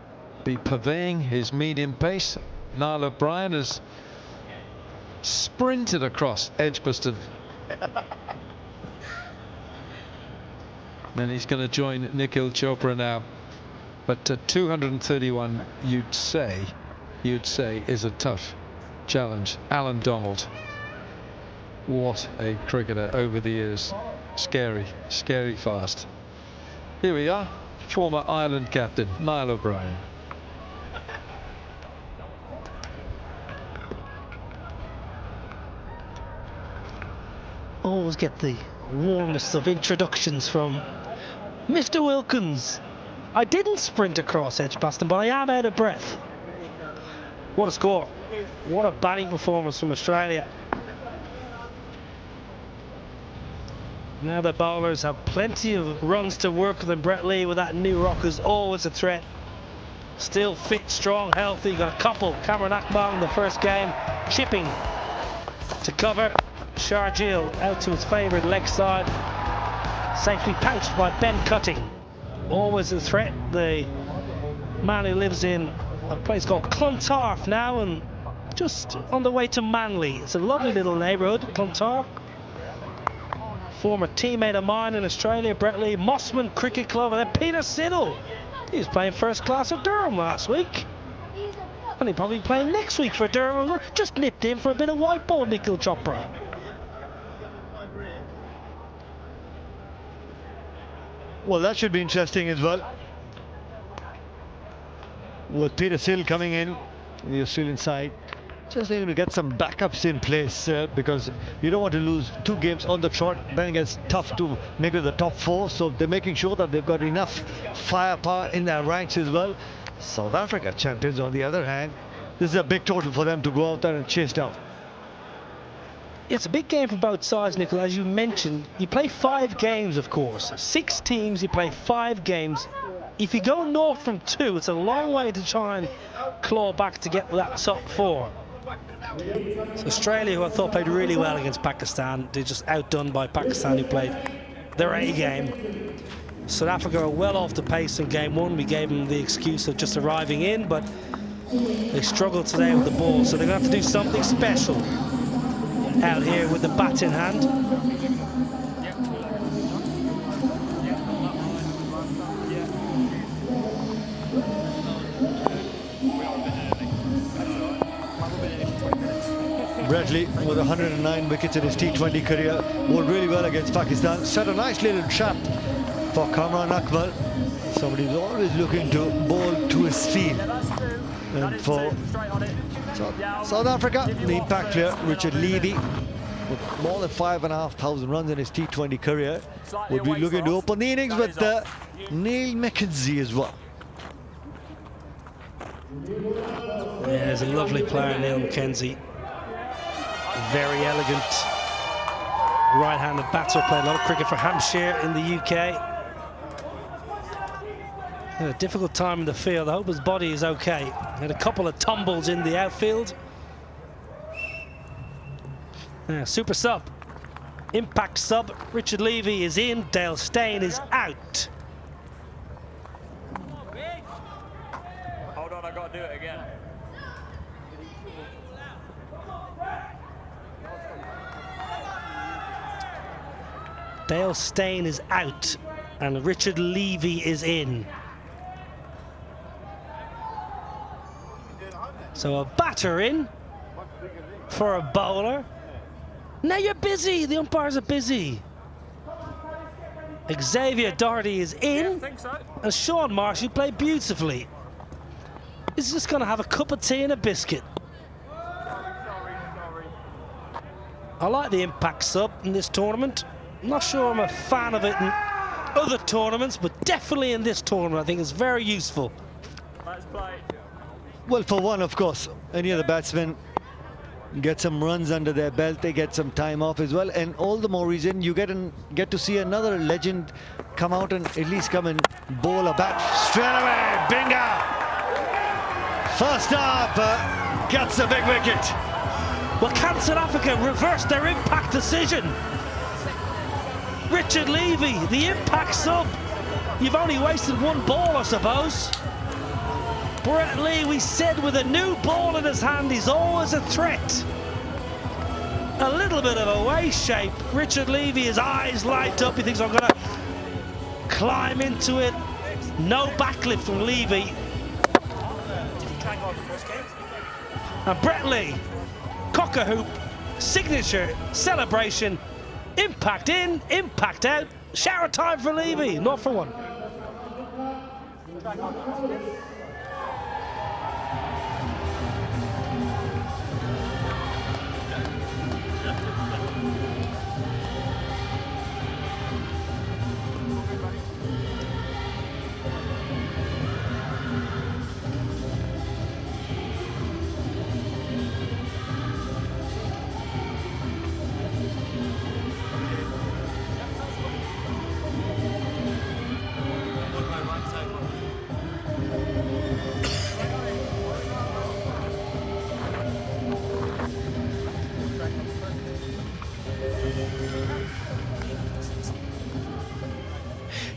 be purveying his medium pace. Niall O'Brien has sprinted across Edgbaston. Then he's going to join Nikhil Chopra now. But 231, you'd say, is a tough challenge. Alan Donald. What a cricketer over the years. Scary, scary fast. Here we are, former Ireland captain, Niall O'Brien. Always get the warmest of introductions from Mr. Wilkins. I didn't sprint across Edgbaston, but I am out of breath. What a score. What a batting performance from Australia. Now the bowlers have plenty of runs to work with, and Brett Lee with that new rock is always a threat. Still fit, strong, healthy. Got a couple. Cameron Akmal in the first game, chipping to cover. Sharjeel out to his favourite leg side. Safely pounched by Ben Cutting. Always a threat. The man who lives in a place called Clontarf now, and just on the way to Manly. It's a lovely little neighbourhood, Clontarf. Former teammate of mine in Australia, Brett Lee, Mossman Cricket Club, and then Peter Siddle. He was playing first class at Durham last week. And he'll probably be playing next week for Durham. Just nipped in for a bit of white ball, Nikhil Chopra. Well, that should be interesting as well. With Peter Siddle coming in the Australian side, just need to get some backups in place because you don't want to lose 2 games on the trot. Then it's tough to make it the top 4, so they're making sure that they've got enough firepower in their ranks as well. South Africa champions, on the other hand, this is a big total for them to go out there and chase down. It's a big game for both sides, Nicola. As you mentioned, you play 5 games, of course. 6 teams, you play 5 games. If you go north from 2, it's a long way to try and claw back to get that top 4. So Australia, who I thought played really well against Pakistan, they're just outdone by Pakistan, who played their A game. South Africa are well off the pace in game 1. We gave them the excuse of just arriving in, but they struggled today with the ball, so they're going to have to do something special out here with the bat in hand. Bradley with 109 wickets in his T20 career, bowled really well against Pakistan. Set a nice little trap for Cameron Akmal. Somebody who's always looking to bowl to his field. And for South Africa, the impact player, Richard Levy, with more than 5,500 runs in his T20 career, would be looking to open the innings with Neil McKenzie as well. Yeah, he's a lovely player, Neil McKenzie. Very elegant right-handed batter. Played a lot of cricket for Hampshire in the UK. Had a difficult time in the field. I hope his body is okay. Had a couple of tumbles in the outfield. Super sub. Impact sub. Richard Levy is in. Dale Steyn is out. Hold on, I got to do it again. Dale Steyn is out and Richard Levy is in. So a batter in for a bowler. Now you're busy. The umpires are busy. Xavier Doherty is in, and Sean Marsh, who played beautifully, is just going to have a cup of tea and a biscuit. I like the impact sub in this tournament. I'm not sure I'm a fan of it in other tournaments, but definitely in this tournament, I think it's very useful. Let's play. Well, for one, of course, any other batsman get some runs under their belt, they get some time off as well, and all the more reason you get to see another legend come out and at least come and bowl a bat straight away. Binga! First up, gets a big wicket. Well, can South Africa reverse their impact decision? Richard Levy, the impact sub. You've only wasted one ball, I suppose. Brett Lee, we said, with a new ball in his hand, he's always a threat. A little bit of a waist shape. Richard Levy, his eyes light up. He thinks, I'm going to climb into it. No backlift from Levy. Did he try and go on the first game? And Brett Lee, cocker hoop, signature celebration. Impact in, impact out. Shower time for Levy, not for one.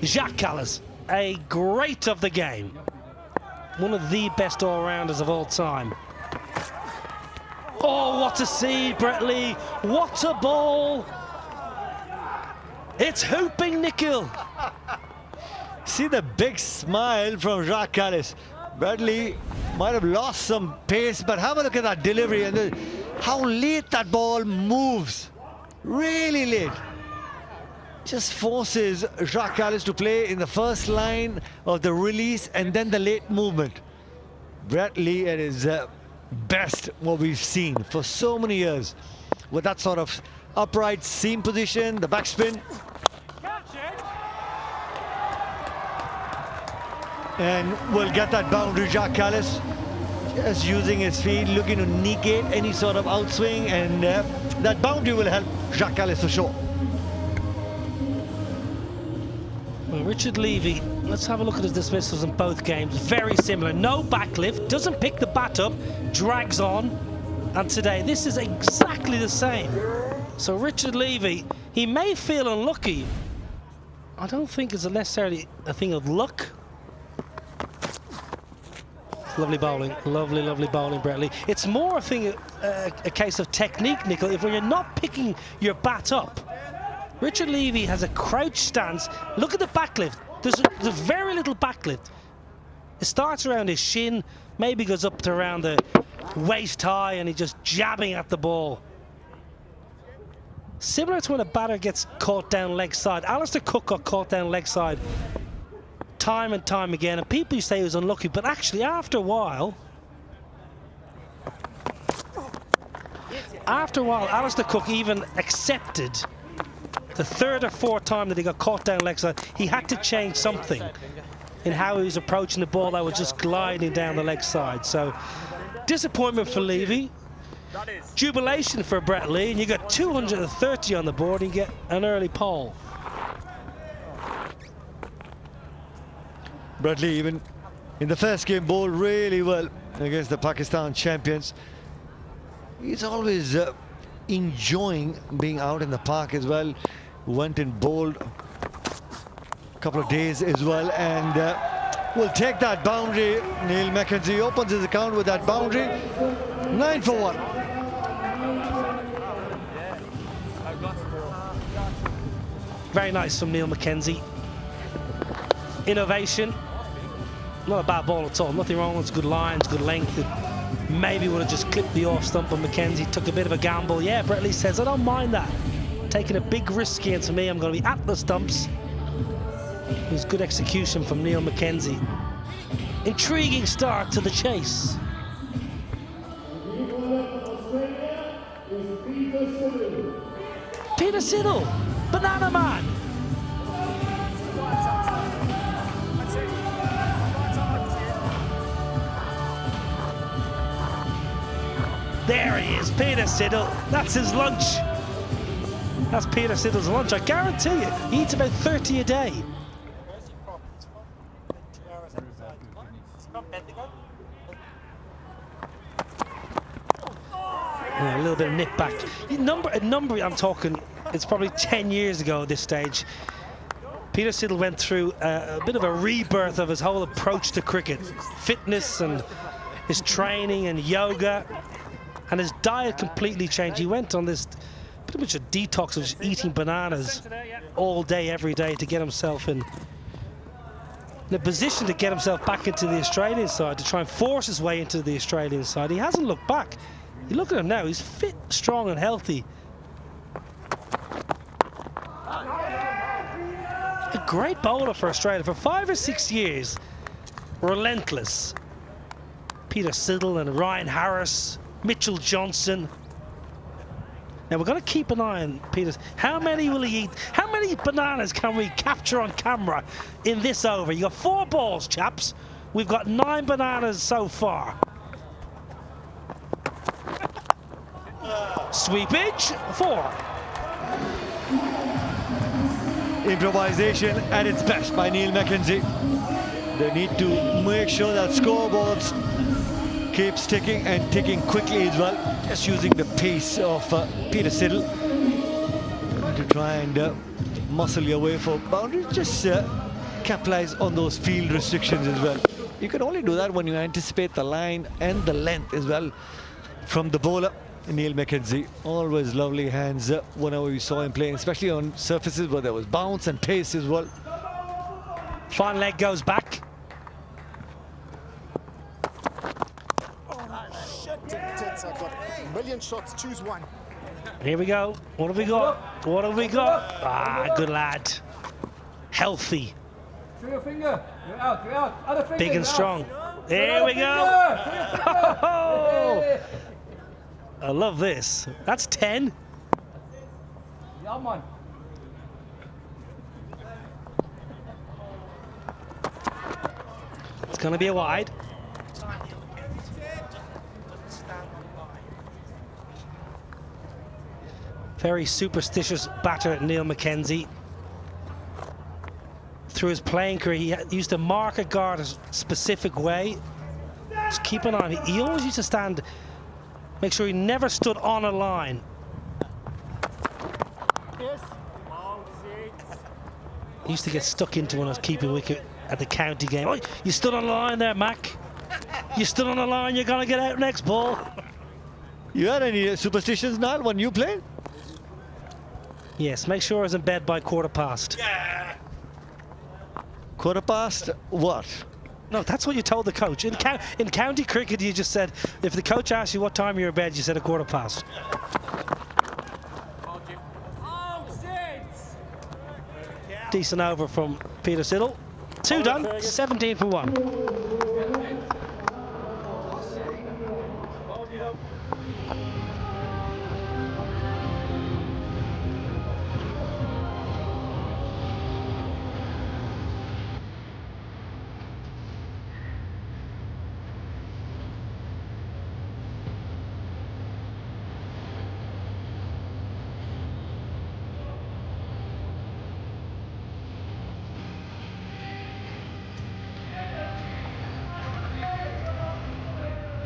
Jacques Callis, a great of the game. One of the best all-rounders of all time. Oh, what a seed, Brett Lee. What a ball. It's hooping, Nikhil. See the big smile from Jacques Callis. Brett Lee might have lost some pace, but have a look at that delivery and how late that ball moves. Really late. Just forces Jacques Callis to play in the first line of the release and then the late movement. Brett Lee at his best, what we've seen for so many years, with that sort of upright seam position, the backspin. And we'll get that boundary. Jacques Callis just using his feet, looking to negate any sort of outswing, and that boundary will help Jacques Callis for sure. Well, Richard Levy, let's have a look at his dismissals in both games. Very similar. No backlift, doesn't pick the bat up, drags on. And today, this is exactly the same. So Richard Levy, he may feel unlucky. I don't think it's necessarily a thing of luck. Lovely bowling, lovely bowling, Brett Lee. It's more a thing, a case of technique, Nikhil. If you're not picking your bat up, Richard Levy has a crouch stance. Look at the backlift. There's very little backlift. It starts around his shin, maybe goes up to around the waist high, and he's just jabbing at the ball. Similar to when a batter gets caught down leg side. Alistair Cook got caught down leg side time and time again, and people used to say he was unlucky, but actually after a while, after a while, Alistair Cook even accepted the third or fourth time that he got caught down leg side, he had to change something in how he was approaching the ball that was just gliding down the leg side. So, disappointment for Levy, jubilation for Brett Lee, and you got 230 on the board and you get an early pole. Brett Lee, even in the first game, bowled really well against the Pakistan champions. He's always enjoying being out in the park as well. Went and bowled a couple of days as well, and will take that boundary. Neil Mackenzie opens his account with that boundary. 9 for 1. Very nice from Neil Mackenzie. Innovation. Not a bad ball at all. Nothing wrong with it. Good lines, good length. It maybe would have just clipped the off stump, and Mackenzie took a bit of a gamble. Yeah, Brett Lee says, I don't mind that. Taking a big risk against me. I'm going to be at the stumps. It was good execution from Neil Mackenzie. Intriguing start to the chase. Peter Siddle, Banana Man. There he is, Peter Siddle. That's his lunch. That's Peter Siddle's lunch. I guarantee you, he eats about 30 a day. Yeah, a little bit of nip back. A number, I'm talking, it's probably 10 years ago at this stage. Peter Siddle went through a bit of a rebirth of his whole approach to cricket. Fitness and his training and yoga. And his diet completely changed. He went on this pretty much a detox of just eating bananas all day, every day to get himself in a position to get himself back into the Australian side, to try and force his way into the Australian side. He hasn't looked back. You look at him now, he's fit, strong and healthy. A great bowler for Australia for 5 or 6 years. Relentless. Peter Siddle and Ryan Harris, Mitchell Johnson. Now we're going to keep an eye on Peter. How many will he eat? How many bananas can we capture on camera in this over? You got 4 balls, chaps. We've got 9 bananas so far. Sweepage, 4. Improvisation at its best by Neil Mackenzie. They need to make sure that scoreboards keeps ticking and ticking quickly as well. Just using the pace of Peter Siddle to try and muscle your way for boundaries. Just capitalize on those field restrictions as well. You can only do that when you anticipate the line and the length as well from the bowler. Neil Mackenzie, always lovely hands whenever we saw him playing, especially on surfaces where there was bounce and pace as well. Fine leg goes back. I've got a million shots, choose one. Here we go. What have we got? What have we got? Ah, good lad. Healthy. Show your finger. You're out. You're out. Other finger. Big and strong. Here we go. Oh, I love this. That's 10. Yeah, man. It's going to be a wide. Very superstitious batter at Neil Mackenzie. Through his playing career, he used to mark a guard a specific way. Just keep an eye on him. He always used to stand, make sure he never stood on a line. He used to get stuck into when I was keeping wicket at the county game. Oh, you stood on a line there, Mac. You stood on a line, you're going to get out next ball. You had any superstitions, Niall, when you played? Yes, make sure it's in bed by 1/4 Yeah. 1/4 what? No, that's what you told the coach. In county cricket, you just said, if the coach asked you what time you're in bed, you said 1/4. Decent over from Peter Siddle. 2 done, 17 for 1.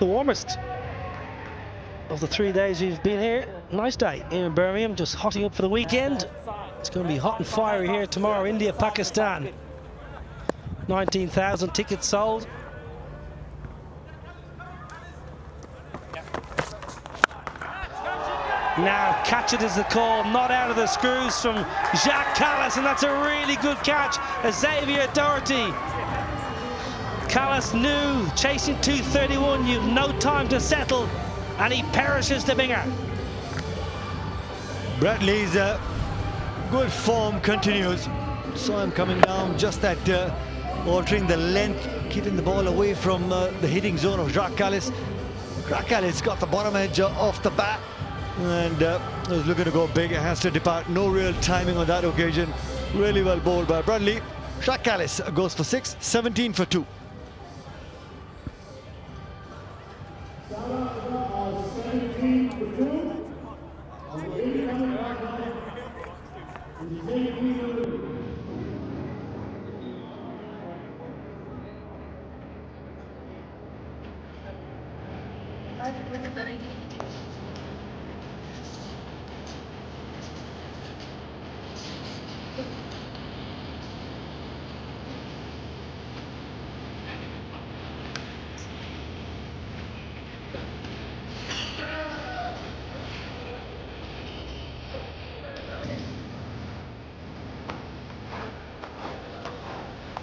the warmest of the 3 days we've been here. Nice day here in Birmingham, just hotting up for the weekend. It's going to be hot and fiery here tomorrow. India, Pakistan. 19,000 tickets sold. Now catch it is the call, not out of the screws from Jacques Callas, and that's a really good catch. Xavier Doherty. Callas knew, chasing 231, you've no time to settle, and he perishes the binger. Bradley's good form continues. Saw him coming down, just that altering the length, keeping the ball away from the hitting zone of Jacques Callas. Jacques Callas got the bottom edge off the bat and was looking to go big. It has to depart. No real timing on that occasion. Really well bowled by Bradley. Jacques Callas goes for 6, 17 for 2.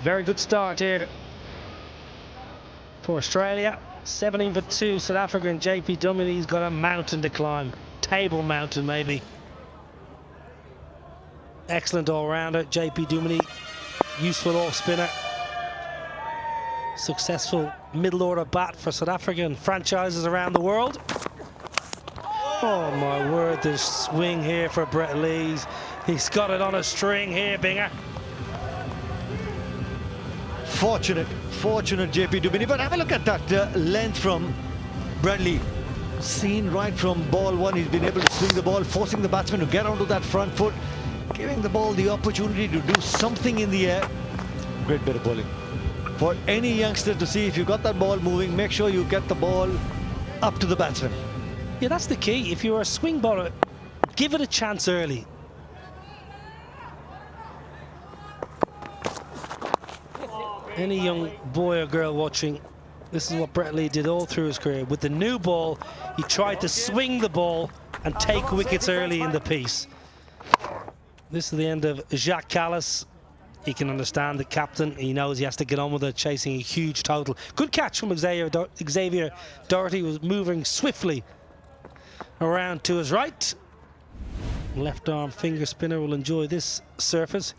Very good start here for Australia. 17 for 2, South Africa, and JP Dummeny's got a mountain to climb. Table mountain, maybe. Excellent all-rounder, JP Dumeny. Useful off-spinner. Successful middle-order bat for South African franchises around the world. Oh, my word, the swing here for Brett Lee. He's got it on a string here, Binger. Fortunate JP Dumeny, but have a look at that length from Bradley. Seen right from ball one, he's been able to swing the ball, forcing the batsman to get onto that front foot, giving the ball the opportunity to do something in the air. Great bit of bowling. For any youngster to see, if you got that ball moving, make sure you get the ball up to the batsman. Yeah, that's the key. If you're a swing bowler, give it a chance early. Any young boy or girl watching, this is what Brett Lee did all through his career. With the new ball, he tried to swing the ball and take wickets early in the piece. This is the end of Jacques Callas. He can understand the captain. He knows he has to get on with it, chasing a huge total. Good catch from Xavier Doherty, was moving swiftly around to his right. Left arm finger spinner will enjoy this surface.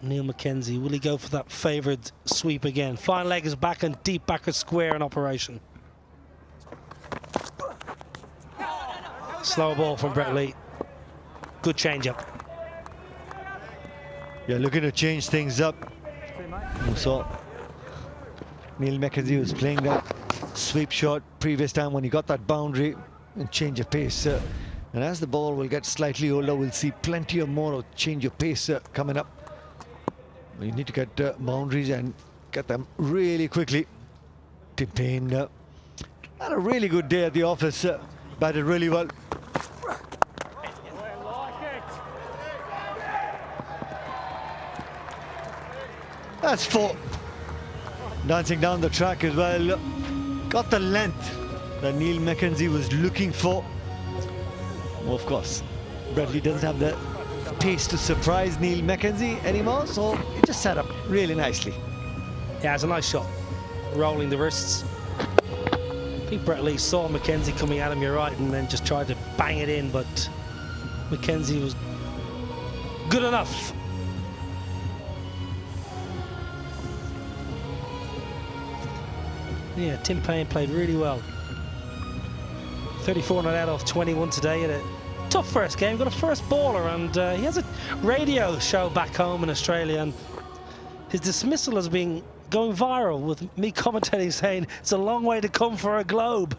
Neil McKenzie, will he go for that favoured sweep again? Fine leg is back and deep backward square in operation. Slow ball from Brett Lee. Good change-up. Yeah, looking to change things up. You saw Neil McKenzie was playing that sweep shot previous time when he got that boundary and change of pace. And as the ball will get slightly older, we'll see plenty of more of change of pace coming up. You need to get boundaries and get them really quickly. Tim Payne had a really good day at the office, batted really well. That's 4. Dancing down the track as well. Got the length that Neil McKenzie was looking for. Well, of course, Bradley doesn't have the pace to surprise Neil McKenzie anymore, so he just set up really nicely. Yeah, it's a nice shot. Rolling the wrists. I think Brett Lee saw McKenzie coming at him, you're right, and then just tried to bang it in, but McKenzie was good enough. Yeah, Tim Payne played really well. 34 not out off 21 today. Had a tough first game, got a first baller, and he has a radio show back home in Australia, and his dismissal has been going viral with me commentating saying it's a long way to come for a globe.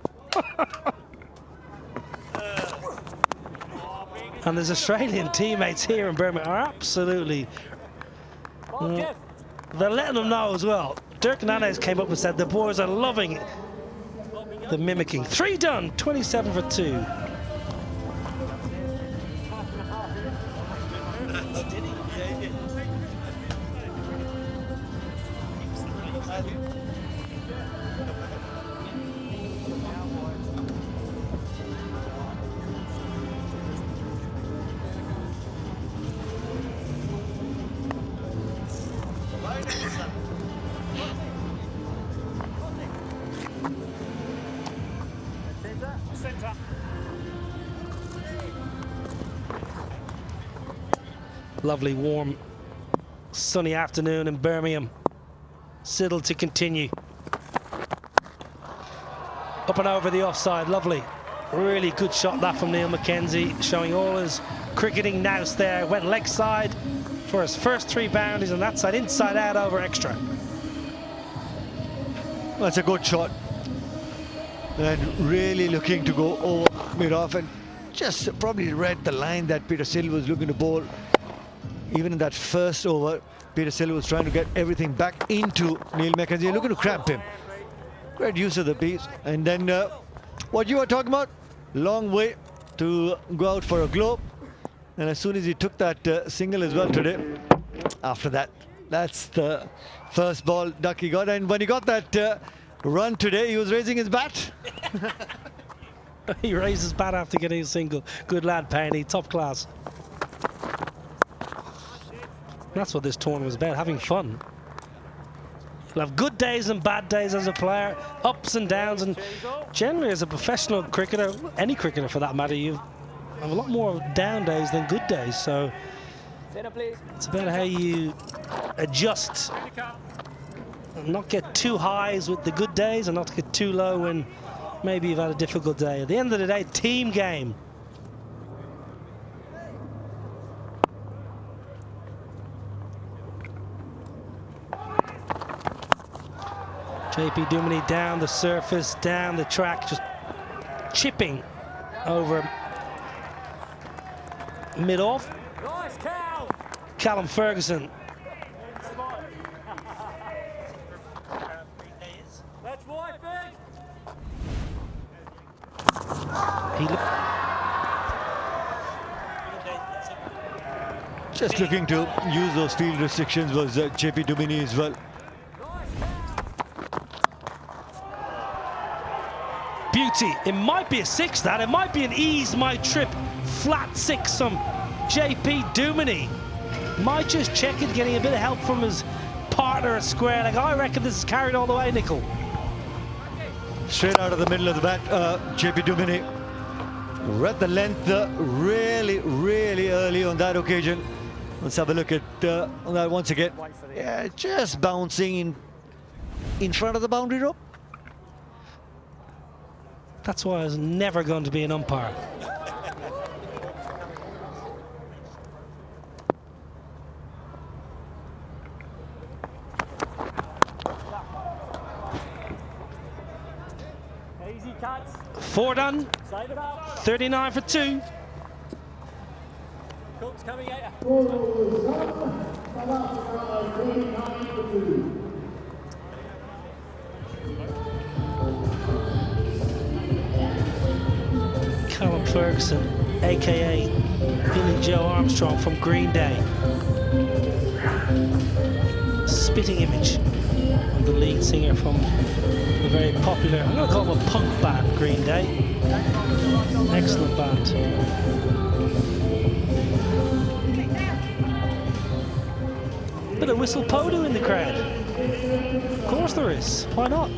And his Australian teammates here in Birmingham are absolutely they're letting them know as well, Dirk Nanez came up and said the boys are loving the mimicking. 3 done, 27 for 2. Lovely, warm, sunny afternoon in Birmingham. Siddle to continue. Up and over the offside, lovely. Really good shot that from Neil McKenzie, showing all his cricketing nous there. Went leg side for his first 3 boundaries on that side, inside out over extra. That's a good shot. And really looking to go over mid-off, and just probably read the line that Peter Silva was looking to bowl. Even in that first over, Peter Silva was trying to get everything back into Neil McKenzie, looking to cramp him. Great use of the piece. And then what you were talking about, long way to go out for a globe. And as soon as he took that single as well today, after that, that's the first ball duck he got. And when he got that run today, he was raising his bat. He raised his bat after getting a single. Good lad, Payne, top class. That's what this tournament was about, having fun. You'll have good days and bad days as a player, ups and downs, and generally as a professional cricketer, any cricketer for that matter, you have a lot more down days than good days. So it's about how you adjust and not get too highs with the good days and not get too low when maybe you've had a difficult day. At the end of the day, team game. JP Duminy down the surface, down the track, just chipping over mid-off. Nice, Cal. Callum Ferguson. That's why, Just looking to use those field restrictions was JP Duminy as well. Beauty. It might be a 6, that. It might be an ease my trip flat 6 from JP Duminy. Might just check it, getting a bit of help from his partner at square. Like, I reckon this is carried all the way, Nickel. Straight out of the middle of the bat, JP Duminy read the length really, really early on that occasion. Let's have a look at on that once again. Yeah, just bouncing in front of the boundary rope. That's why I was never going to be an umpire. Easy cuts. 4 done. Save it up. 39 for 2. Cook's coming at you. Callum Ferguson, aka Billy Joe Armstrong from Green Day. Spitting image of the lead singer from the very popular, I'm going to call them a punk band, Green Day. Excellent band. Bit of whistle podo in the crowd. Of course there is. Why not?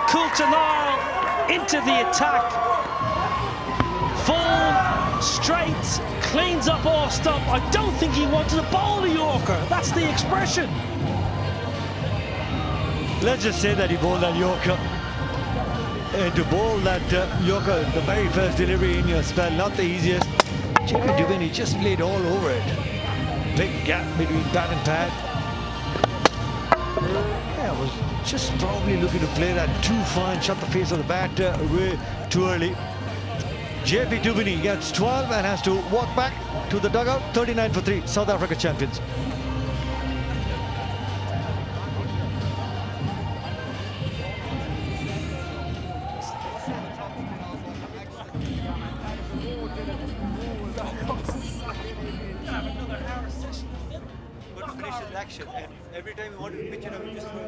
Coulter-Nile into the attack. Full, straight, cleans up all stump. I don't think he wanted to bowl a Yorker. That's the expression. Let's just say that he bowled that Yorker. And to bowl that Yorker, the very first delivery in your spell, not the easiest. JP Duminy just played all over it. Big gap between bat and pad. Yeah, was just probably looking to play that too fine, shut the face of the bat way too early. JP Dubini gets 12 and has to walk back to the dugout. 39 for 3, South Africa champions. Every time you want to pitch it up, you just throw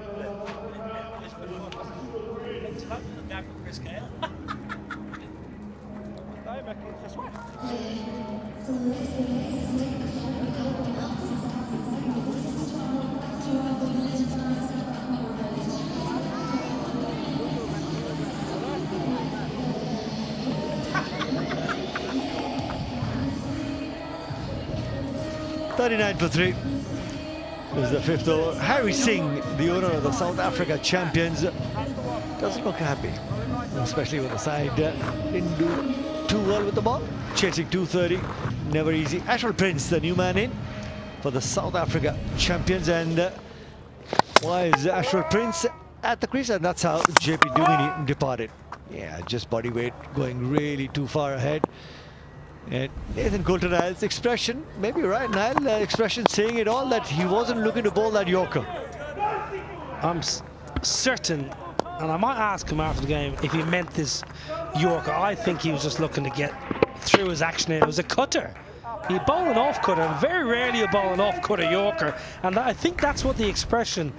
$39 for 3 is the 5th over. Harry Singh, the owner of the South Africa champions, doesn't look happy, especially when the side didn't do too well with the ball. Chasing 230, never easy. Ashwell Prince, the new man in for the South Africa champions, and why is Ashwell Prince at the crease? And that's how JP Dubini departed. Yeah, just body weight going really too far ahead. And Nathan Coulter-Nile's expression, maybe right, Nile, expression saying it all, that he wasn't looking to bowl that Yorker. I'm certain, and I might ask him after the game if he meant this Yorker. I think he was just looking to get through his action. It was a cutter. He bowled an off-cutter, and very rarely you bowl an off-cutter Yorker. And I think that's what the expression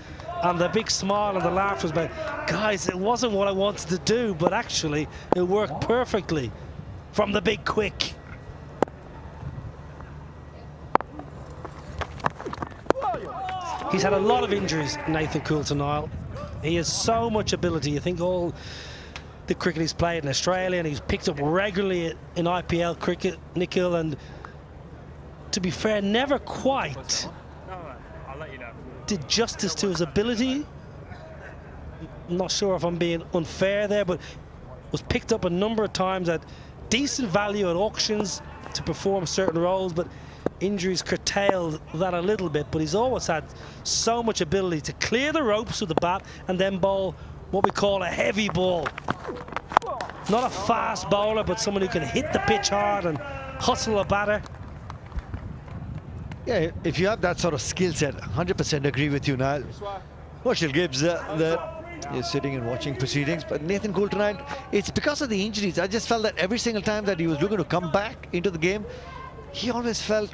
and the big smile and the laugh was about. Guys, it wasn't what I wanted to do, but actually it worked perfectly from the big quick. He's had a lot of injuries, Nathan Coulter-Nile. He has so much ability. I think all the cricket he's played in Australia, and he's picked up regularly in IPL cricket, Nikhil, and to be fair, never quite did justice to his ability. I'm not sure if I'm being unfair there, but was picked up a number of times at decent value at auctions to perform certain roles, but injuries curtailed that a little bit. But he's always had so much ability to clear the ropes with the bat and then bowl what we call a heavy ball. Not a fast bowler, but someone who can hit the pitch hard and hustle a batter. Yeah, if you have that sort of skill set, 100% agree with you, Niall. Marshall Gibbs is sitting and watching proceedings, but Nathan Coulter-Nile, it's because of the injuries. I just felt that every single time that he was looking to come back into the game, he always felt,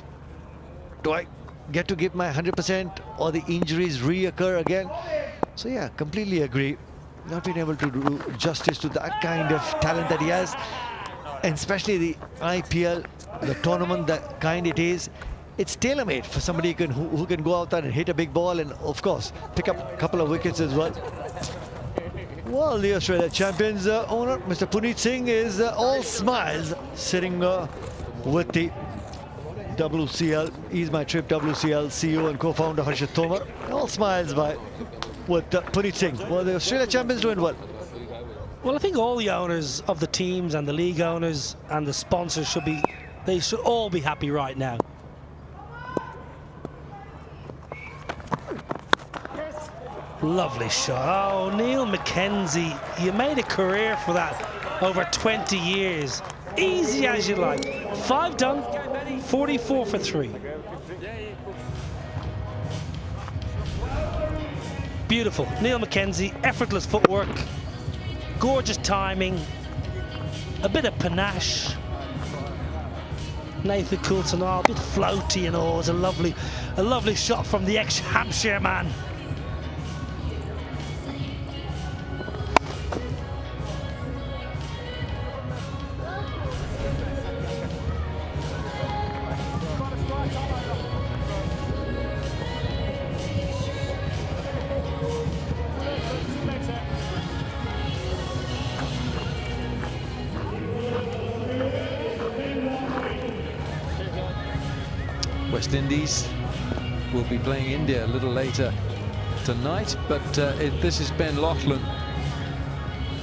do I get to give my 100% or the injuries reoccur again? So yeah, completely agree. Not being able to do justice to that kind of talent that he has, and especially the IPL, the tournament, the kind it is. It's tailor-made for somebody who can go out there and hit a big ball and, of course, pick up a couple of wickets as well. Well, the Australia champions owner, Mr. Puneet Singh, is all smiles, sitting with the WCL, Ease My Trip WCL CEO and co-founder Harshit Tomar. All smiles with Puneet Singh. Well, the Australia champions doing well. Well, I think all the owners of the teams and the league owners and the sponsors they should all be happy right now. Lovely shot. Oh, Neil McKenzie, you made a career for that over 20 years. Easy as you like. 5 done, 44 for 3. Beautiful. Neil McKenzie, effortless footwork, gorgeous timing, a bit of panache. Nathan Coulter-Nile, a bit floaty and all. It was a lovely shot from the ex-Hampshire man. West Indies will be playing India a little later tonight, but this is Ben Loughlin.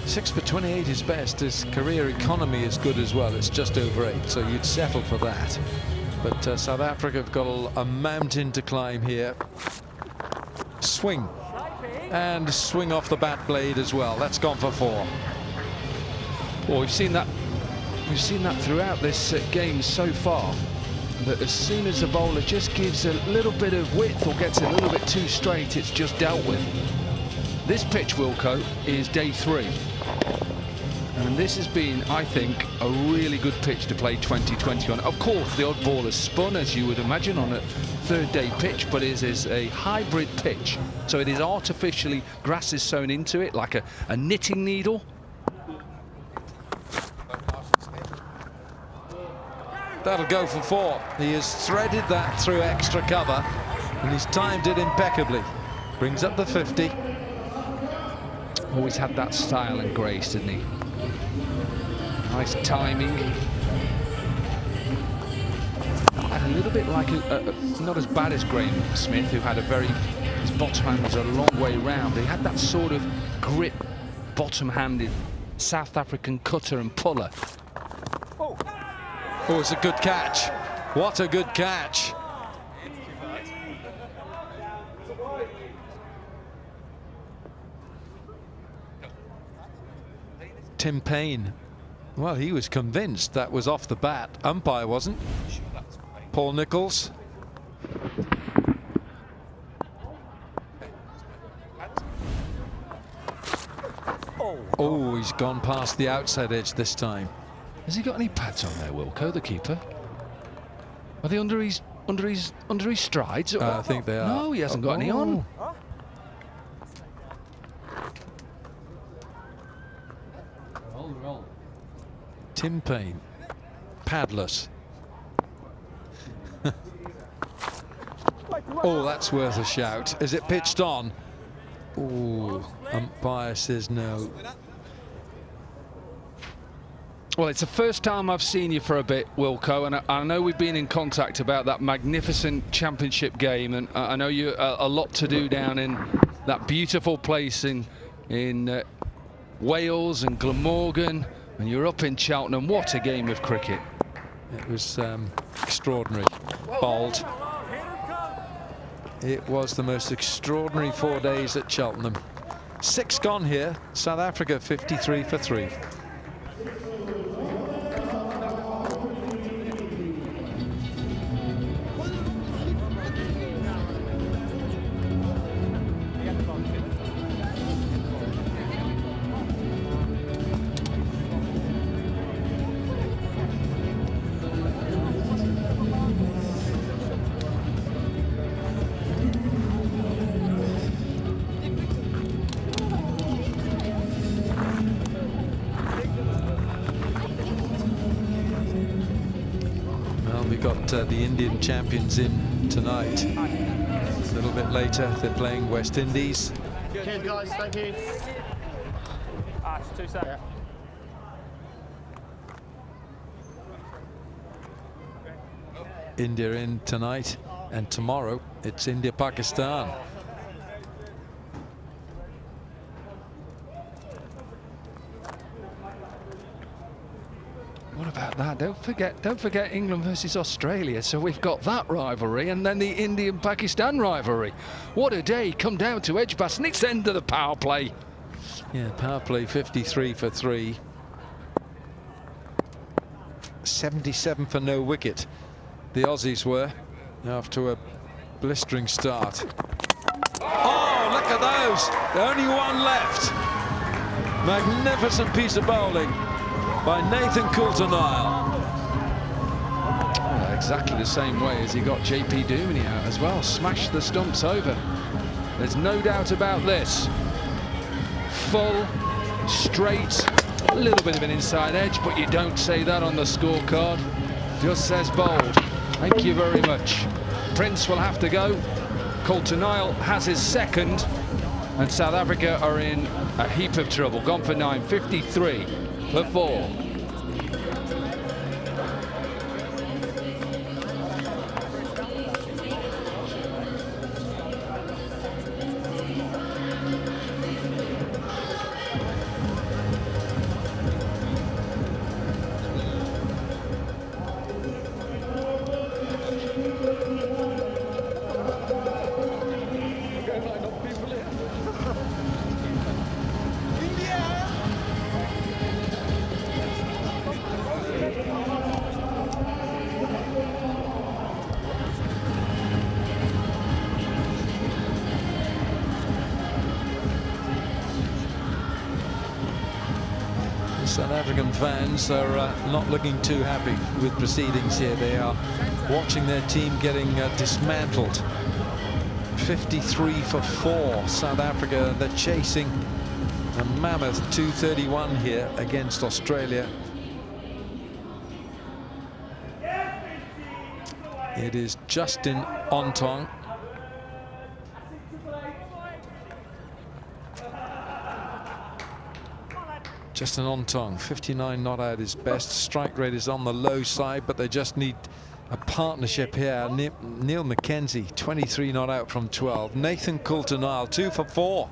6 for 28 is best. His career economy is good as well. It's just over 8, so you'd settle for that. But South Africa have got a mountain to climb here. Swing. And swing off the bat blade as well. That's gone for 4. Well, we've seen that We've seen that throughout this game so far, that as soon as the bowler just gives a little bit of width or gets a little bit too straight, it's just dealt with. This pitch, Wilco, is day 3. And this has been, I think, a really good pitch to play 2020 on. Of course, the odd ball has spun, as you would imagine, on a 3rd day pitch, but it is a hybrid pitch. So it is artificially, grass is sewn into it like a knitting needle. That'll go for 4. He has threaded that through extra cover, and he's timed it impeccably. Brings up the 50. Always had that style and grace, didn't he? Nice timing. And a little bit like not as bad as Graham Smith, who had his bottom hand was a long way round. He had that sort of grip, bottom-handed South African cutter and puller. Oh, it's a good catch. What a good catch. Tim Payne. Well, he was convinced that was off the bat. Umpire wasn't. Paul Nicholls. Oh, he's gone past the outside edge this time. Has he got any pads on there, Wilco, the keeper? Are they under his strides? I think they are. No, he hasn't got any on. Tim Payne, padless. Oh, that's worth a shout. Is it pitched on? Oh, umpire says no. Well, it's the first time I've seen you for a bit, Wilco, and I know we've been in contact about that magnificent championship game, and I know you a lot to do down in that beautiful place in Wales and Glamorgan, and you're up in Cheltenham. What a game of cricket. It was extraordinary. Bowled. It was the most extraordinary 4 days at Cheltenham. 6 gone here. South Africa 53 for 3. The Indian champions in tonight. A little bit later, they're playing West Indies. Okay, guys, thank you. Ash, 2 seconds. India in tonight, and tomorrow it's India-Pakistan. What about that? Don't forget England versus Australia. So we've got that rivalry, and then the Indian-Pakistan rivalry. What a day! Come down to Edgbaston. It's the end of the power play. Yeah, power play 53 for 3. 77 for no wicket. The Aussies were after a blistering start. Oh, look at those! Only one left. Magnificent piece of bowling by Nathan Coulter-Nile. Exactly the same way as he got JP Dooney out as well. Smashed the stumps over. There's no doubt about this. Full, straight, a little bit of an inside edge, but you don't say that on the scorecard. Just says bold. Thank you very much. Prince will have to go. Coulter-Nile has his second, and South Africa are in a heap of trouble. Gone for 9, 53 for 4. South African fans are not looking too happy with proceedings here. They are watching their team getting dismantled. 53 for 4, South Africa. They're chasing a mammoth 231 here against Australia. It is Justin Ontong. Justin Ontong, 59 not at his best. Strike rate is on the low side, but they just need a partnership here. Neil McKenzie, 23 not out from 12. Nathan Coulter-Nile, 2 for 4.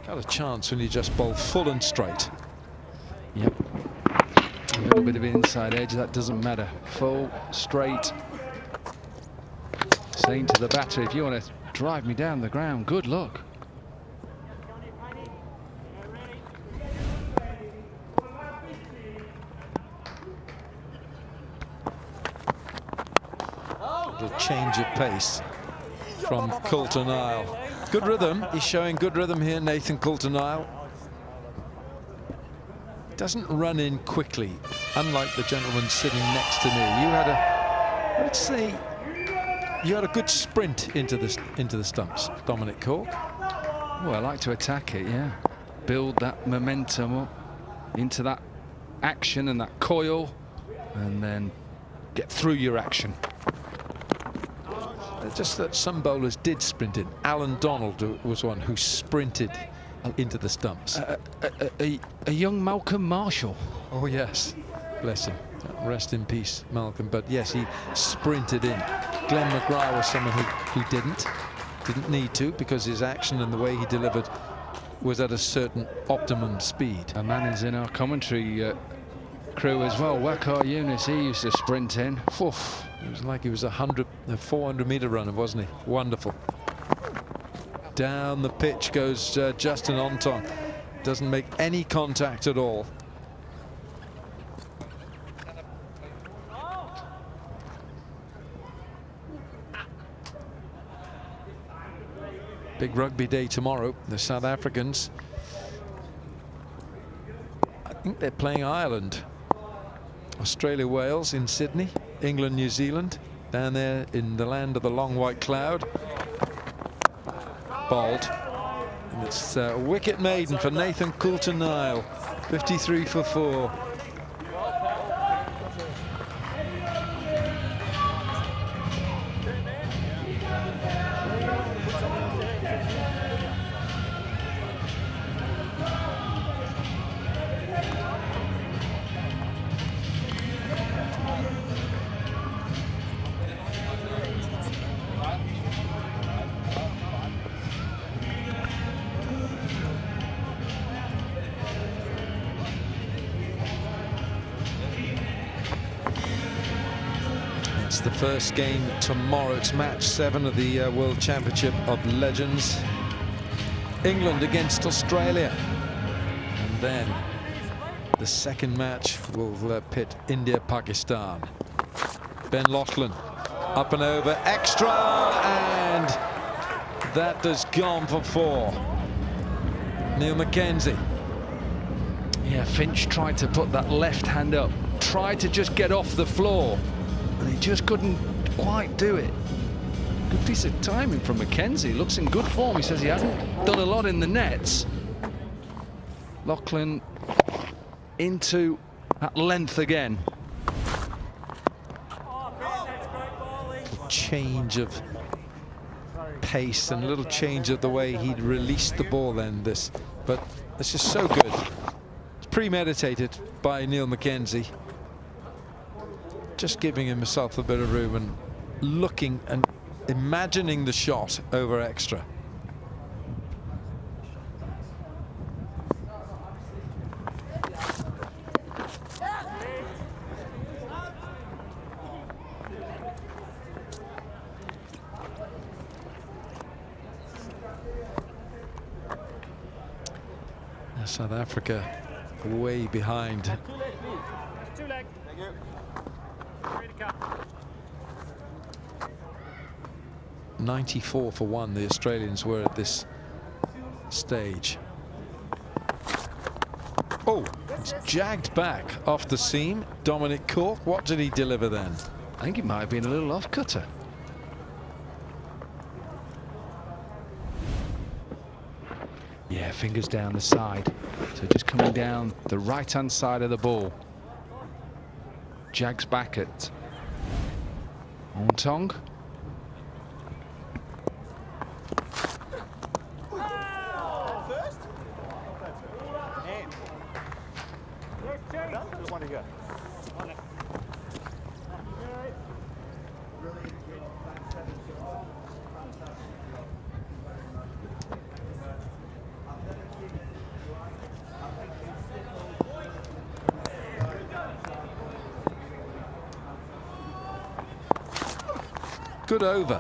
Got a chance when you just bowl full and straight. Yep. A little bit of inside edge, that doesn't matter. Full, straight. Saying to the batter, if you want to drive me down the ground, good luck. A change of pace from Coulter-Nile. Good rhythm. He's showing good rhythm here, Nathan Coulter-Nile. Doesn't run in quickly, unlike the gentleman sitting next to me. You had a, I would say, you had a good sprint into the stumps, Dominic Cork. Well, I like to attack it, yeah. Build that momentum up into that action and that coil, and then get through your action. Just that some bowlers did sprint in. Alan Donald was one who sprinted into the stumps. A young Malcolm Marshall. Oh yes, bless him. Rest in peace, Malcolm. But yes, he sprinted in. Glenn McGrath was someone who didn't need to, because his action and the way he delivered was at a certain optimum speed. A man is in our commentary crew as well. Waqar Younis, he used to sprint in. Oof. It was like he was a 400-meter runner, wasn't he? Wonderful. Down the pitch goes Justin Ontong. Doesn't make any contact at all. Big rugby day tomorrow. The South Africans, I think they're playing Ireland. Australia, Wales in Sydney. England, New Zealand down there in the land of the long white cloud. Bowled. And it's wicket maiden for Nathan Coulter-Nile. 53 for 4. It's the first game tomorrow. It's match 7 of the World Championship of Legends. England against Australia. And then the second match will pit India-Pakistan. Ben Loughlin up and over, extra, and that has gone for 4. Neil McKenzie. Yeah, Finch tried to put that left hand up, tried to just get off the floor, and he just couldn't quite do it. Good piece of timing from McKenzie. Looks in good form. He says he hasn't done a lot in the nets. Loughlin into that length again. Change of pace and a little change of the way he'd released the ball then, but it's just so good. It's premeditated by Neil McKenzie, just giving himself a bit of room and looking and imagining the shot over extra. South Africa way behind. Two leg. Thank you. Ready to cut. 94 for 1 the Australians were at this stage. Oh, it's jagged back off the seam. Dominic Cork, what did he deliver then? I think it might have been a little off-cutter. Yeah, fingers down the side. So just coming down the right-hand side of the ball. Jags back at Ontong. Good over.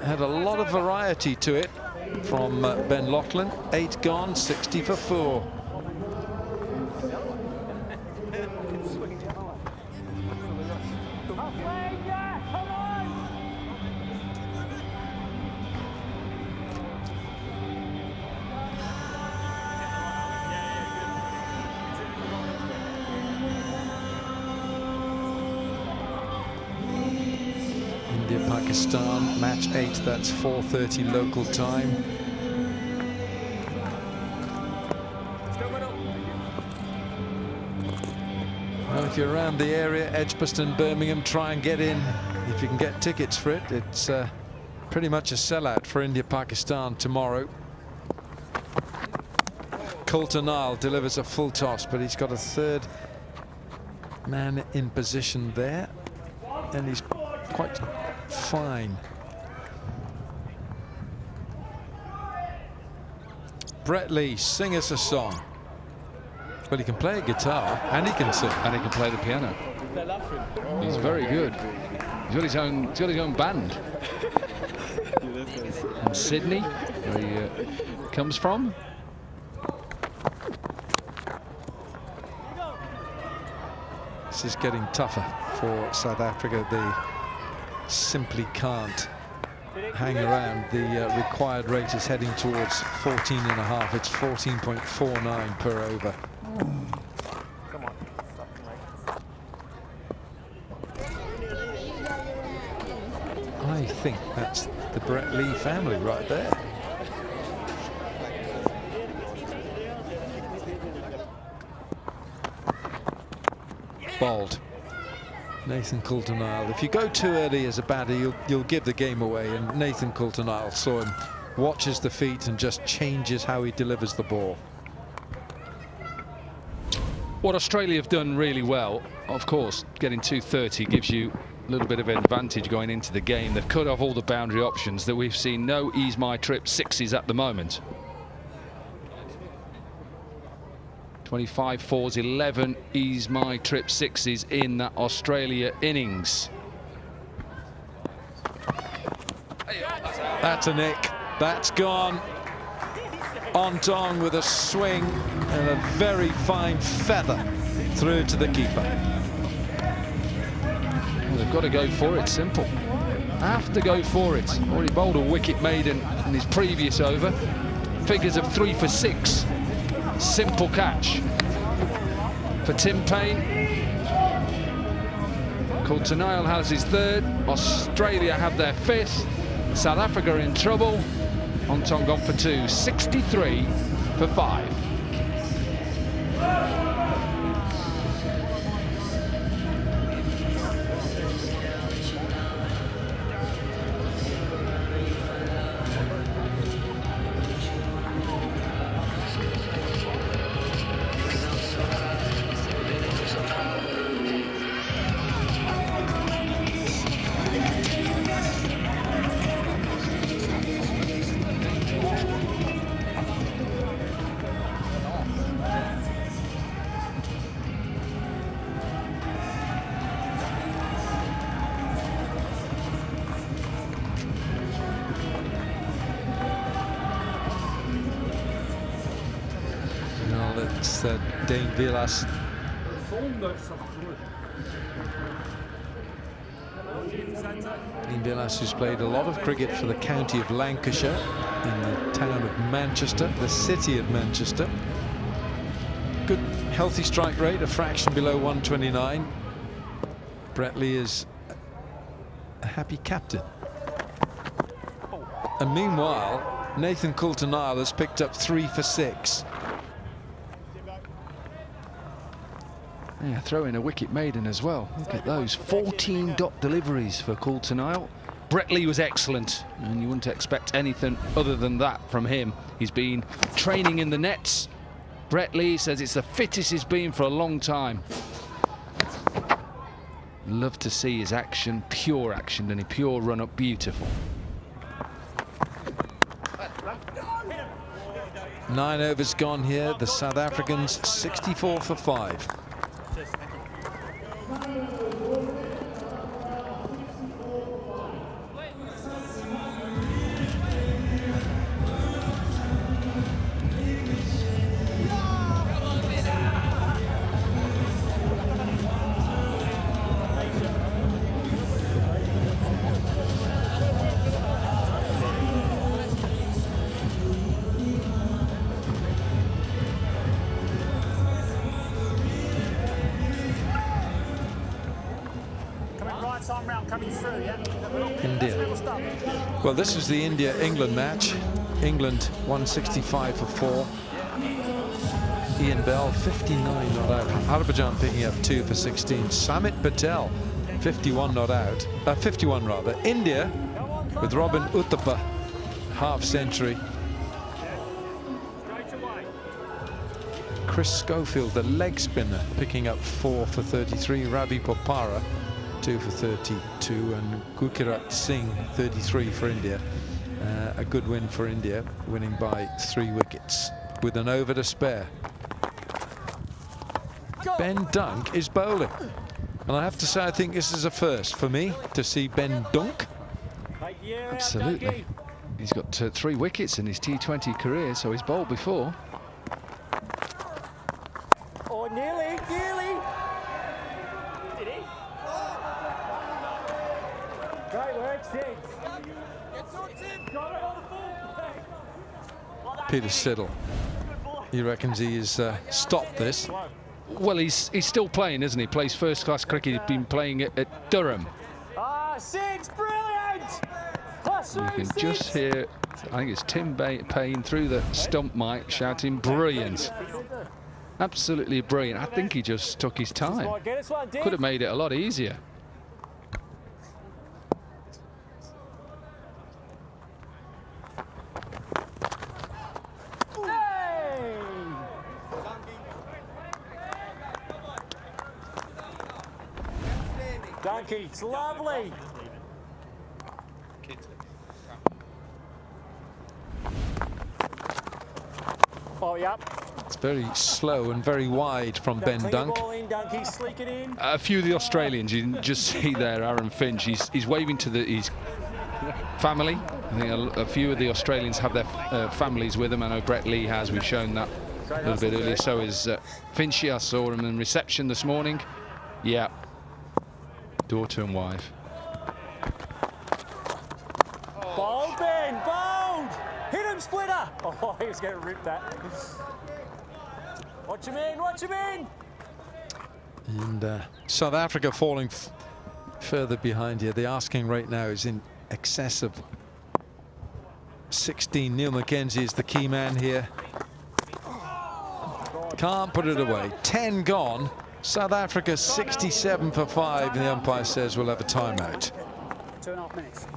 Had a lot of variety to it from Ben Loughlin. 8 gone, 60 for 4. Pakistan, match 8, that's 4:30 local time. Well, if you're around the area, Edgbaston, Birmingham, try and get in. If you can get tickets for it, it's pretty much a sellout for India-Pakistan tomorrow. Coulter Nile delivers a full toss, but he's got a third man in position there, and he's quite fine. Brett Lee, sing us a song. Well, he can play a guitar and he can sing. And he can play the piano. He's very good. He's got his own band. In Sydney, where he comes from. This is getting tougher for South Africa. They simply can't hang around. The required rate is heading towards 14.5. It's 14.49 per over. I think that's the Brett Lee family right there. Bowled. Nathan Coulter-Nile. If you go too early as a batter, you'll give the game away. And Nathan Coulter-Nile saw him, watches the feet and just changes how he delivers the ball. What Australia have done really well, of course, getting 230 gives you a little bit of an advantage going into the game. They've cut off all the boundary options that we've seen. No ease my trip sixes at the moment. 25 fours, 11 ease my trip sixes in that Australia innings. That's a nick. That's gone. Ontong with a swing and a very fine feather through to the keeper. Well, they've got to go for it. Simple. Have to go for it. Already bowled a wicket maiden in his previous over. Figures of 3 for 6. Simple catch for Tim Payne. Coulter-Nile has his third. Australia have their 5th. South Africa in trouble. Ontong gone for 2. 63 for 5. Dane Vilas Dean Villas, who's played a lot of cricket for the county of Lancashire, in the town of Manchester, the city of Manchester. Good, healthy strike rate, a fraction below 129. Brett Lee is a happy captain. And meanwhile, Nathan Coulter-Nile has picked up 3 for 6. Yeah, throw in a wicket maiden as well. Look at those 14 dot deliveries for Coulter-Nile. Brett Lee was excellent, and you wouldn't expect anything other than that from him. He's been training in the nets. Brett Lee says it's the fittest he's been for a long time. Love to see his action, pure action, and a pure run up, beautiful. 9 overs gone here. The South Africans 64 for 5. India. Well, this is the India-England match. England 165 for 4. Ian Bell 59 not out. Harbhajan picking up 2 for 16. Samit Patel 51 not out. 51 rather. India with Robin Uthappa half century. Chris Schofield, the leg spinner, picking up 4 for 33. Ravi Popara 2 for 32, and Gurkirat Singh 33 for India. A good win for India, winning by 3 wickets with an over to spare. Ben Dunk is bowling, and I have to say I think this is a first for me to see Ben Dunk. Absolutely. He's got 3 wickets in his T20 career, so he's bowled before. Oh, nearly. Did he? Great work, Six. Peter Siddle, he reckons he's stopped this. Well, he's still playing, isn't he? Plays first-class cricket. He's been playing at Durham. Six, brilliant! You can just hear, I think it's Tim Payne through the stump mic shouting, brilliant. Absolutely brilliant. I think he just took his time. Could have made it a lot easier. Donkey, it's lovely. Oh, yep. It's very slow and very wide from Ben Dunk. A few of the Australians, you can just see there, Aaron Finch, he's waving to his family. I think a few of the Australians have their families with them. I know Brett Lee has, we've shown that a little bit earlier. So is Finchy. I saw him in reception this morning. Yeah. Daughter and wife. Bold, Ben, bold! Hit him, Splitter! Oh, he was going to rip that. Watch him in! And South Africa falling further behind here. The asking rate now is in excess of 16. Neil McKenzie is the key man here. Can't put it away. 10 gone. South Africa 67 for 5, and the umpire says we'll have a timeout. 2.5 minutes.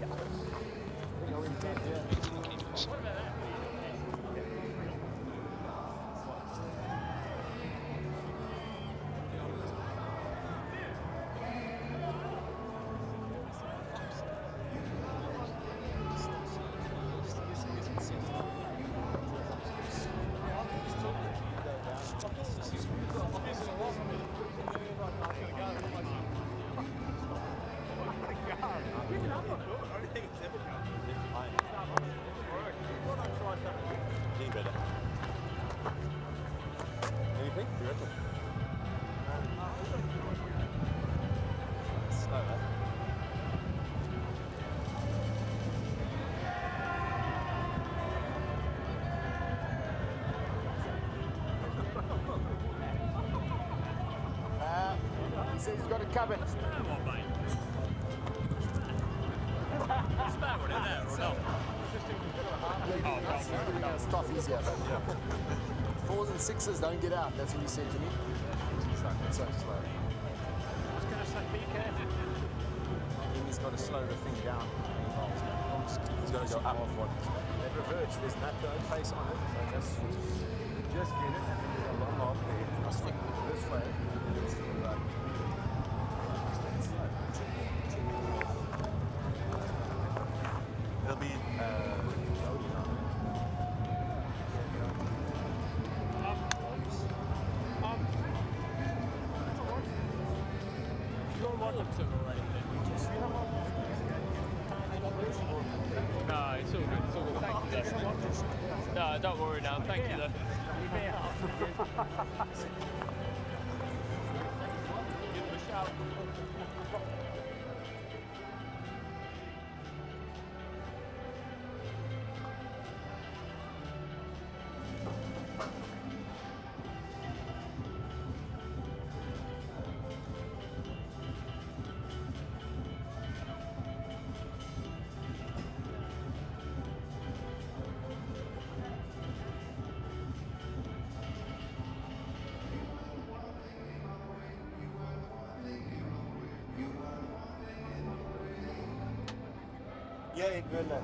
He says he's got it covered. Stuff easier. Fours and sixes don't get out. That's what he said to me. It's so slow. I was going to say, be careful. I think he's got to slow the thing down. He's got to go up off one. That reverse, there's no face on it. So just get it and then there's a long arm there. I'll stick this way. It's right. It'll be no, it's all good. It's all good. Thank you, though. No, don't worry now. Thank you, though. Give him a shout. yeah, good luck.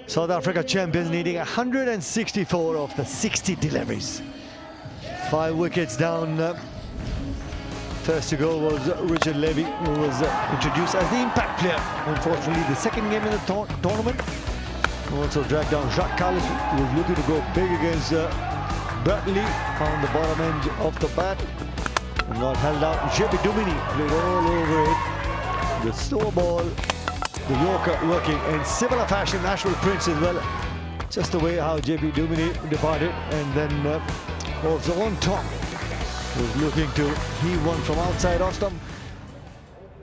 South Africa champions needing 164 of the 60 deliveries. 5 wickets down. First to go was Richard Levy, who was introduced as the impact player. Unfortunately, the second game in the tournament. Also dragged down Jacques Callis, who was looking to go big against Bradley on the bottom end of the bat. And not held out. JB Dumini played all over it. The slow ball, the Yorker working in similar fashion. Nashville Prince as well. Just the way how JB Dumini departed. And then also on top was looking to heave one from outside off stump.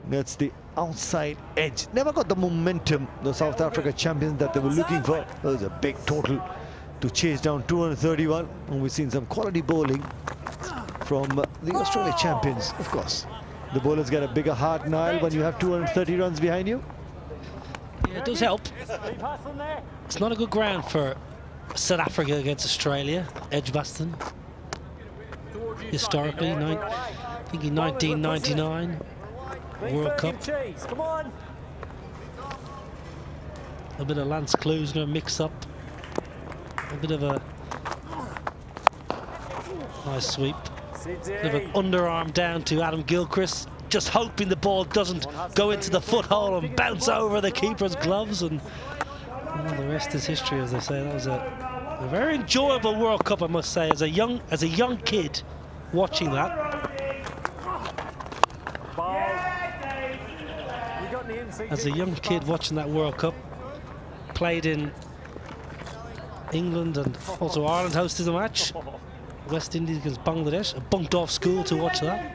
That's the outside edge. Never got the momentum, the South Africa champions, that they were looking for. That was a big total to chase down 231. And we've seen some quality bowling from the Australia champions. Of course, the bowlers get a bigger heart, Niall, when you have 230 runs behind you. Yeah, it does help. It's not a good ground for South Africa against Australia, Edgbaston. Historically, I think in 1999 World Cup. Come on. A bit of Lance Klusener mix-up. A bit of a nice sweep. Bit of an underarm down to Adam Gilchrist, just hoping the ball doesn't go into the foothole and bounce over the keeper's gloves. And well, the rest is history, as they say. That was a very enjoyable World Cup, I must say, as a young kid watching that. As a young kid watching that World Cup, played in England and also Ireland hosted the match. West Indies against Bangladesh. I bunked off school to watch that.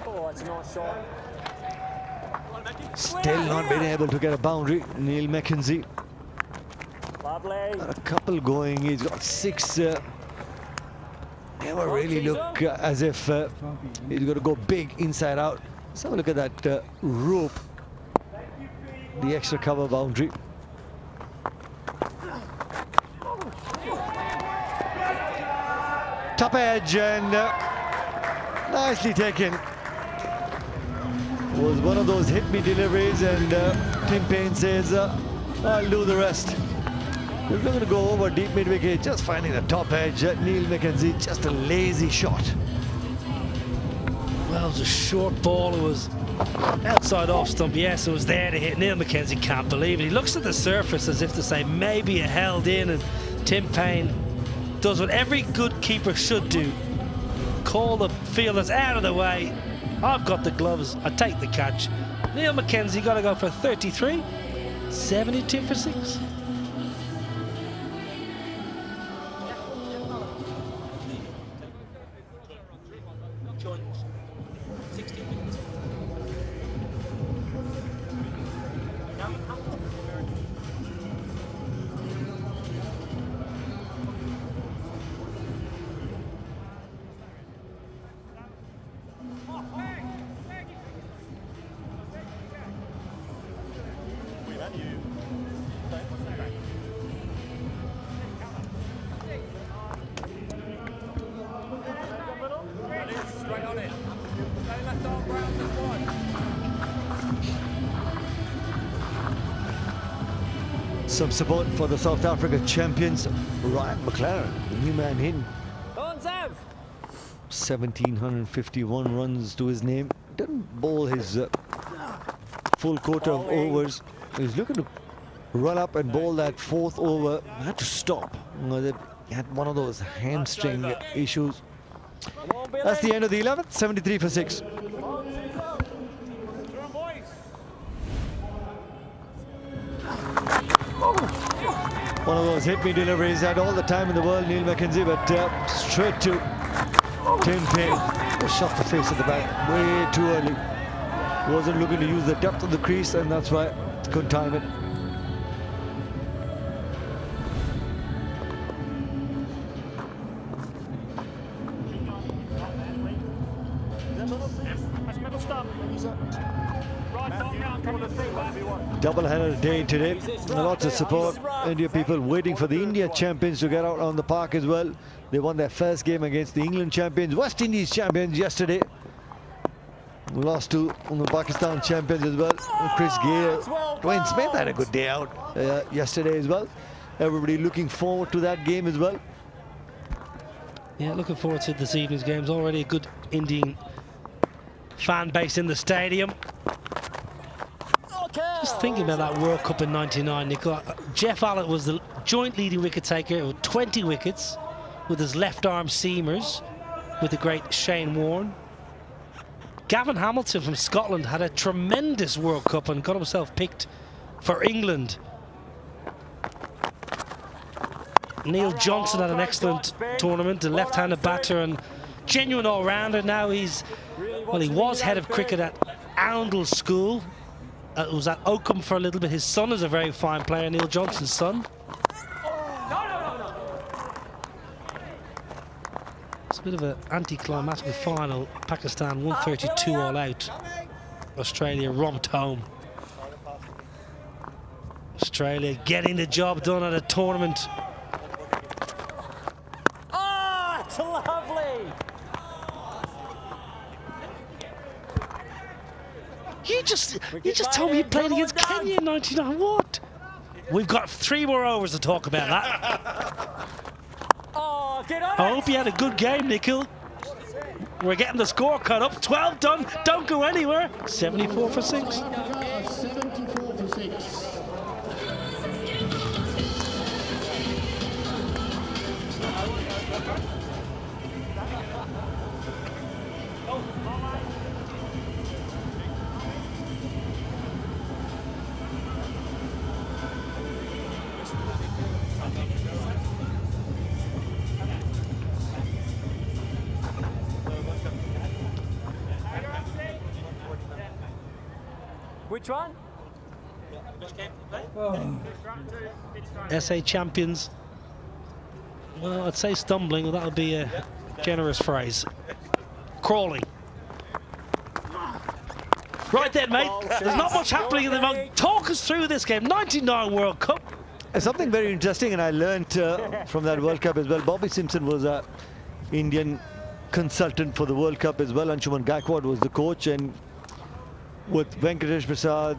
Oh, that's a nice shot. Still not been able to get a boundary. Neil McKenzie. Lovely. A couple going. He's got 6. Never really look as if he's going to go big inside out. Let's have a look at that rope. The extra cover boundary. Top edge and nicely taken. Was one of those hit me deliveries, and Tim Payne says, I'll do the rest. We're going to go over deep mid-wicket, just finding the top edge. Neil McKenzie, just a lazy shot. Well, it was a short ball. It was outside off stump. Yes, it was there to hit. Neil McKenzie can't believe it. He looks at the surface as if to say maybe it held in, and Tim Payne does what every good keeper should do. Call the fielders out of the way. I've got the gloves. I take the catch. Neil McKenzie got to go for 33. 72 for 6. Straight on it. Stay left arm round this one. Some support for the South Africa champions, Ryan McLaren, the new man in. 1,751 runs to his name. Didn't bowl his full quota of overs. He's looking to run up and bowl that fourth over. Had to stop. He had one of those hamstring issues. That's the end of the 11th. 73 for 6. One of those hit-me deliveries. Had all the time in the world, Neil McKenzie, but straight to Tim Payne. Just shot the face at the back way too early. Wasn't looking to use the depth of the crease, and that's why couldn't time it. Double-header day today. Lots of support. India people waiting for the India champions to get out on the park as well. They won their first game against the England champions, West Indies champions yesterday. Lost to the Pakistan champions as well. Chris Gale, Dwayne Smith had a good day out yesterday as well. Everybody looking forward to that game as well. Yeah, looking forward to this evening's games. Already a good Indian fan base in the stadium. Just thinking about that World Cup in '99, Nicola. Jeff Allett was the joint leading wicket taker with 20 wickets with his left arm seamers with the great Shane Warne. Gavin Hamilton from Scotland had a tremendous World Cup and got himself picked for England. Neil Johnson had an excellent tournament, a left-handed batter and genuine all-rounder. Now he's, well, he was head of cricket at Oundle School. Was at Oakham for a little bit. His son is a very fine player, Neil Johnson's son. It's a bit of an anticlimactic final. Pakistan 132 all out. Australia romped home. Australia getting the job done at a tournament. Oh, it's lovely. You just told me you played against Kenya in '99. What? We've got 3 more overs to talk about that. Oh, get on I hope you had a good game, Nikhil. We're getting the score cut up. 12 done. Don't go anywhere. 74 for 6. 74 for 6. Which one? SA champions. Well, I'd say stumbling, but that would be a generous phrase. Crawling. Right then, mate. There's not much happening in the moment. Talk us through this game. '99 World Cup. Something very interesting, and I learned from that World Cup as well. Bobby Simpson was an Indian consultant for the World Cup as well. Anshuman Gaikwad was the coach, and with Venkatesh Prasad,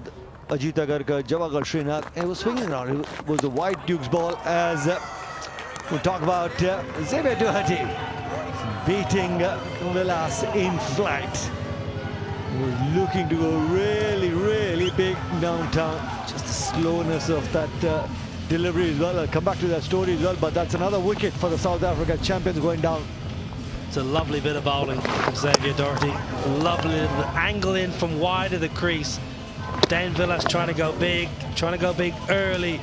Ajit Agarkar, Jawahar Srinath, and it was swinging around. It was the White Duke's ball as we talk about Xavier Doherty beating Vilas in flight. He was looking to go really, really big downtown. Just the slowness of that delivery as well. I'll come back to that story as well, but that's another wicket for the South Africa champions going down. It's a lovely bit of bowling from Xavier Doherty. Lovely little angle in from wide of the crease. Dane Vilas trying to go big early.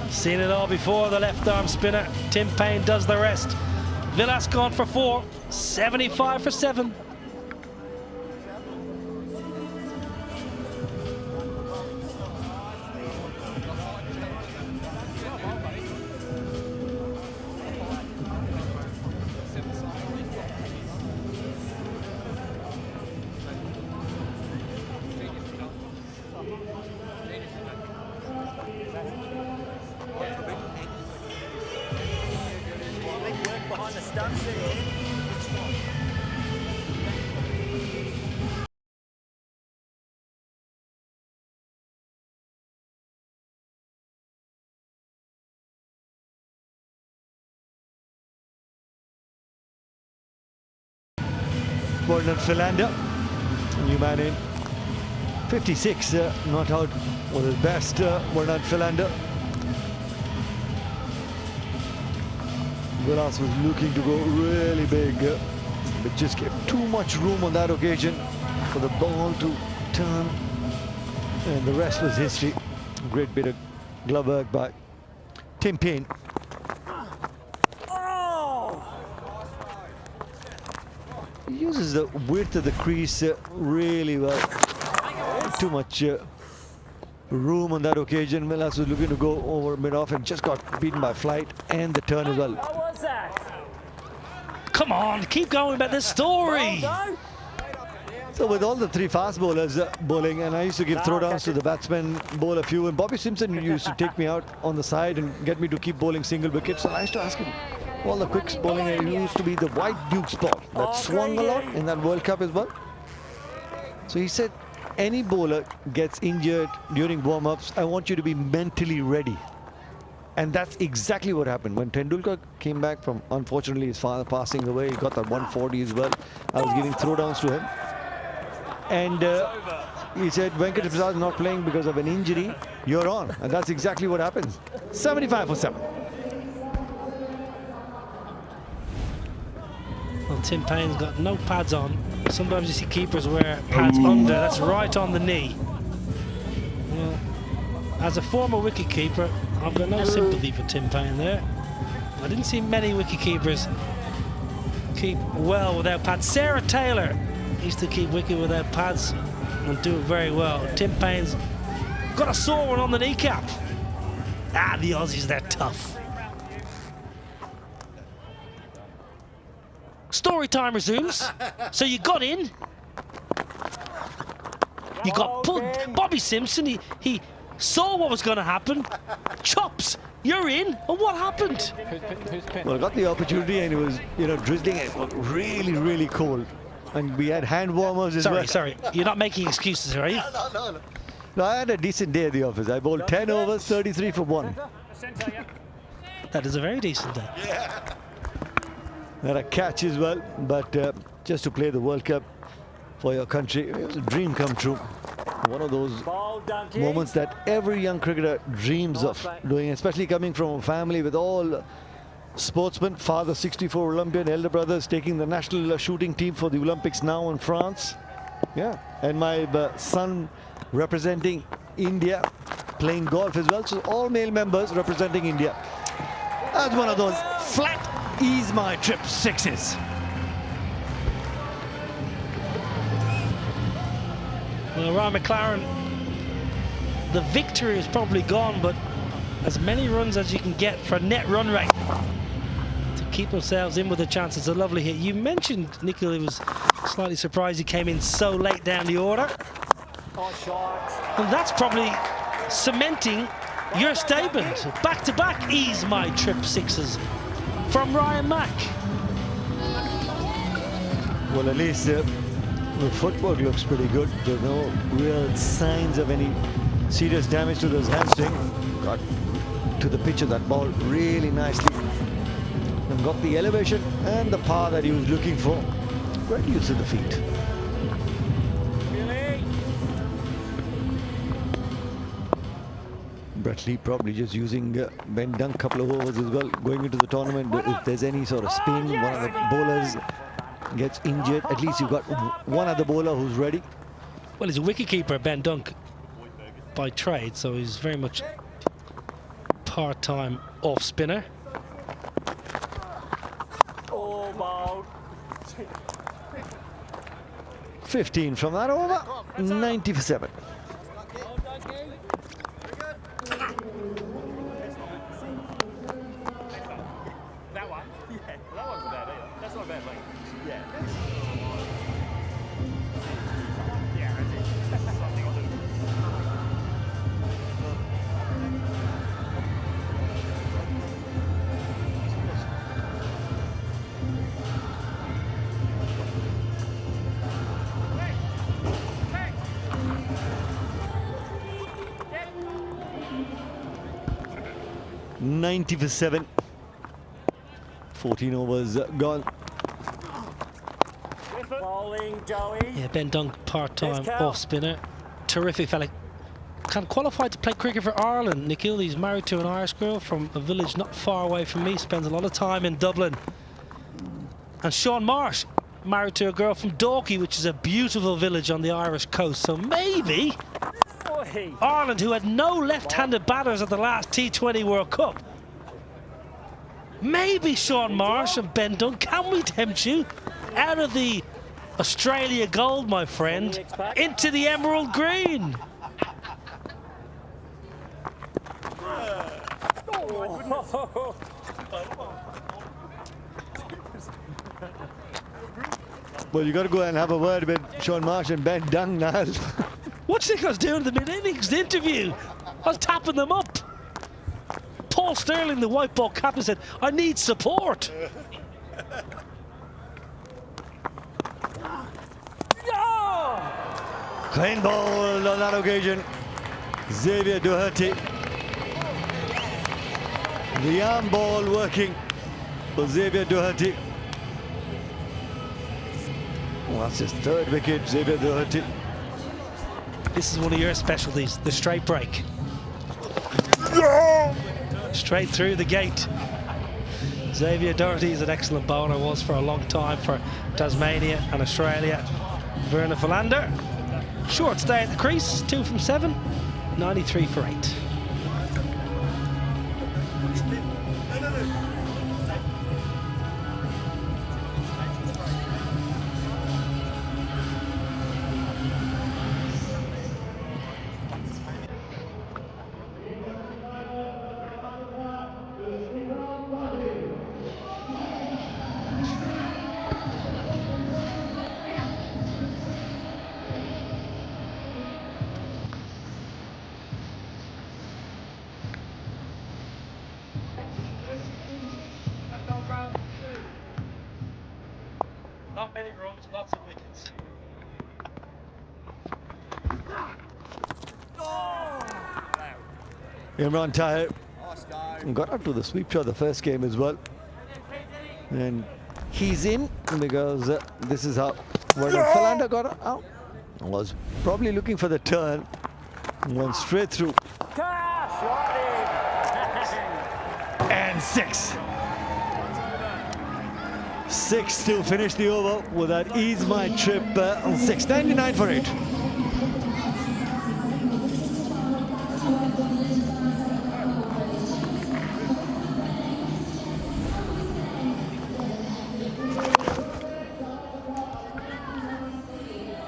Seen it all before, the left arm spinner. Tim Payne does the rest. Vilas gone for 4, 75 for 7. done, 16. Bernard Philander, new man in. 56, not out with his best, Bernard Philander. Villas was looking to go really big, but just gave too much room on that occasion for the ball to turn, and the rest was history. Great bit of glove work by Tim Payne. He uses the width of the crease really well. Too much room on that occasion. Villas was looking to go over mid-off and just got beaten by flight and the turn as well. Come on, keep going about this story. So with all the three fast bowlers bowling, and I used to give throwdowns to the batsmen, bowl a few, and Bobby Simpson used to take me out on the side and get me to keep bowling single wickets. So I used to ask him, all the quicks bowling used to be the White Duke spot that swung a lot in that World Cup as well. So he said, any bowler gets injured during warm-ups, I want you to be mentally ready. And that's exactly what happened. When Tendulkar came back from, unfortunately, his father passing away, he got that 140 as well. I was giving throwdowns to him. And he said, Venkat Prasad is not playing because of an injury, you're on. And that's exactly what happens. 75 for 7. Well, Tim Payne's got no pads on. Sometimes you see keepers wear pads under. That's right on the knee. Well, as a former wicketkeeper, I've got no sympathy for Tim Payne there. I didn't see many wicketkeepers keep well without pads. Sarah Taylor used to keep wicket without pads and do it very well. Tim Payne's got a sore one on the kneecap. The Aussies, they're tough. Story time resumes. So you got in. You got pulled. Bobby Simpson, he saw what was going to happen. Chops, you're in. And what happened? Well, I got the opportunity and it was, drizzling and it was really, really cold. And we had hand warmers as well. Sorry. You're not making excuses, are you? No, I had a decent day at the office. I bowled 10 overs, 33 for 1. That is a very decent day. Yeah. Had a catch as well, but just to play the World Cup for your country, it was a dream come true. One of those moments that every young cricketer dreams of doing, especially coming from a family with all sportsmen, father 64 Olympian, elder brothers taking the national shooting team for the Olympics now in France. Yeah, and my son representing India, playing golf as well. So all male members representing India. That's one of those flat ease my trip sixes. Well, Ryan McLaren, the victory is probably gone, but as many runs as you can get for net run rate to keep themselves in with a chance. It's a lovely hit. You mentioned, Nikhil, he was slightly surprised he came in so late down the order. And that's probably cementing your statement. Back-to-back ease my trip sixes from Ryan Mack. Well, at least the footwork looks pretty good. There's no real signs of any serious damage to those hamstring. Got to the pitch of that ball really nicely. And got the elevation and the power that he was looking for. Great use of the feet. Brett Lee probably just using Ben Dunk a couple of overs as well going into the tournament. If there's any sort of spin, one of the bowlers gets injured, at least you've got one other bowler who's ready. Well, he's a wicketkeeper, Ben Dunk, by trade, so he's very much part-time off spinner. 15 from that over, 90 for 7. That one? Yeah, that one's bad either. That's not a bad length. Yeah. Yeah, that's it. That's something I'll do. 90 for 7. 14 overs gone. Bowling, Joey. Yeah, Ben Dunk, part-time off spinner. Terrific fella. Kind of qualified to play cricket for Ireland. Nikhil, he's married to an Irish girl from a village not far away from me. Spends a lot of time in Dublin. And Sean Marsh, married to a girl from Dalkey, which is a beautiful village on the Irish coast. So maybe Ireland, who had no left-handed batters at the last T20 World Cup, maybe Sean Marsh and Ben Dunn, can we tempt you out of the Australia gold, my friend, into the emerald green? Well, you got to go and have a word with Sean Marsh and Ben Dunn now. What do you think I was doing in the mid-innings interview? I was tapping them up. Paul Sterling, the white ball captain, said, I need support. Clean ball on that occasion. Xavier Doherty. The arm ball working for Xavier Doherty. Well, that's his third wicket, Xavier Doherty. This is one of your specialties, the straight break. Straight through the gate. Xavier Doherty is an excellent bowler, was for a long time for Tasmania and Australia. Verna Philander, short stay at the crease, 2 from 7, 93 for 8. Not many runs, lots of wickets. Imran Tahir got up to the sweep shot the first game as well. And he's in because this is how Philander got out. Was probably looking for the turn. Went straight through. And 6. 6 to finish the over with that Ease My Trip on 6. 99 for 8.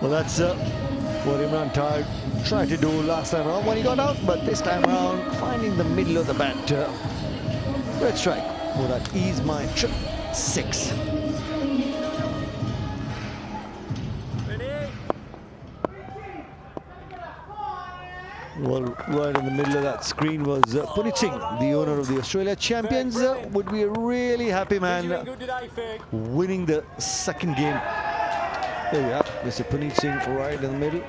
Well, that's what Imran Tahir tried to do last time around when he got out, but this time around finding the middle of the bat. Red strike for that Ease My Trip 6. Well, right in the middle of that screen was Puneet Singh, the owner of the Australia champions. Would be a really happy man winning the second game. There we are, Mr. Puneet Singh right in the middle.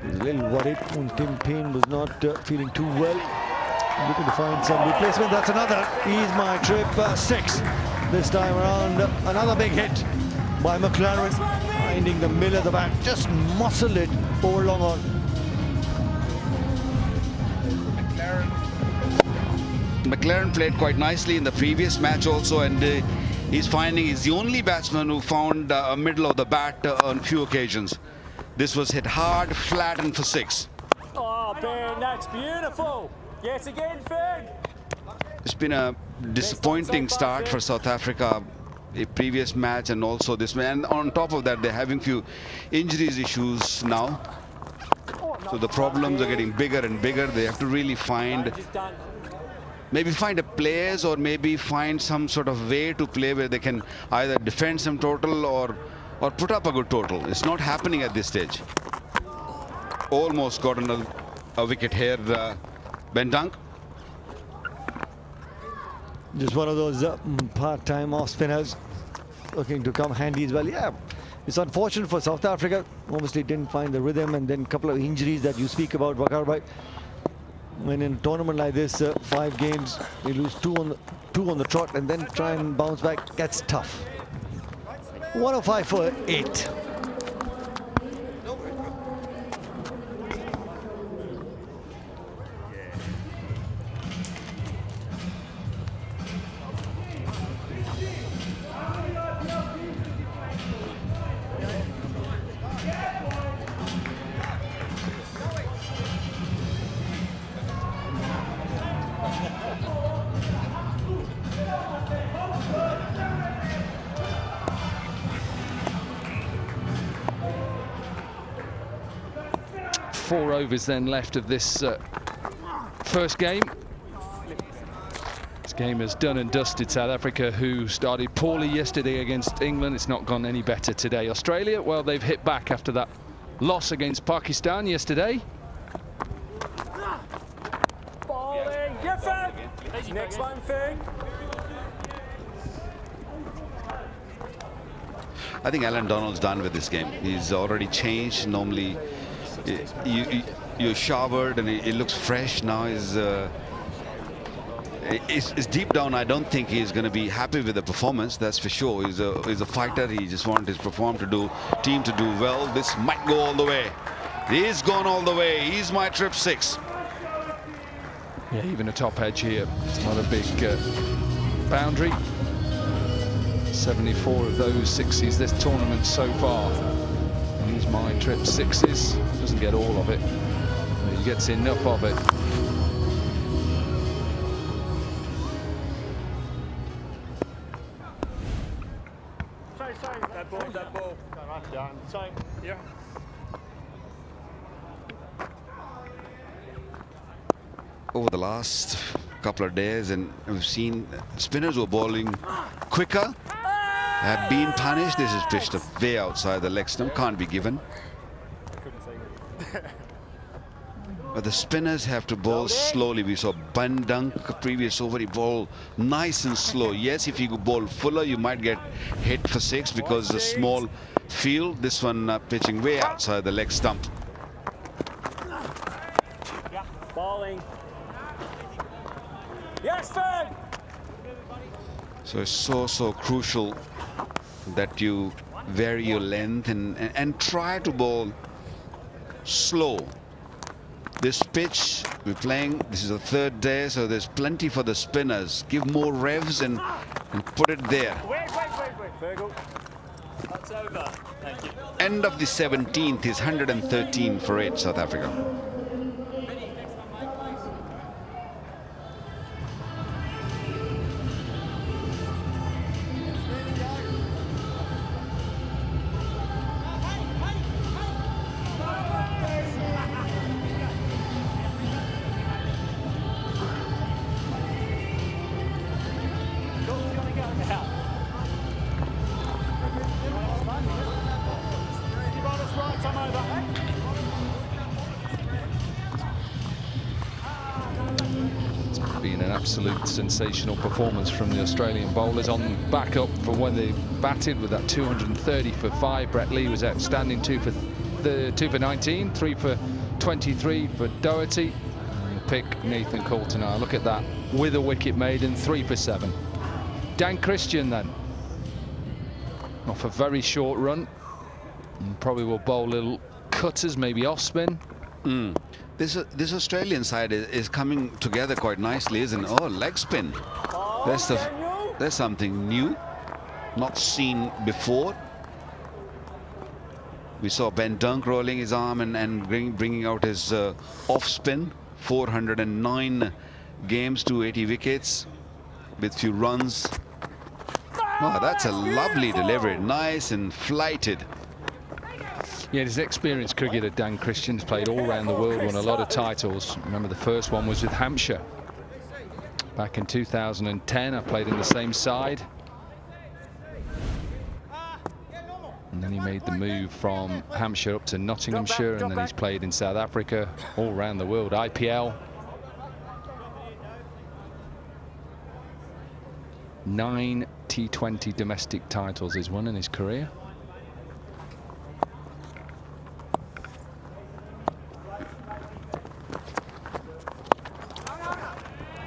He's a little worried when Tim Payne was not feeling too well. Looking to find some replacement. That's another Ease My Trip 6. This time around, another big hit by McLaren. Finding the middle of the bat, just muscled it over long on. McLaren played quite nicely in the previous match also, and he's finding he's the only batsman who found a middle of the bat on few occasions. This was hit hard, flat, and for 6. Oh, Ben, that's beautiful. Yes, again, Ferg. It's been a disappointing start for South Africa, a previous match and also this match. And on top of that, they're having few injuries issues now. So the problems are getting bigger and bigger. They have to really maybe find a players or maybe find some sort of way to play where they can either defend some total or put up a good total. It's not happening at this stage. Almost got a wicket here, Ben Dunk. Just one of those part-time off spinners looking to come handy as well. Yeah, it's unfortunate for South Africa. Obviously didn't find the rhythm, and then a couple of injuries that you speak about, Wakar bhai. when in a tournament like this, 5 games, you lose two on the trot and then try and bounce back, gets tough. 105 for 8. Four overs then left of this first game. This game has done and dusted South Africa, who started poorly yesterday against England. It's not gone any better today. Australia, well, they've hit back after that loss against Pakistan yesterday. Bowling. Yeah, Fang. Next one, Fang. I think Alan Donald's done with this game. He's already changed. Normally, you're showered and it looks fresh. Now it's deep down. I don't think he's going to be happy with the performance. That's for sure. He's a fighter. He just wants his team to do well. This might go all the way. He's gone all the way. He's my trip 6. Yeah, even a top edge here. It's not a big boundary. 74 of those 60s this tournament so far. He's my trip 6s. Doesn't get all of it, but he gets enough of it. Sorry. That ball. Done. Sorry. Yeah. Over the last couple of days, and we've seen spinners who are bowling quicker have been punished. This is pitched way outside the leg stump, can't be given. But the spinners have to bowl slowly. We saw Bandunk previous over, he bowled nice and slow. Yes, if you bowl fuller, you might get hit for 6 because the small field. This one pitching way outside the leg stump. Yeah. Bowling. Yes, Fang. So it's so crucial that you vary your length and try to bowl slow. This pitch we're playing, this is the 3rd day, so there's plenty for the spinners. Give more revs and put it there. Wait. Fergal. That's over. Thank you. End of the 17th is 113 for 8, South Africa. Absolute sensational performance from the Australian bowlers on back up from when they batted with that 230 for 5. Brett Lee was outstanding, 2 for 19, 3 for 23 for Doherty. And pick Nathan Coulter. Look at that, with a wicket made and 3 for 7. Dan Christian then off a very short run, and probably will bowl little cutters, maybe off spin. This Australian side is coming together quite nicely, isn't it? Oh, leg spin. There's something new, not seen before. We saw Ben Dunk rolling his arm and bringing out his off spin. 409 games, 280 wickets with few runs. Oh, that's a lovely delivery, nice and flighted. Yeah, he's an experienced cricketer, Dan Christian's played all around the world, won a lot of titles. Remember the first one was with Hampshire. Back in 2010, I played in the same side. And then he made the move from Hampshire up to Nottinghamshire, and then he's played in South Africa, all around the world. IPL. 9 T20 domestic titles he's won in his career.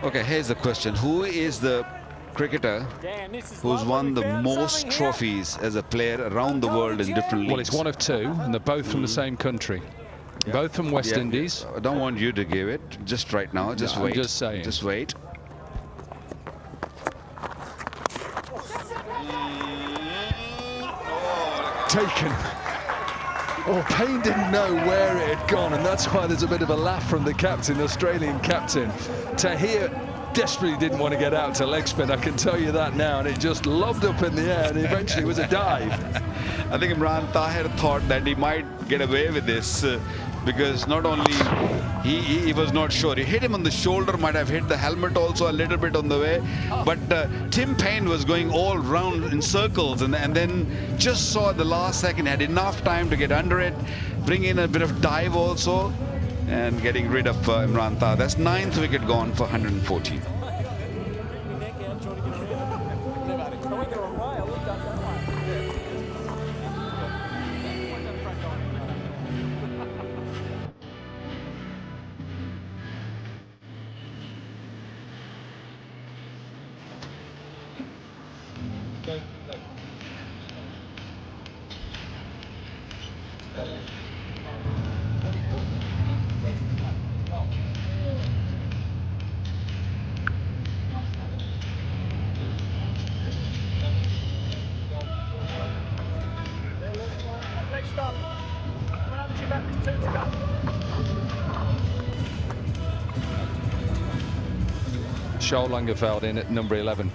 Okay, here's the question. Who is the cricketer who's won the most trophies as a player around the world in different leagues? Well, it's one of two, and they're both from the same country. Both from West Indies. I don't want you to give it just right now. Just wait. I'm just saying. Just wait. Taken. Oh, Payne didn't know where it had gone, and that's why there's a bit of a laugh from the captain, the Australian captain. Tahir desperately didn't want to get out to leg spin, I can tell you that now, and it just lobbed up in the air, and eventually was a dive. I think Imran Tahir thought that he might get away with this because not only he was not sure. He hit him on the shoulder, might have hit the helmet also a little bit on the way. But Tim Payne was going all round in circles and then just saw at the last second, had enough time to get under it, bring in a bit of dive also, and getting rid of Imran Tahir. That's 9th wicket gone for 114. Shoal Langerfeld in at number 11.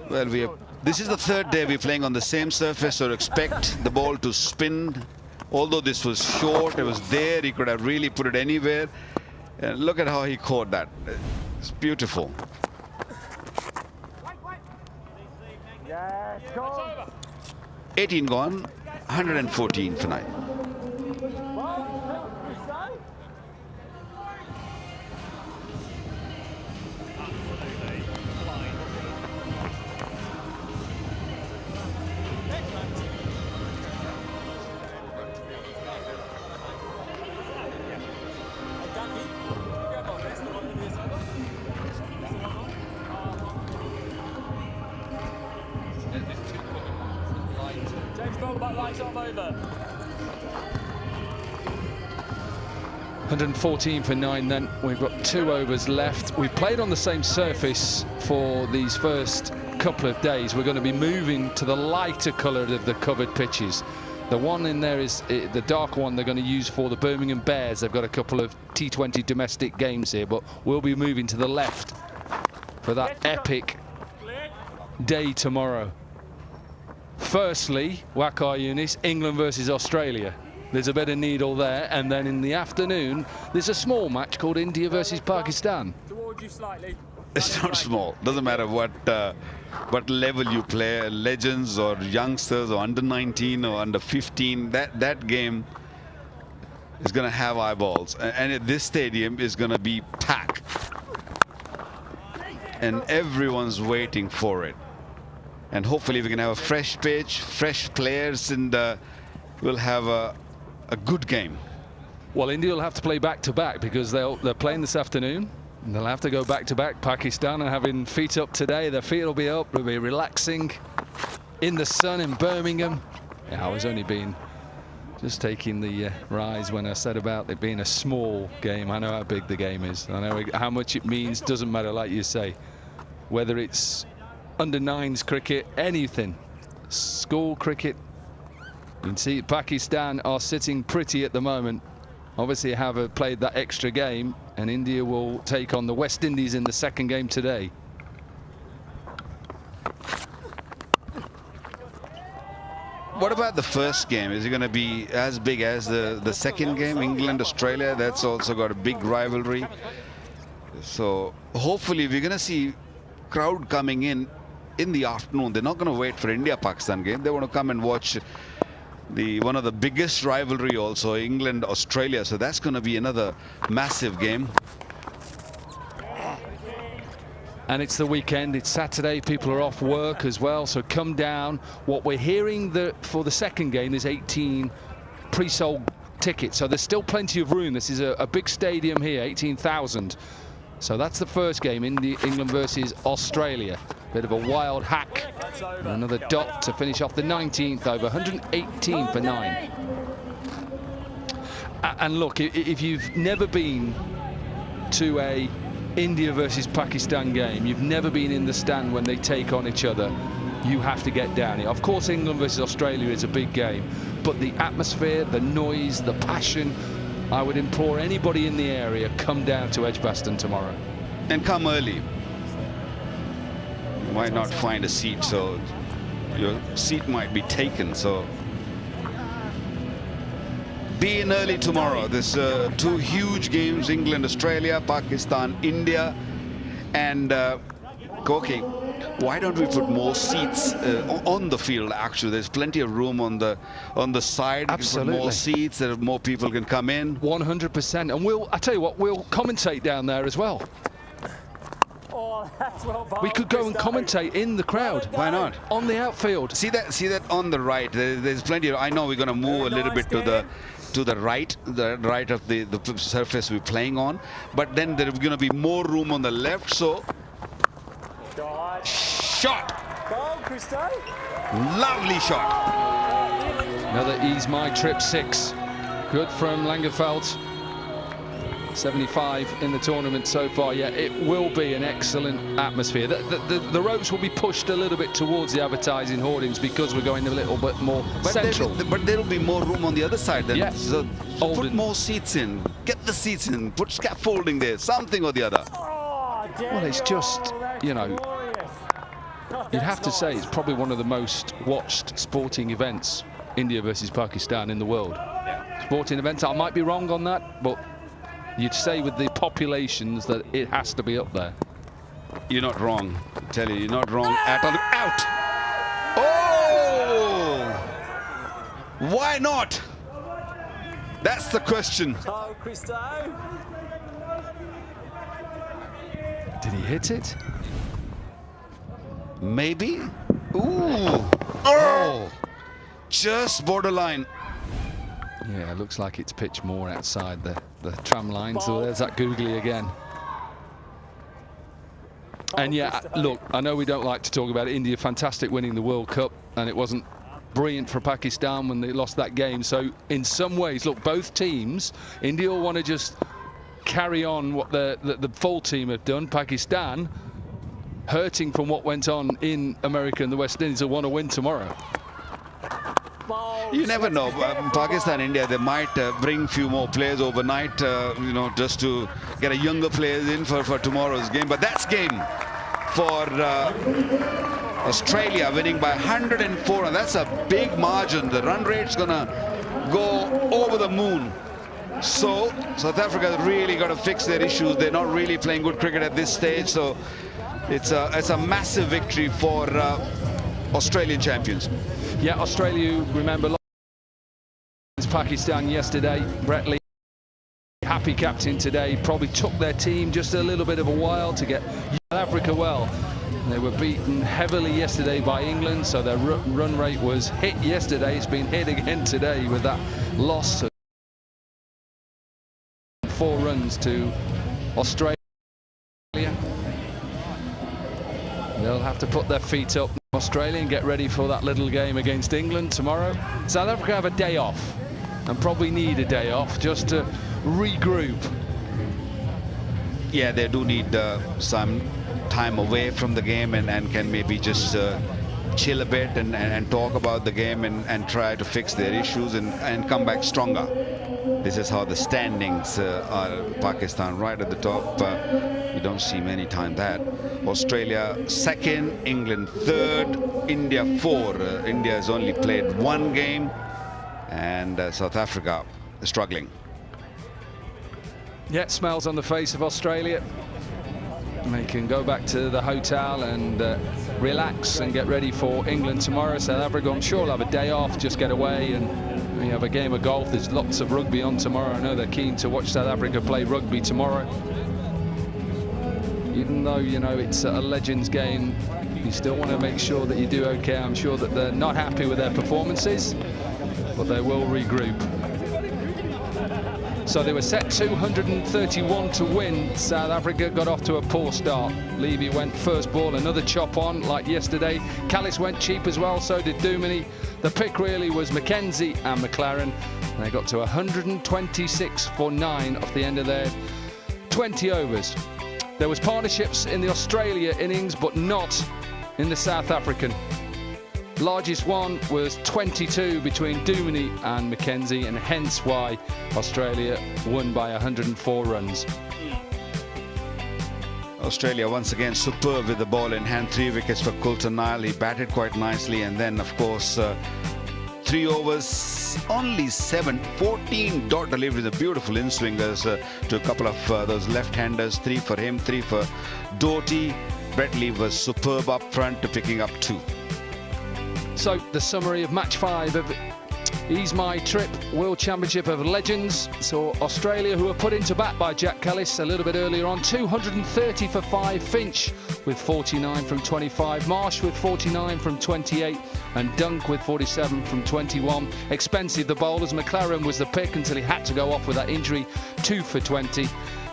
Well, this is the third day we're playing on the same surface, so expect the ball to spin. Although this was short, it was there, he could have really put it anywhere. And look at how he caught that. It's beautiful. Yeah, 18 gone, 114 for 9. Lights on over. 114 for 9 then. We've got 2 overs left. We played on the same surface for these first couple of days. We're going to be moving to the lighter colour of the covered pitches. The one in there is the dark one they're going to use for the Birmingham Bears. They've got a couple of T20 domestic games here, but we'll be moving to the left for that epic day tomorrow. Firstly, Waqar Yunis, England versus Australia. There's a bit of needle there, and then in the afternoon there's a small match called India versus Pakistan. Towards you slightly. It's not small. Doesn't matter what level you play, legends or youngsters or under 19 or under 15. That game is going to have eyeballs, and this stadium is going to be packed, and everyone's waiting for it. And hopefully we can have a fresh pitch, fresh players, and we'll have a good game. Well, India will have to play back-to-back because they're playing this afternoon. And they'll have to go back-to-back. Pakistan are having feet up today. Their feet will be up. They'll be relaxing in the sun in Birmingham. Yeah, I was only just taking the rise when I said about it being a small game. I know how big the game is. I know how much it means. Doesn't matter, like you say, whether it's under 9s cricket, anything, school cricket. You can see Pakistan are sitting pretty at the moment. Obviously have played that extra game, and India will take on the West Indies in the second game today. What about the first game? Is it going to be as big as the second game, England-Australia? That's also got a big rivalry. So hopefully we're going to see crowd coming in the afternoon. They're not going to wait for India-Pakistan game. They want to come and watch one of the biggest rivalry also, England-Australia. So that's going to be another massive game. And it's the weekend, it's Saturday, people are off work as well, so come down. What we're hearing for the second game, there's 18 pre-sold tickets, so there's still plenty of room. This is a big stadium here, 18,000. So that's the first game, England versus Australia. Bit of a wild hack. And another dot to finish off the 19th over, 118 for 9. And look, if you've never been to a India versus Pakistan game, you've never been in the stand when they take on each other, you have to get down here. Of course, England versus Australia is a big game, but the atmosphere, the noise, the passion, I would implore anybody in the area, come down to Edgbaston tomorrow. And come early. You might not find a seat, so your seat might be taken, so be in early tomorrow. There's 2 huge games, England, Australia, Pakistan, India. And Koki, why don't we put more seats on the field? Actually, there's plenty of room on the side. Absolutely. Put more seats, there more people can come in. 100%. And I tell you what, we'll commentate down there as well. Oh, that's well bowled, we could go and commentate in the crowd. Why not? On the outfield. See that on the right. There's plenty of, I know we're going to move a little bit to the right of the surface we're playing on, but then there's going to be more room on the left. So shot. Lovely shot. Another Ease My Trip 6. Good from Langerfeldt. 75 in the tournament so far. Yeah, it will be an excellent atmosphere. The ropes will be pushed a little bit towards the advertising hoardings because we're going a little bit more central. But there will be more room on the other side then. Yes. So put more seats in. Get the seats in. Put scaffolding there. Something or the other. Well, it's just, you know, you'd have to say it's probably one of the most watched sporting events, India versus Pakistan, in the world. Sporting events, I might be wrong on that, but you'd say with the populations that it has to be up there. You're not wrong. I tell you, you're not wrong at all. Out! Oh! Why not? That's the question. Oh, Christo. Did he hit it? Maybe. Ooh! Oh! Just borderline. Yeah, it looks like it's pitched more outside the tram line, so there's that googly again. And yeah, look, I know we don't like to talk about it. India, fantastic winning the World Cup, and it wasn't brilliant for Pakistan when they lost that game. So in some ways, look, both teams, India will want to just carry on what the full team have done. Pakistan, hurting from what went on in America and the West Indies, will want to win tomorrow. You never know. Pakistan, India, they might bring a few more players overnight, you know, just to get a younger players in for tomorrow's game. But that's game for Australia, winning by 104, and that's a big margin. The run rate's gonna go over the moon. So South Africa really got to fix their issues. They're not really playing good cricket at this stage. So it's a massive victory for Australian champions. Yeah, Australia, remember, lost Pakistan yesterday. Brett Lee, happy captain today, probably took their team just a little bit of a while to get South Africa well. They were beaten heavily yesterday by England, so their run rate was hit yesterday. It's been hit again today with that loss of 4 runs to Australia. They'll have to put their feet up, Australia, and get ready for that little game against England tomorrow. South Africa have a day off and probably need a day off just to regroup. Yeah, they do need some time away from the game and can maybe just chill a bit and talk about the game and try to fix their issues and come back stronger. This is how the standings are. Pakistan right at the top. You don't see many times that. Australia 2nd, England 3rd, India 4th. India has only played 1 game, and South Africa struggling. Yeah, smiles on the face of Australia. They can go back to the hotel and relax and get ready for England tomorrow. South Africa, I'm sure, will have a day off, just get away and we have a game of golf. There's lots of rugby on tomorrow. I know they're keen to watch South Africa play rugby tomorrow. Even though, you know, it's a Legends game, you still want to make sure that you do okay. I'm sure that they're not happy with their performances, but they will regroup. So they were set 231 to win. South Africa got off to a poor start. Levy went first ball, another chop on like yesterday. Callis went cheap as well, so did Duminy. The pick really was Mackenzie and McLaren. They got to 126 for 9 off the end of their 20 overs. There was partnerships in the Australia innings, but not in the South African. Largest one was 22 between Duminy and Mackenzie, and hence why Australia won by 104 runs. Australia once again superb with the ball in hand. 3 wickets for Coulter Nile. He batted quite nicely, and then of course 3 overs, only 14 dot deliveries, a beautiful in-swingers to a couple of those left-handers. 3 for him, 3 for Doughty. Brett Lee was superb up front to picking up 2. So the summary of match 5 of Ease My Trip World Championship of Legends. So Australia, who were put into bat by Jack Callis a little bit earlier on, 230 for 5. Finch with 49 from 25. Marsh with 49 from 28. And Dunk with 47 from 21. Expensive, the bowlers. McLaren was the pick until he had to go off with that injury. 2 for 20.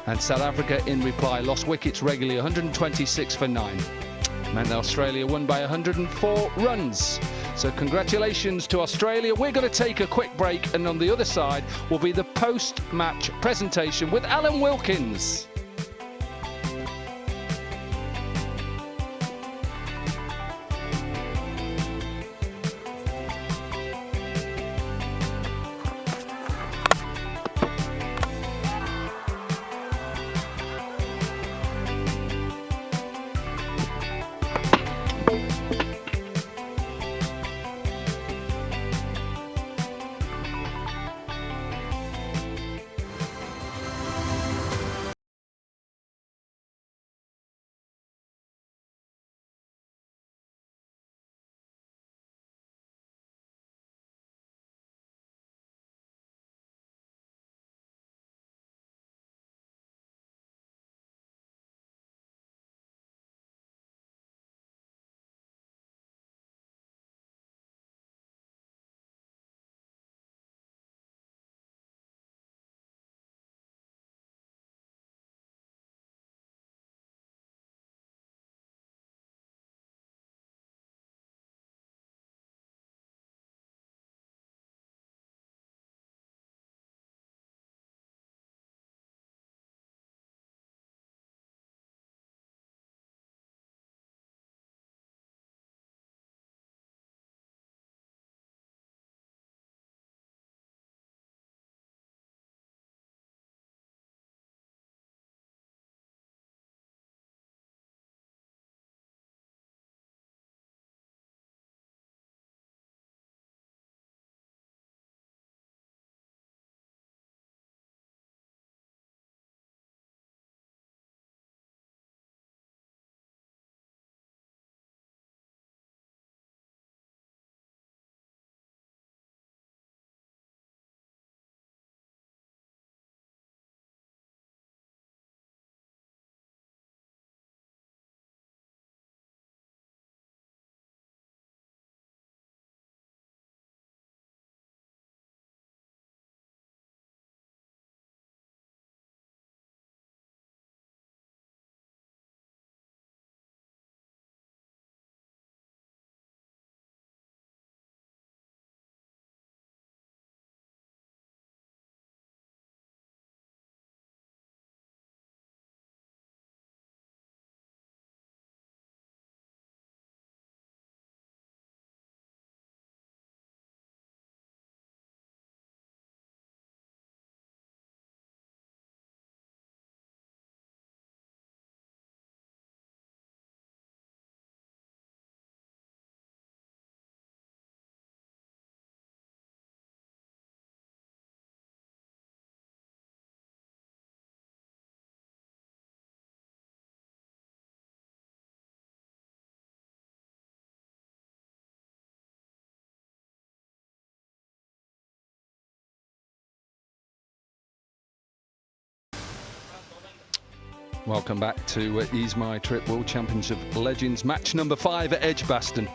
And South Africa, in reply, lost wickets regularly. 126 for 9. Meant that Australia won by 104 runs. So congratulations to Australia. We're going to take a quick break, and on the other side will be the post-match presentation with Alan Wilkins. Welcome back to Ease My Trip World Championship Legends. Match number 5 at Edgbaston.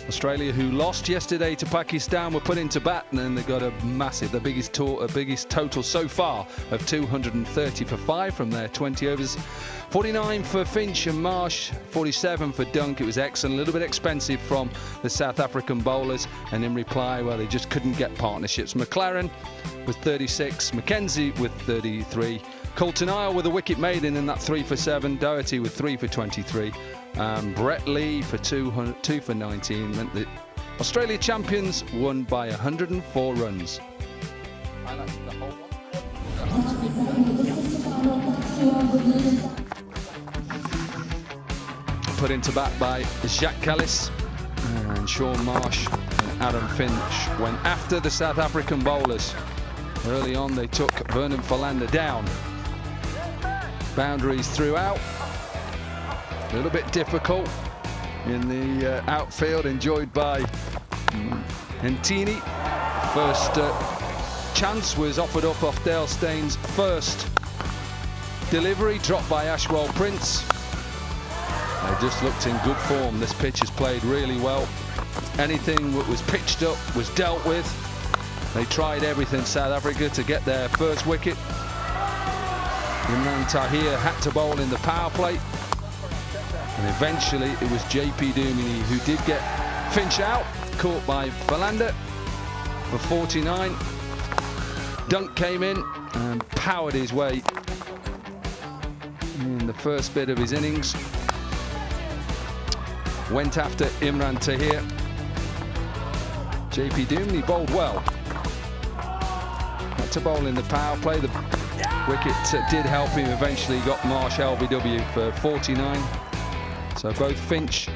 Australia, who lost yesterday to Pakistan, were put into bat, and then they got a massive, the biggest total so far of 230 for 5 from their 20 overs. 49 for Finch and Marsh, 47 for Dunk. It was excellent, a little bit expensive from the South African bowlers, and in reply, well, they just couldn't get partnerships. McLaren with 36, Mackenzie with 33, Colton Isle with a wicket maiden in that 3 for 7, Doherty with 3 for 23, Brett Lee for 2 for 19, meant that Australia champions won by 104 runs. Put into bat by Jacques Kallis, and Sean Marsh and Adam Finch went after the South African bowlers. Early on they took Vernon Philander down. Boundaries throughout. A little bit difficult in the outfield, enjoyed by Ntini. First chance was offered up off Dale Staines' first delivery, dropped by Ashwell Prince. They just looked in good form. This pitch has played really well. Anything that was pitched up was dealt with. They tried everything, South Africa, to get their first wicket. Imran Tahir had to bowl in the power play, and eventually it was JP Duminy who did get Finch out, caught by Philander for 49. Dunk came in and powered his way in the first bit of his innings. Went after Imran Tahir. JP Duminy bowled well. Had to bowl in the power play. The wicket did help him. Eventually got Marsh LBW for 49. So both Finch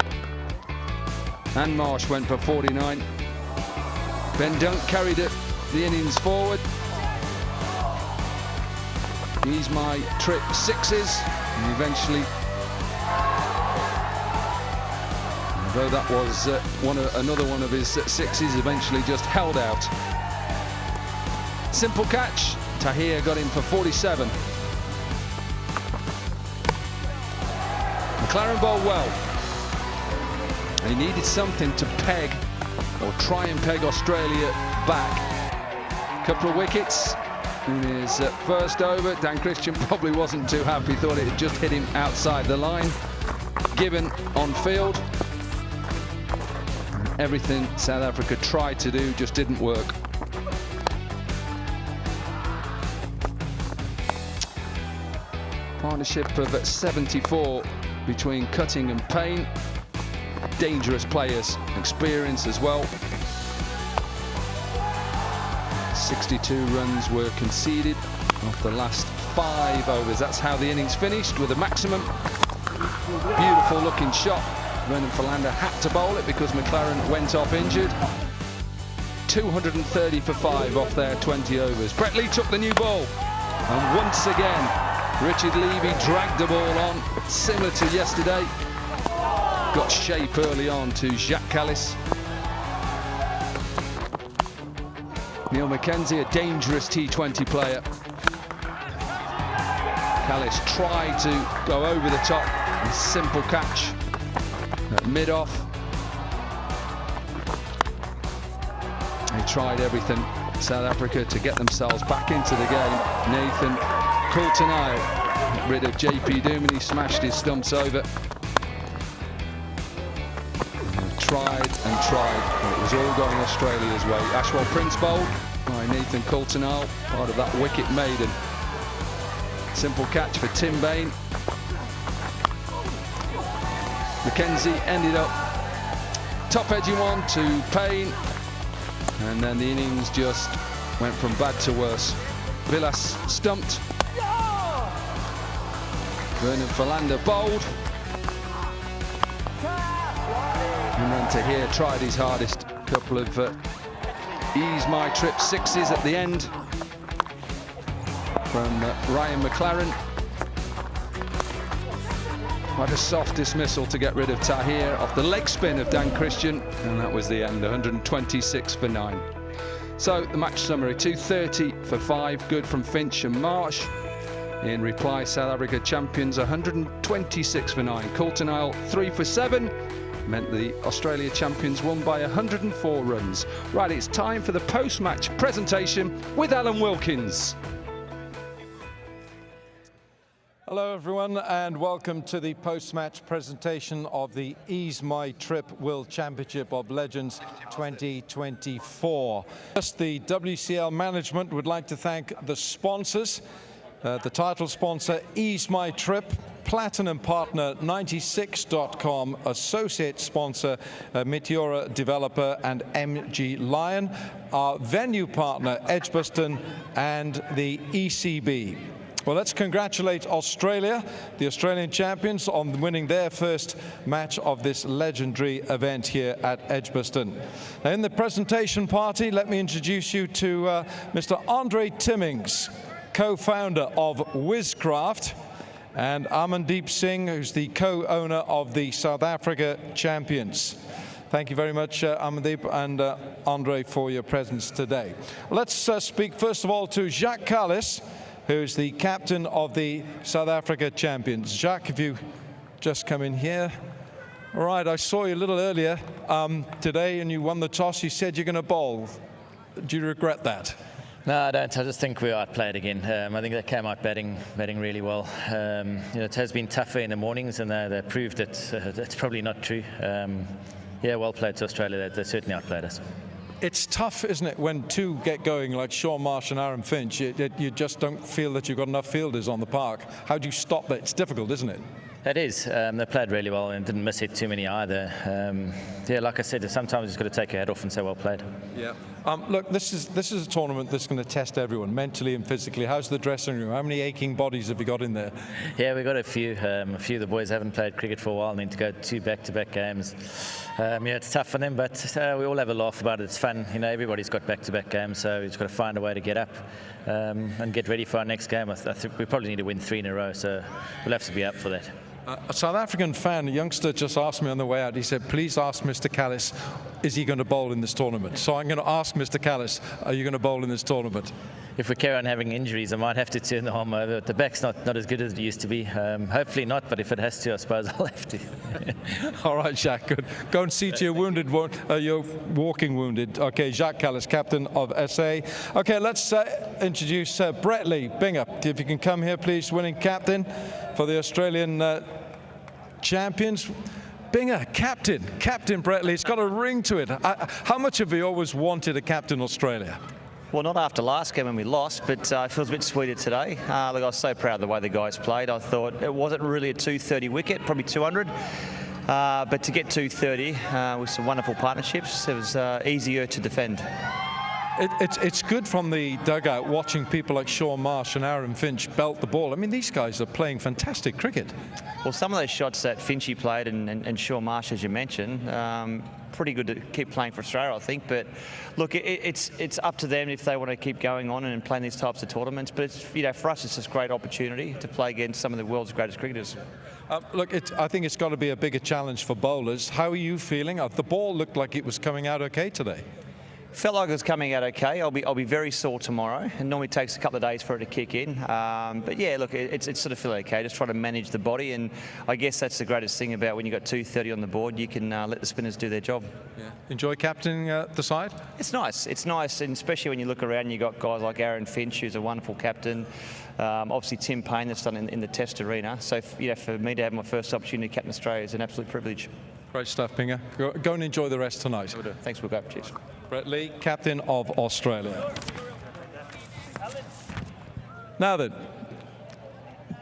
and Marsh went for 49. Ben Dunk carried the innings forward. Ease My Trip sixes, and eventually, although that was another one of his sixes, eventually just held out. Simple catch. Tahir got him for 47. McLaren bowled well. He needed something to peg, or try and peg Australia back. Couple of wickets in his first over. Dan Christian probably wasn't too happy, thought it had just hit him outside the line. Given on field. Everything South Africa tried to do just didn't work. Partnership of 74 between Cutting and Payne. Dangerous players, experience as well. 62 runs were conceded off the last 5 overs. That's how the innings finished, with a maximum. Beautiful looking shot. Vernon Philander had to bowl it because McLaren went off injured. 230 for 5 off their 20 overs. Brett Lee took the new ball, and once again Richard Levy dragged the ball on, similar to yesterday. Got shape early on to Jacques Kallis. Neil McKenzie, a dangerous T20 player. Kallis tried to go over the top, a simple catch at mid-off. They tried everything, South Africa, to get themselves back into the game. Nathan Colton Isle got rid of JP Duminy, smashed his stumps over. Tried and tried, and it was all going Australia's way. Ashwell Prince bowled by Nathan Colton Isle, part of that wicket maiden. Simple catch for Tim Bain. Mackenzie ended up top edging one to Payne, and then the innings just went from bad to worse. Villas stumped. Vernon Philander bowled. And then Tahir tried his hardest. A couple of Ease My Trip sixes at the end from Ryan McLaren. Quite a soft dismissal to get rid of Tahir off the leg spin of Dan Christian, and that was the end, 126 for 9. So the match summary: 230 for 5, good from Finch and Marsh. In reply, South Africa champions 126 for 9. Coulter Nile 3 for 7. Meant the Australia champions won by 104 runs. Right, it's time for the post-match presentation with Alan Wilkins. Hello everyone and welcome to the post-match presentation of the Ease My Trip World Championship of Legends 2024. First, the WCL management would like to thank the sponsors. The title sponsor, Ease My Trip, Platinum Partner 96.com, Associate Sponsor, Meteora Developer and MG Lion, our venue partner, Edgbaston, and the ECB. Well, let's congratulate Australia, the Australian champions, on winning their first match of this legendary event here at Edgbaston. Now, in the presentation party, let me introduce you to Mr. Andre Timmings, co-founder of Wizcraft, and Amandeep Singh, who's the co-owner of the South Africa champions. Thank you very much, Amandeep and Andre, for your presence today. Let's speak first of all to Jacques Kallis, who's the captain of the South Africa champions. Jacques, if you just come in here. All right, I saw you a little earlier today and you won the toss. You said you're going to bowl. Do you regret that? No, I don't. I just think we outplayed again. I think they came out batting really well. It has been tougher in the mornings, and they proved that it's probably not true. Yeah, well played to Australia. They certainly outplayed us. It's tough, isn't it, when two get going like Sean Marsh and Aaron Finch? You just don't feel that you've got enough fielders on the park. How do you stop that? It's difficult, isn't it? It is. They played really well and didn't miss it too many either. Yeah, like I said, sometimes you've got to take your head off and say, well played. Yeah. Look, this is a tournament that's going to test everyone, mentally and physically. How's the dressing room? How many aching bodies have you got in there? Yeah, we've got a few. A few of the boys haven't played cricket for a while and need to go 2 back-to-back games. Yeah, it's tough for them, but we all have a laugh about it. It's fun. You know, everybody's got back-to-back games, so we've just got to find a way to get up and get ready for our next game. I think we probably need to win 3 in a row, so we'll have to be up for that. A South African fan, a youngster, just asked me on the way out. He said, please ask Mr. Kallis, is he going to bowl in this tournament? So I'm going to ask Mr. Kallis, are you going to bowl in this tournament? If we carry on having injuries, I might have to turn the arm over. The back's not as good as it used to be. Hopefully not, but if it has to, I suppose I'll have to. All right, Jacques, good. Go and see to your wounded one. You're walking wounded. Okay, Jacques Kallis, captain of SA. Okay, let's introduce Brett Lee. Binger, if you can come here, please, winning captain for the Australian champions. Binger, Captain Brett Lee. It's got a ring to it. How much have you always wanted a captain Australia? Well, not after last game when we lost, but it feels a bit sweeter today. Look, I was so proud of the way the guys played. I thought it wasn't really a 230 wicket, probably 200. But to get 230 with some wonderful partnerships, it was easier to defend. It's good from the dugout watching people like Sean Marsh and Aaron Finch belt the ball. I mean, these guys are playing fantastic cricket. Well, some of those shots that Finchy played and Sean Marsh, as you mentioned, pretty good to keep playing for Australia, I think. But look, it's up to them if they want to keep going on and playing these types of tournaments. But for us, it's just a great opportunity to play against some of the world's greatest cricketers. Look, I think it's got to be a bigger challenge for bowlers. How are you feeling? The ball looked like it was coming out okay today. Felt like it was coming out okay. I'll be very sore tomorrow. It normally takes a couple of days for it to kick in. But yeah, look, it's sort of feel okay. Just trying to manage the body, and I guess that's the greatest thing about when you've got 230 on the board. You can let the spinners do their job. Yeah. Enjoy captaining the side? It's nice. It's nice, and especially when you look around, you've got guys like Aaron Finch, who's a wonderful captain. Obviously, Tim Payne, that's done in the Test arena. So for me to have my first opportunity to captain Australia is an absolute privilege. Great stuff, Binger. Go and enjoy the rest tonight. Thanks, we'll go. Cheers. Brett Lee, captain of Australia. Now then,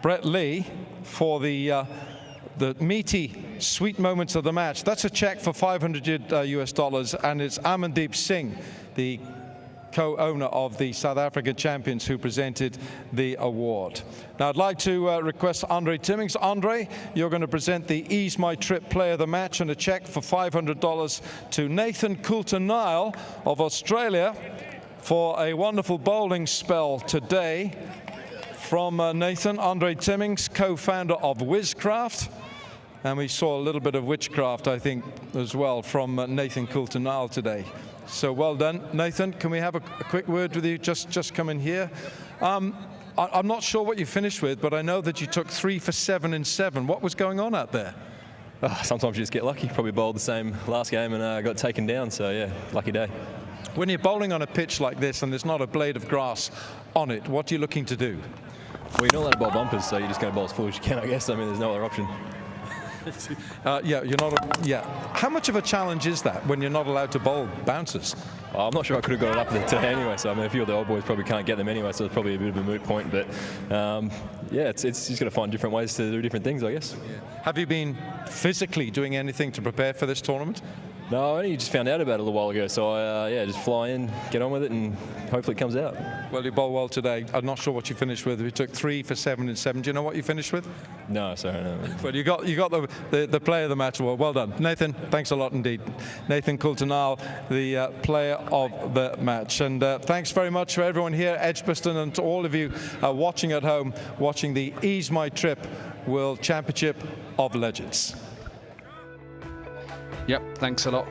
Brett Lee for the meaty, sweet moments of the match. That's a check for $500 US, and it's Amandeep Singh, the co-owner of the South African champions, who presented the award. Now I'd like to request Andre Timmings. Andre, you're going to present the Ease My Trip Player of the Match and a check for $500 to Nathan Coulter Nile of Australia for a wonderful bowling spell today. From Nathan, Andre Timmings, co-founder of Wizcraft. And we saw a little bit of witchcraft, I think, as well from Nathan Coulter Nile today. So well done. Nathan, can we have a quick word with you? Just come in here. I'm not sure what you finished with, but I know that you took 3 for 7 in 7. What was going on out there? Sometimes you just get lucky. Probably bowled the same last game and got taken down. So yeah, lucky day. When you're bowling on a pitch like this and there's not a blade of grass on it, what are you looking to do? Well, you're not allowed to bowl bumpers, so you're just going to bowl as full as you can, I guess. I mean, there's no other option. Yeah, you're not. Yeah. How much of a challenge is that when you're not allowed to bowl bouncers? I'm not sure I could have got it up there today anyway. So I mean, a few of the old boys probably can't get them anyway, so it's probably a bit of a moot point. But yeah, it's just got to find different ways to do different things, I guess. Yeah. Have you been physically doing anything to prepare for this tournament? No, I only just found out about it a little while ago. So yeah, just fly in, get on with it, and hopefully it comes out. Well, you bowled well today. I'm not sure what you finished with. You took 3 for 7 in 7. Do you know what you finished with? No, sorry, no. Well, you got the player of the match award. Well done, Nathan. Thanks a lot indeed. Nathan Coulter-Nile, the player of the match. And thanks very much for everyone here at Edgbaston and to all of you watching at home, watching the Ease My Trip World Championship of Legends. Yep, thanks a lot,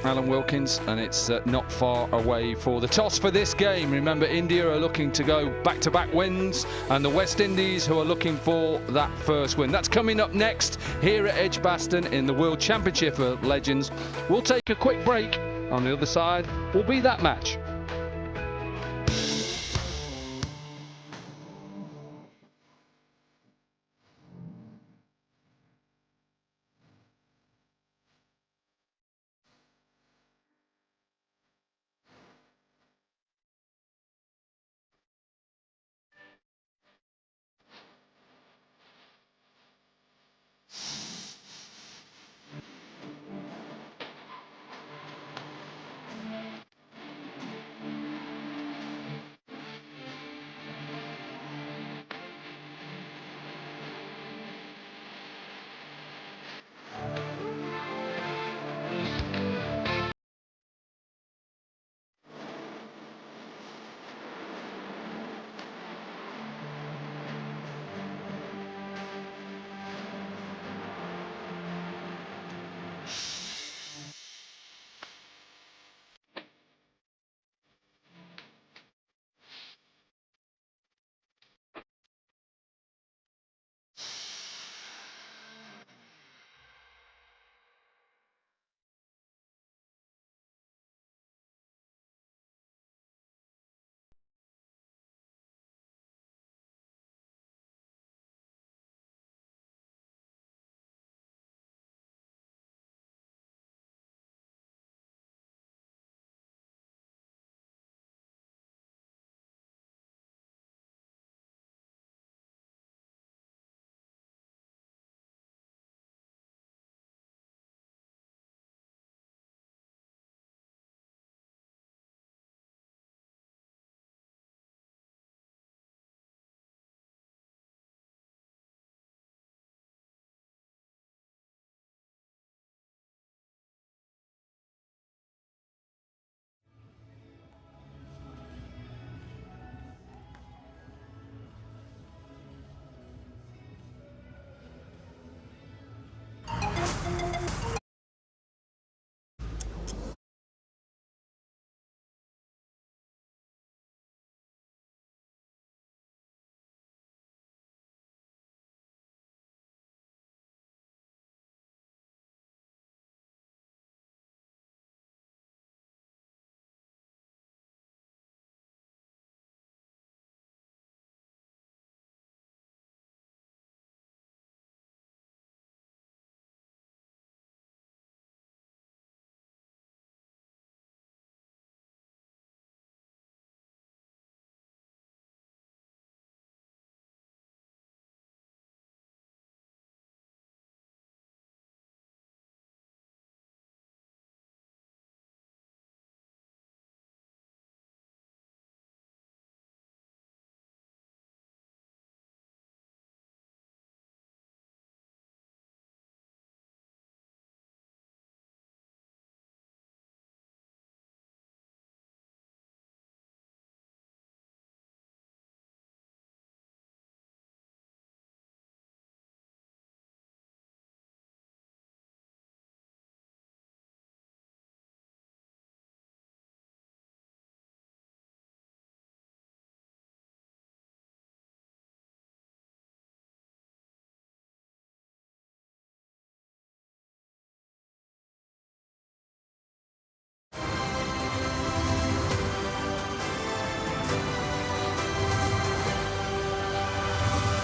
Alan Wilkins, and it's not far away for the toss for this game. Remember, India are looking to go back-to-back wins, and the West Indies who are looking for that first win. That's coming up next here at Edgbaston in the World Championship of Legends. We'll take a quick break. On the other side will be that match.